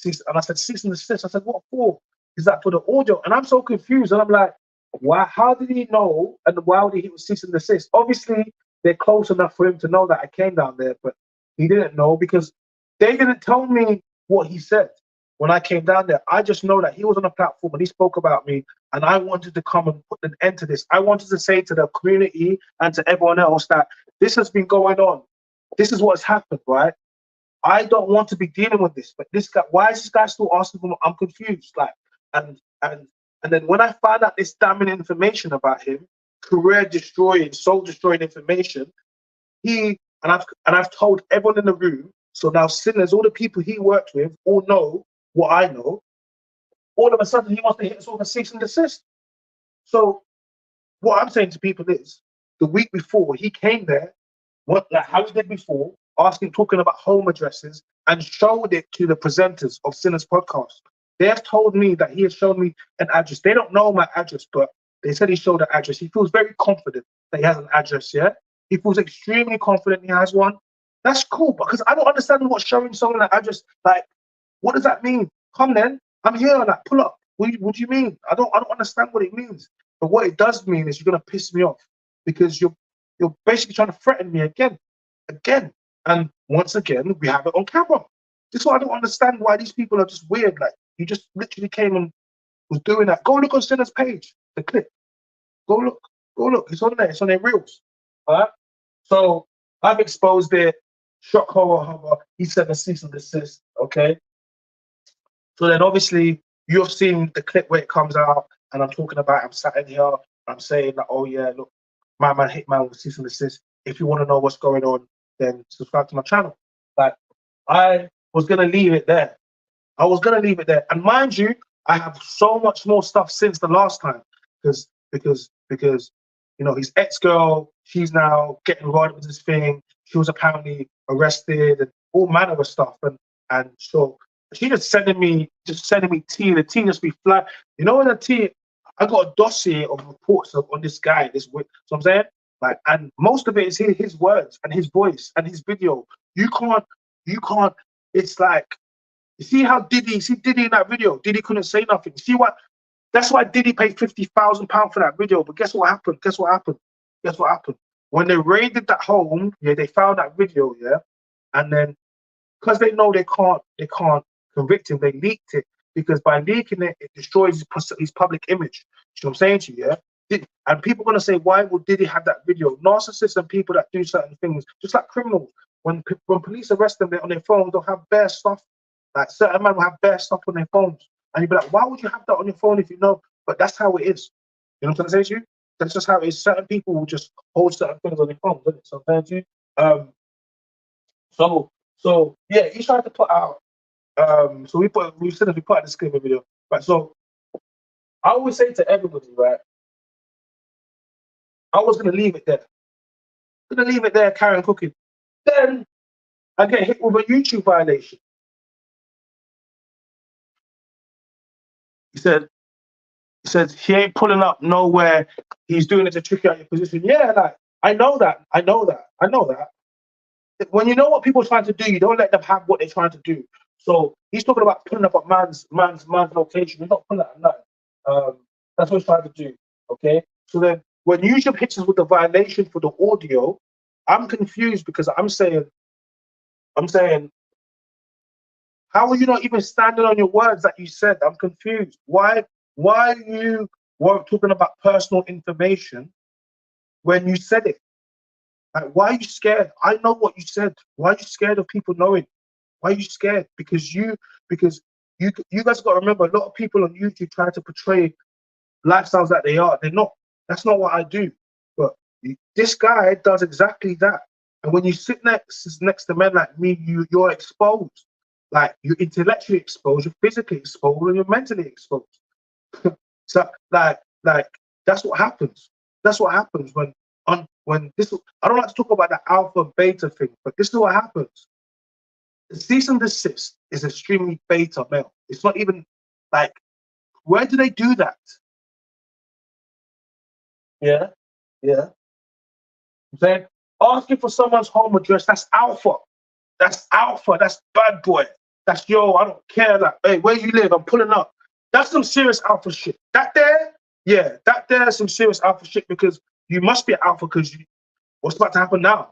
And I said, cease and desist. I said, what for? Is that for the audio? And I'm so confused. And I'm like, why? How did he know? And why would he hit with cease and desist? Obviously, they're close enough for him to know that I came down there, but he didn't know because they didn't tell me what he said when I came down there. I just know that he was on a platform and he spoke about me, and I wanted to come and put an end to this. I wanted to say to the community and to everyone else that this has been going on. This is what's happened, right? I don't want to be dealing with this, but this guy, why is this guy still asking for me? I'm confused. Like, and then when I found out this damning information about him, career destroying, soul destroying information, I've told everyone in the room. So now Sinners, all the people he worked with, all know what I know. All of a sudden, he wants to hit us with a cease and desist. So what I'm saying to people is, the week before he came there, how he did before, talking about home addresses, and showed it to the presenters of Sinners podcast. They have told me that he has shown me an address. They don't know my address, but they said he showed an address. He feels very confident that he has an address, yeah? He feels extremely confident he has one. That's cool, because I don't understand what showing someone an address, like, what does that mean? Come then, I'm here, like, pull up. What do you mean? I don't understand what it means. But what it does mean is you're gonna piss me off because you're basically trying to threaten me again. And once again, we have it on camera. This is why I don't understand why these people are just weird. Like, you just literally came and was doing that. Go look on Sinner's page, the clip. Go look. It's on there. It's on their reels. All right. So I've exposed it. Shock horror. He sent a cease and desist. Okay. So then obviously you've seen the clip where it comes out, and I'm talking about, I'm sat in here. I'm saying that, oh yeah, look, my man Hitman with cease and desist. If you want to know what's going on, then subscribe to my channel. Like, I was gonna leave it there. And mind you, I have so much more stuff since the last time, because his ex-girl, she's now getting involved with this thing. She was apparently arrested and all manner of stuff, and so she just sending me tea. The tea just be flat. You know, the tea. I got a dossier of reports on this guy. So I'm saying, like, and most of it is his words and his voice and his video. You can't. It's like, you see how Diddy in that video. Diddy couldn't say nothing. See what? That's why Diddy paid £50,000 for that video. But guess what happened? When they raided that home, yeah, they found that video, yeah, and then because they know they can't convict him, they leaked it, because by leaking it, it destroys his public image. You know what I'm saying to you, yeah? And people are gonna say, why would Diddy have that video? Narcissists and people that do certain things, just like criminals, when police arrest them, they're on their phones, they'll have bare stuff. Like, certain men will have bare stuff on their phones, and you'd be like, why would you have that on your phone if you know? But that's how it is. You know what I'm trying to say to you? That's just how it is. Certain people will just hold certain things on their phones, isn't it? So I'm saying to you. So yeah, he tried to put out. So we put out the disclaimer video, right? So I always say to everybody, right? I was gonna leave it there. Gonna leave it there, carry on cooking. Then I get hit with a YouTube violation. He said he ain't pulling up nowhere. He's doing it to trick you out your position. Yeah, like I know that. When you know what people are trying to do, you don't let them have what they're trying to do. So he's talking about pulling up at man's location. He's not pulling up at nothing. That's what he's trying to do. Okay. So then when YouTube hits us with the violation for the audio, I'm confused because I'm saying, how are you not even standing on your words that you said? I'm confused. Why you weren't talking about personal information when you said it? Like, why are you scared? I know what you said. Why are you scared of people knowing? Why are you scared? Because you guys got to remember, a lot of people on YouTube try to portray lifestyles that they are. They're not. That's not what I do. But this guy does exactly that. And when you sit next to men like me, you're exposed. Like, you're intellectually exposed, you're physically exposed, and you're mentally exposed. So like that's what happens. That's what happens when this. I don't like to talk about the alpha beta thing, but this is what happens. The cease and desist is extremely beta male. It's not even like, where do they do that? Yeah. I'm saying, asking for someone's home address, that's alpha. That's alpha. That's bad boy. That's, yo, I don't care. Like, hey, where you live? I'm pulling up. That's some serious alpha shit. That there is some serious alpha shit, because you must be an alpha because what's about to happen now?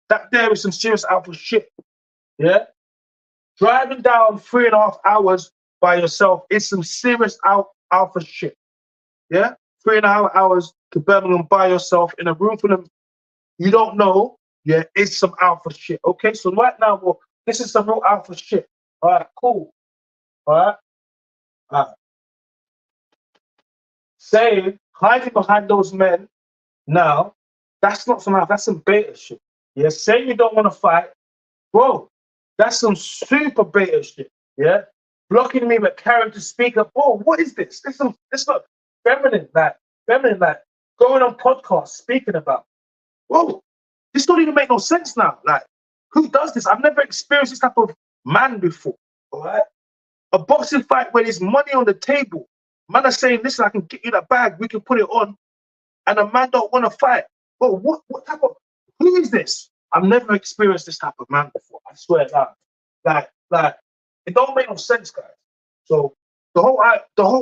That there is some serious alpha shit. Yeah. Driving down 3.5 hours by yourself is some serious alpha shit. Yeah. 3.5 hours to Birmingham by yourself in a room full of you don't know. Yeah, it's some alpha shit. Okay, so right now, well, this is some real alpha shit. All right, cool. All right. Saying, hiding behind those men now, that's not some alpha, that's some beta shit. Yeah, saying you don't want to fight, bro, that's some super beta shit. Yeah, blocking me but carrying to speak up. Oh, what is this? This not feminine, like going on podcasts speaking about. Whoa, this don't even make no sense now. Like, who does this? I've never experienced this type of man before. All right, a boxing fight where there's money on the table. Man are saying, listen, I can get you that bag, we can put it on, and a man don't want to fight. But what type of, who is this? I've never experienced this type of man before. I swear to God. Like, it don't make no sense, guys. So the whole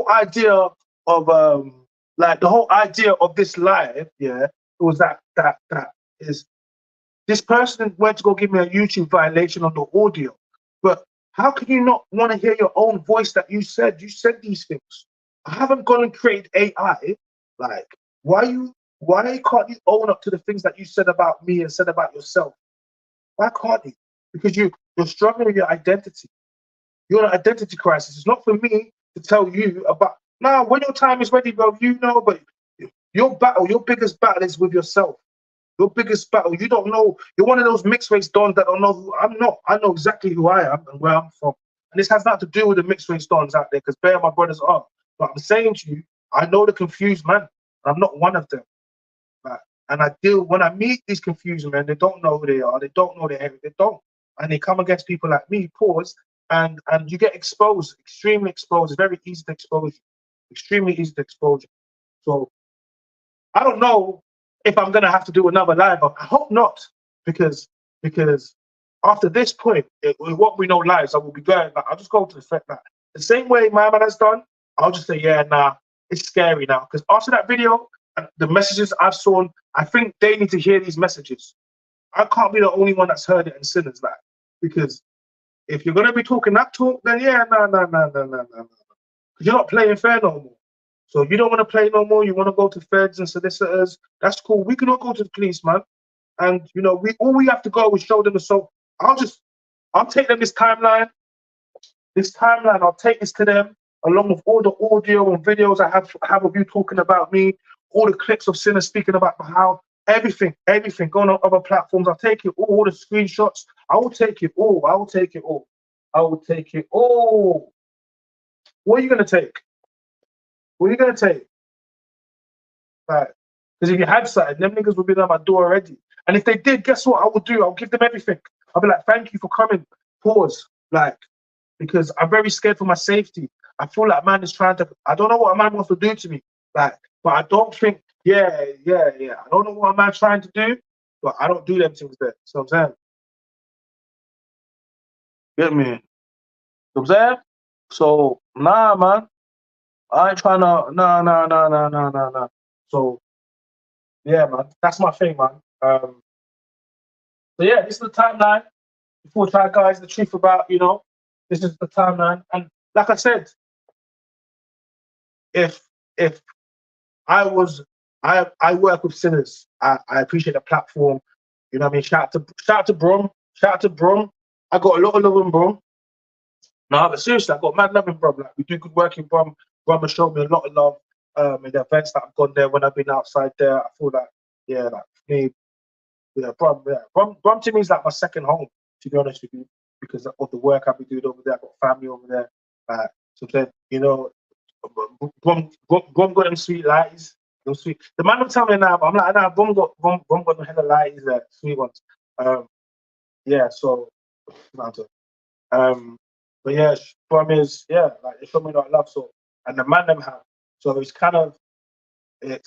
idea of the whole idea of this live, yeah, it was that is, this person went to go give me a YouTube violation on the audio. But how can you not want to hear your own voice that you said these things? I haven't gone and created AI. Like, why can't you own up to the things that you said about me and said about yourself? Why can't you? Because you're struggling with your identity. You're in an identity crisis. It's not for me to tell you about, nah, when your time is ready, bro, you know, but your biggest battle is with yourself. Your biggest battle, you don't know. You're one of those mixed race dons that don't know who I'm not. I know exactly who I am and where I'm from. And this has nothing to do with the mixed race dons out there, because bear my brothers are. But I'm saying to you, I know the confused man. I'm not one of them. Right? And when I meet these confused men, they don't know who they are. They don't know their heritage. They don't. And they come against people like me, pause, and you get exposed, extremely exposed. It's very easy to expose you. Extremely easy to expose you. So I don't know if I'm gonna have to do another live. I hope not, because after this point, it won't be no lives. I will be going. Like, I'll just go to the fact that the same way my man has done. I'll just say, yeah, nah, it's scary now. Because after that video, and the messages I've saw, I think they need to hear these messages. I can't be the only one that's heard it and sinners that. Because if you're gonna be talking that talk, then yeah, no. Because you're not playing fair no more. So if you don't want to play no more, you want to go to feds and solicitors, that's cool. We can all go to the police, man. And you know, we have to go is show them the soap. I'll take them this timeline. I'll take this to them, along with all the audio and videos I have of you talking about me, all the clips of sinners speaking about how everything going on other platforms. I'll take it, all the screenshots. I will take it all. I will take it all. I will take it all. What are you gonna take? What are you gonna take? Like, because if you had something, them niggas would be at my door already. And if they did, guess what I would do? I'll give them everything. I'll be like, thank you for coming. Pause. Like, because I'm very scared for my safety. I feel like man is trying to. I don't know what a man wants to do to me. Like, but I don't think. Yeah. I don't know what a man's trying to do, but I don't do them things there. So I'm saying, get me. So I'm saying. So nah, man. I ain't trying to. Nah. So yeah, man. That's my thing, man. So yeah, this is the timeline. Before try guys, the truth about this is the timeline. And like I said, if if I was I work with sinners, I appreciate the platform. You know what I mean? Shout out to Brom. Shout out to Brom. I got a lot of love in Brom. No, but seriously, I got mad love in Brom. Like we do good work in Brom. Brom has shown me a lot of love in the events that I've gone there when I've been outside there. I feel like like me, Brom to me is like my second home, to be honest with you, because of the work I've been doing over there. I've got family over there. So then, Brom got them sweet lights. Them sweet. The man don't tell me now, but I'm like, nah, Brom got them hella lights there, sweet ones. Yeah, so, but yeah, Brom is, like, they show me that love, so, and the man them have. So it's kind of, I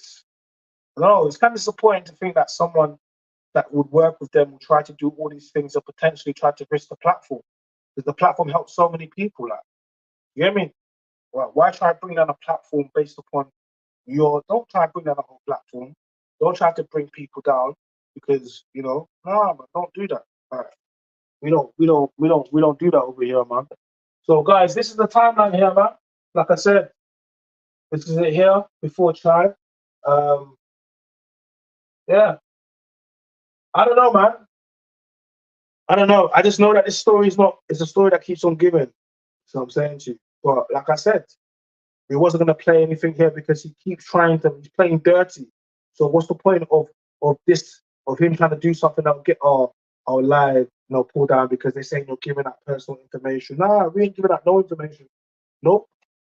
don't know, it's kind of disappointing to think that someone that would work with them will try to do all these things and potentially try to risk the platform, because the platform helps so many people. Like, you get me? Well, why try to bring down a platform based upon don't try to bring down a whole platform. Don't try to bring people down because nah, man, don't do that. Right. We don't do that over here, man. So guys, this is the timeline here, man. Like I said, this is it here before try. Yeah. I don't know, man. I don't know. I just know that this story it's a story that keeps on giving. So I'm saying to you. But like I said, he wasn't gonna play anything here because he's playing dirty. So what's the point of this of him trying to do something that'll get our live, pulled down because they're saying you're giving out personal information. Nah, we ain't giving out no information. Nope.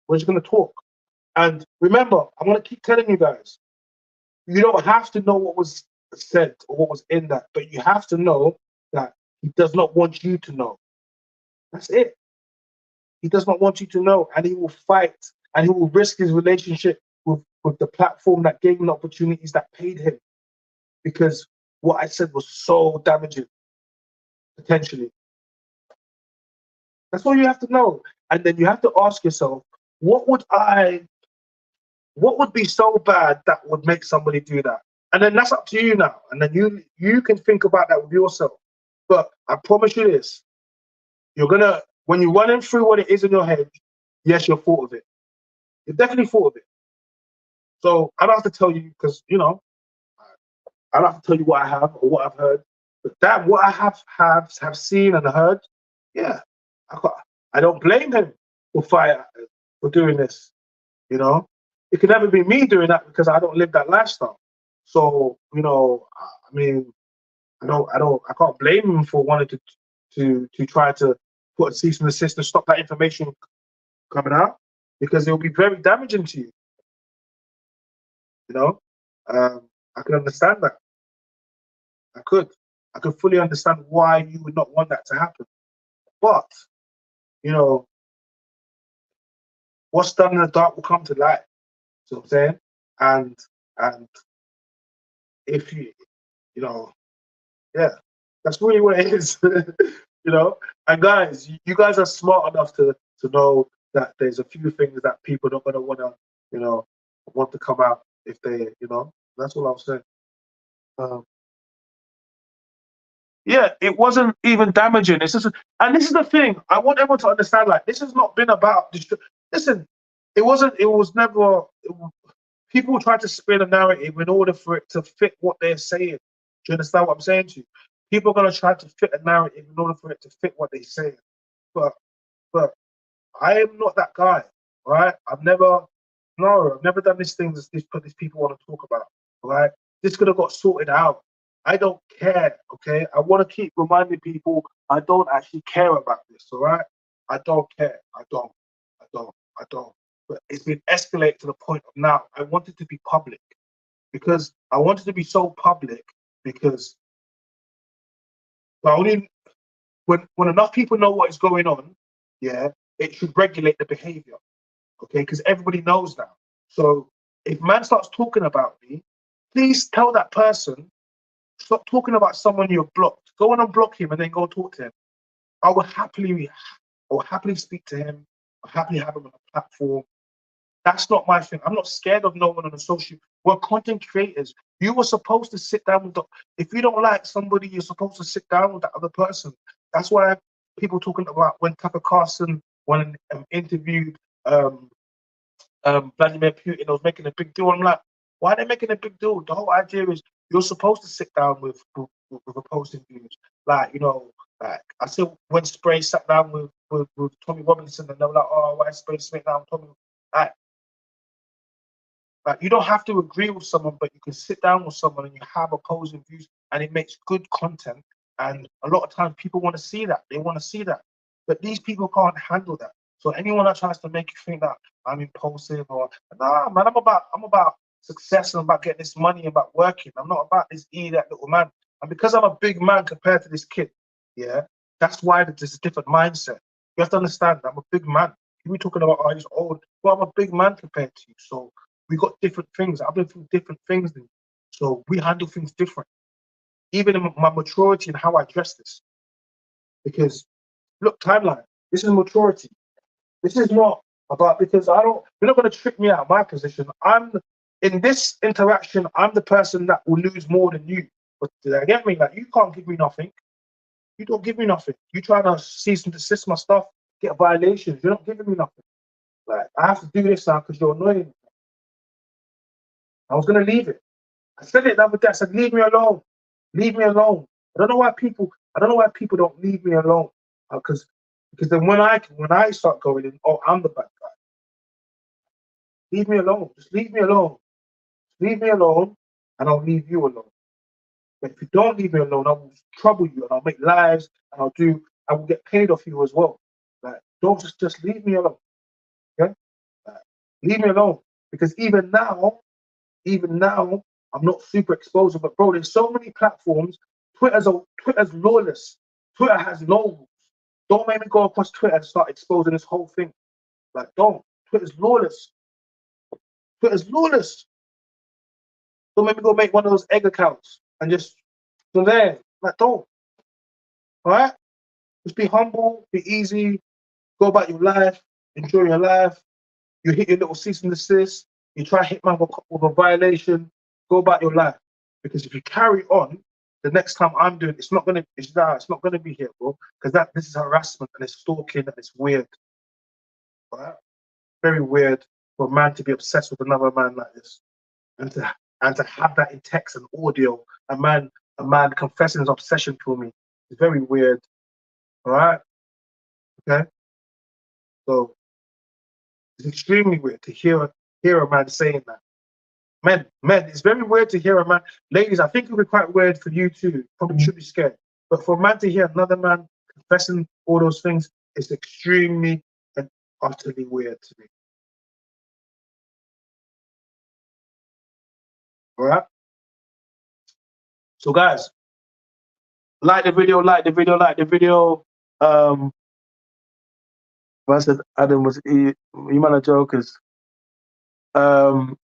We're just gonna talk. And remember, I'm gonna keep telling you guys, you don't have to know what was said or what was in that, but you have to know that he does not want you to know. That's it. He does not want you to know, and he will fight and he will risk his relationship with the platform that gave him the opportunities that paid him, because what I said was so damaging, potentially. That's all you have to know. And then you have to ask yourself, what would be so bad that would make somebody do that? And then that's up to you now. And then you can think about that with yourself. But I promise you this, when you're running through what it is in your head, yes, you're thought of it. You're definitely thought of it. So I don't have to tell you because, I don't have to tell you what I have or what I've heard. But that what I have seen and heard, yeah, I don't blame him for doing this. It could never be me doing that because I don't live that lifestyle. So I mean, I can't blame him for wanting to try to put a cease and desist to stop that information coming out, because it will be very damaging to you. I can understand that. I could fully understand why you would not want that to happen. But what's done in the dark will come to light. So I'm saying, and if yeah, that's really what it is. And guys, you guys are smart enough to know that there's a few things that people are not gonna want to come out if they, that's all I'm saying. Yeah, it wasn't even damaging. And this is the thing. I want everyone to understand. Like, this has not been about. Listen, it wasn't. It was never. People try to spin a narrative in order for it to fit what they're saying. Do you understand what I'm saying to you? People are gonna try to fit a narrative in order for it to fit what they're saying. But I am not that guy, right? I've never done these things that these people want to talk about, right? This could have got sorted out. I don't care, okay? I want to keep reminding people I don't actually care about this, all right? I don't care. I don't. I don't. I don't. But it's been escalated to the point of now I want it to be public, because I want it to be so public because well, only when enough people know what is going on, yeah, it should regulate the behavior, okay? Because everybody knows now. So if man starts talking about me, please tell that person, stop talking about someone you've blocked. Go on and block him and then go talk to him. I will happily speak to him. I'll happily have him on a platform. That's not my thing. I'm not scared of no one on a social. We're content creators. You were supposed to sit down with the, if you don't like somebody, you're supposed to sit down with that other person. That's why people talking about when Tucker Carlson when interviewed Vladimir Putin was making a big deal. I'm like, why are they making a big deal? The whole idea is you're supposed to sit down with opposing views. Like, like I said, when Spray sat down with Tommy Robinson and they were like, oh, why Spray sat down with Tommy? Like, you don't have to agree with someone, but you can sit down with someone and you have opposing views, and it makes good content. And a lot of times people want to see that. They want to see that. But these people can't handle that. So anyone that tries to make you think that I'm impulsive or nah, man, I'm about success and I'm about getting this money and about working. I'm not about this that little man. And because I'm a big man compared to this kid, yeah, that's why there's a different mindset. You have to understand I'm a big man. We're talking about he's old, but I'm a big man compared to you. So we got different things. I've been through different things, so we handle things different. Even in my maturity and how I dress this. Because look, timeline. This is maturity. This is not about because I don't. You're not going to trick me out of my position. I'm in this interaction. I'm the person that will lose more than you. But did I get me? Like you can't give me nothing. You don't give me nothing. You try to cease and desist my stuff, get violations. You're not giving me nothing. Like I have to do this now because you're annoying me. I was going to leave it. I said it the other day. I said, leave me alone. Leave me alone. I don't know why people don't leave me alone. Because then when I start going in, oh, I'm the bad guy. Leave me alone. Just leave me alone. Leave me alone, and I'll leave you alone. But if you don't leave me alone, I will trouble you and I'll make lies and I will get paid off you as well. Like, don't just leave me alone. Okay? Like, leave me alone. Because even now, I'm not super exposed, but bro, there's so many platforms. Twitter's lawless. Twitter has no rules. Don't make me go across Twitter and start exposing this whole thing. Like, don't. Twitter's lawless. Twitter's lawless. Don't make me go make one of those egg accounts and just so there. Like, don't. All right? Just be humble, be easy, go about your life, enjoy your life. You hit your little cease and desist. You try to hit man with a violation. Go about your life, because if you carry on, the next time I'm doing it's not gonna be here, bro. Because this is harassment and it's stalking and it's weird. Right? Very weird for a man to be obsessed with another man like this, and to have that in text and audio. A man confessing his obsession for me. It's very weird. All right. Okay. So it's extremely weird to hear a man saying that. Men, it's very weird to hear a man. Ladies, I think it would be quite weird for you too. Probably should be scared. But for a man to hear another man confessing all those things, it's extremely and utterly weird to me. All right. So, guys, like the video, like the video, like the video. I said Adam was you man are jokers.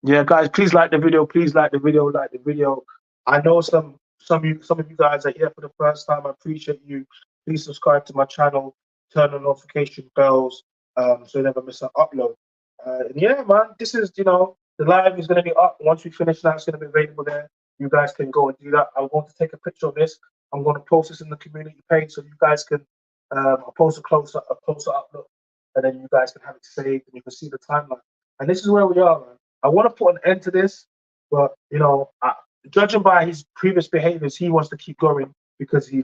Yeah, guys, please like the video. Please like the video. Like the video. I know some of you guys are here for the first time. I appreciate you. Please subscribe to my channel. Turn on notification bells so you never miss an upload. And yeah, man, this is the live is going to be up once we finish. Now it's going to be available there. You guys can go and do that. I'm going to take a picture of this. I'm going to post this in the community page so you guys can. I'll post a closer up look, and then you guys can have it saved and you can see the timeline. And this is where we are, man. I want to put an end to this, but judging by his previous behaviors, he wants to keep going because my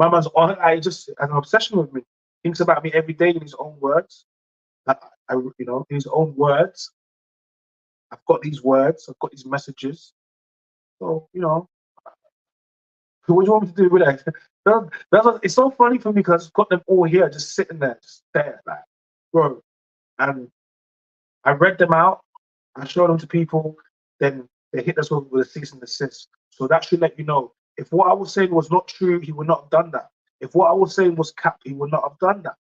man's on. I just has an obsession with me. Thinks about me every day in his own words. In his own words. I've got these words. I've got these messages. So, you know, what do you want me to do with that? It's so funny for me because I've got them all here just sitting there, just there, like, bro. And I read them out, I showed them to people, then they hit us with a cease and desist. So that should let you know. If what I was saying was not true, he would not have done that. If what I was saying was cap, he would not have done that.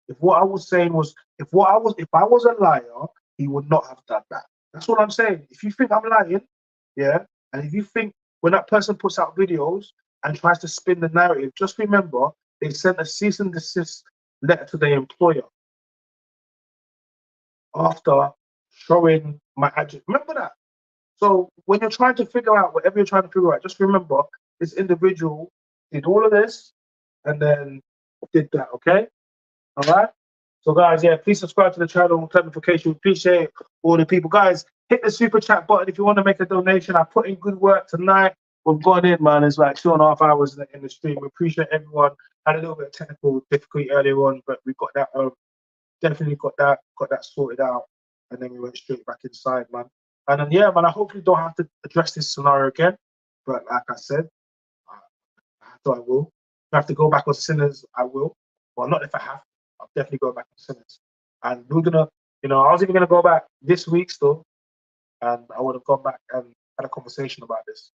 If what I was saying was, if I was a liar, he would not have done that. That's what I'm saying. If you think I'm lying, yeah, and if you think when that person puts out videos and tries to spin the narrative, just remember they sent a cease and desist letter to their employer after showing my address. Remember that. So when you're trying to figure out whatever you're trying to figure out, just remember this individual did all of this and then did that. Okay. All right. So guys, yeah, please subscribe to the channel, turn notification. Appreciate all the people. Guys, hit the super chat button if you want to make a donation. I put in good work tonight. We've gone in, man. It's like 2.5 hours in the stream. We appreciate everyone. Had a little bit of technical difficulty earlier on, but we got that definitely got that sorted out. And then we went straight back inside, man. And then yeah, man, I hopefully don't have to address this scenario again. But like I said, I will. If I have to go back on Sinners, I will. Well, not if I have to. I'll definitely go back on Sinners. And we're gonna, you know, I was even gonna go back this week still, and I would have gone back and had a conversation about this.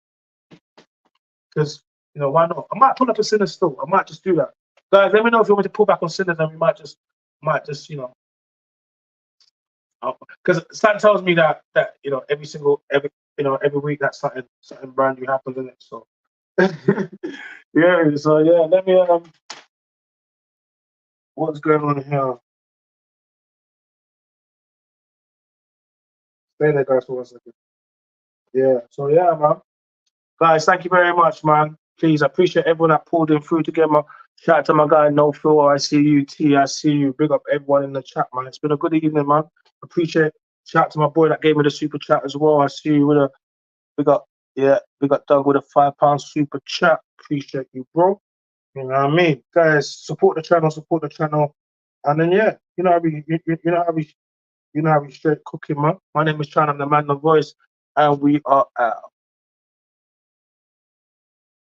Because, you know, why not? I might pull up a Sinners still. I might just do that. Guys, let me know if you want me to pull back on Sinners, and we might just, you know, because something tells me that you know every week that something brand new happens in it. So yeah, so yeah, let me what's going on here? Stay there, guys, for 1 second. Yeah, so yeah, man. Guys, thank you very much, man. Please, I appreciate everyone that pulled in through together. Shout out to my guy No Phil. I see you, T. I see you. Big up everyone in the chat, man. It's been a good evening, man. Appreciate. Shout out to my boy that gave me the super chat as well. I see you with a we got Doug with a £5 super chat. Appreciate you, bro. You know what I mean, guys. Support the channel, and then yeah, you know how we straight cooking, man. My name is Chan. I'm the man, the voice, and we are out.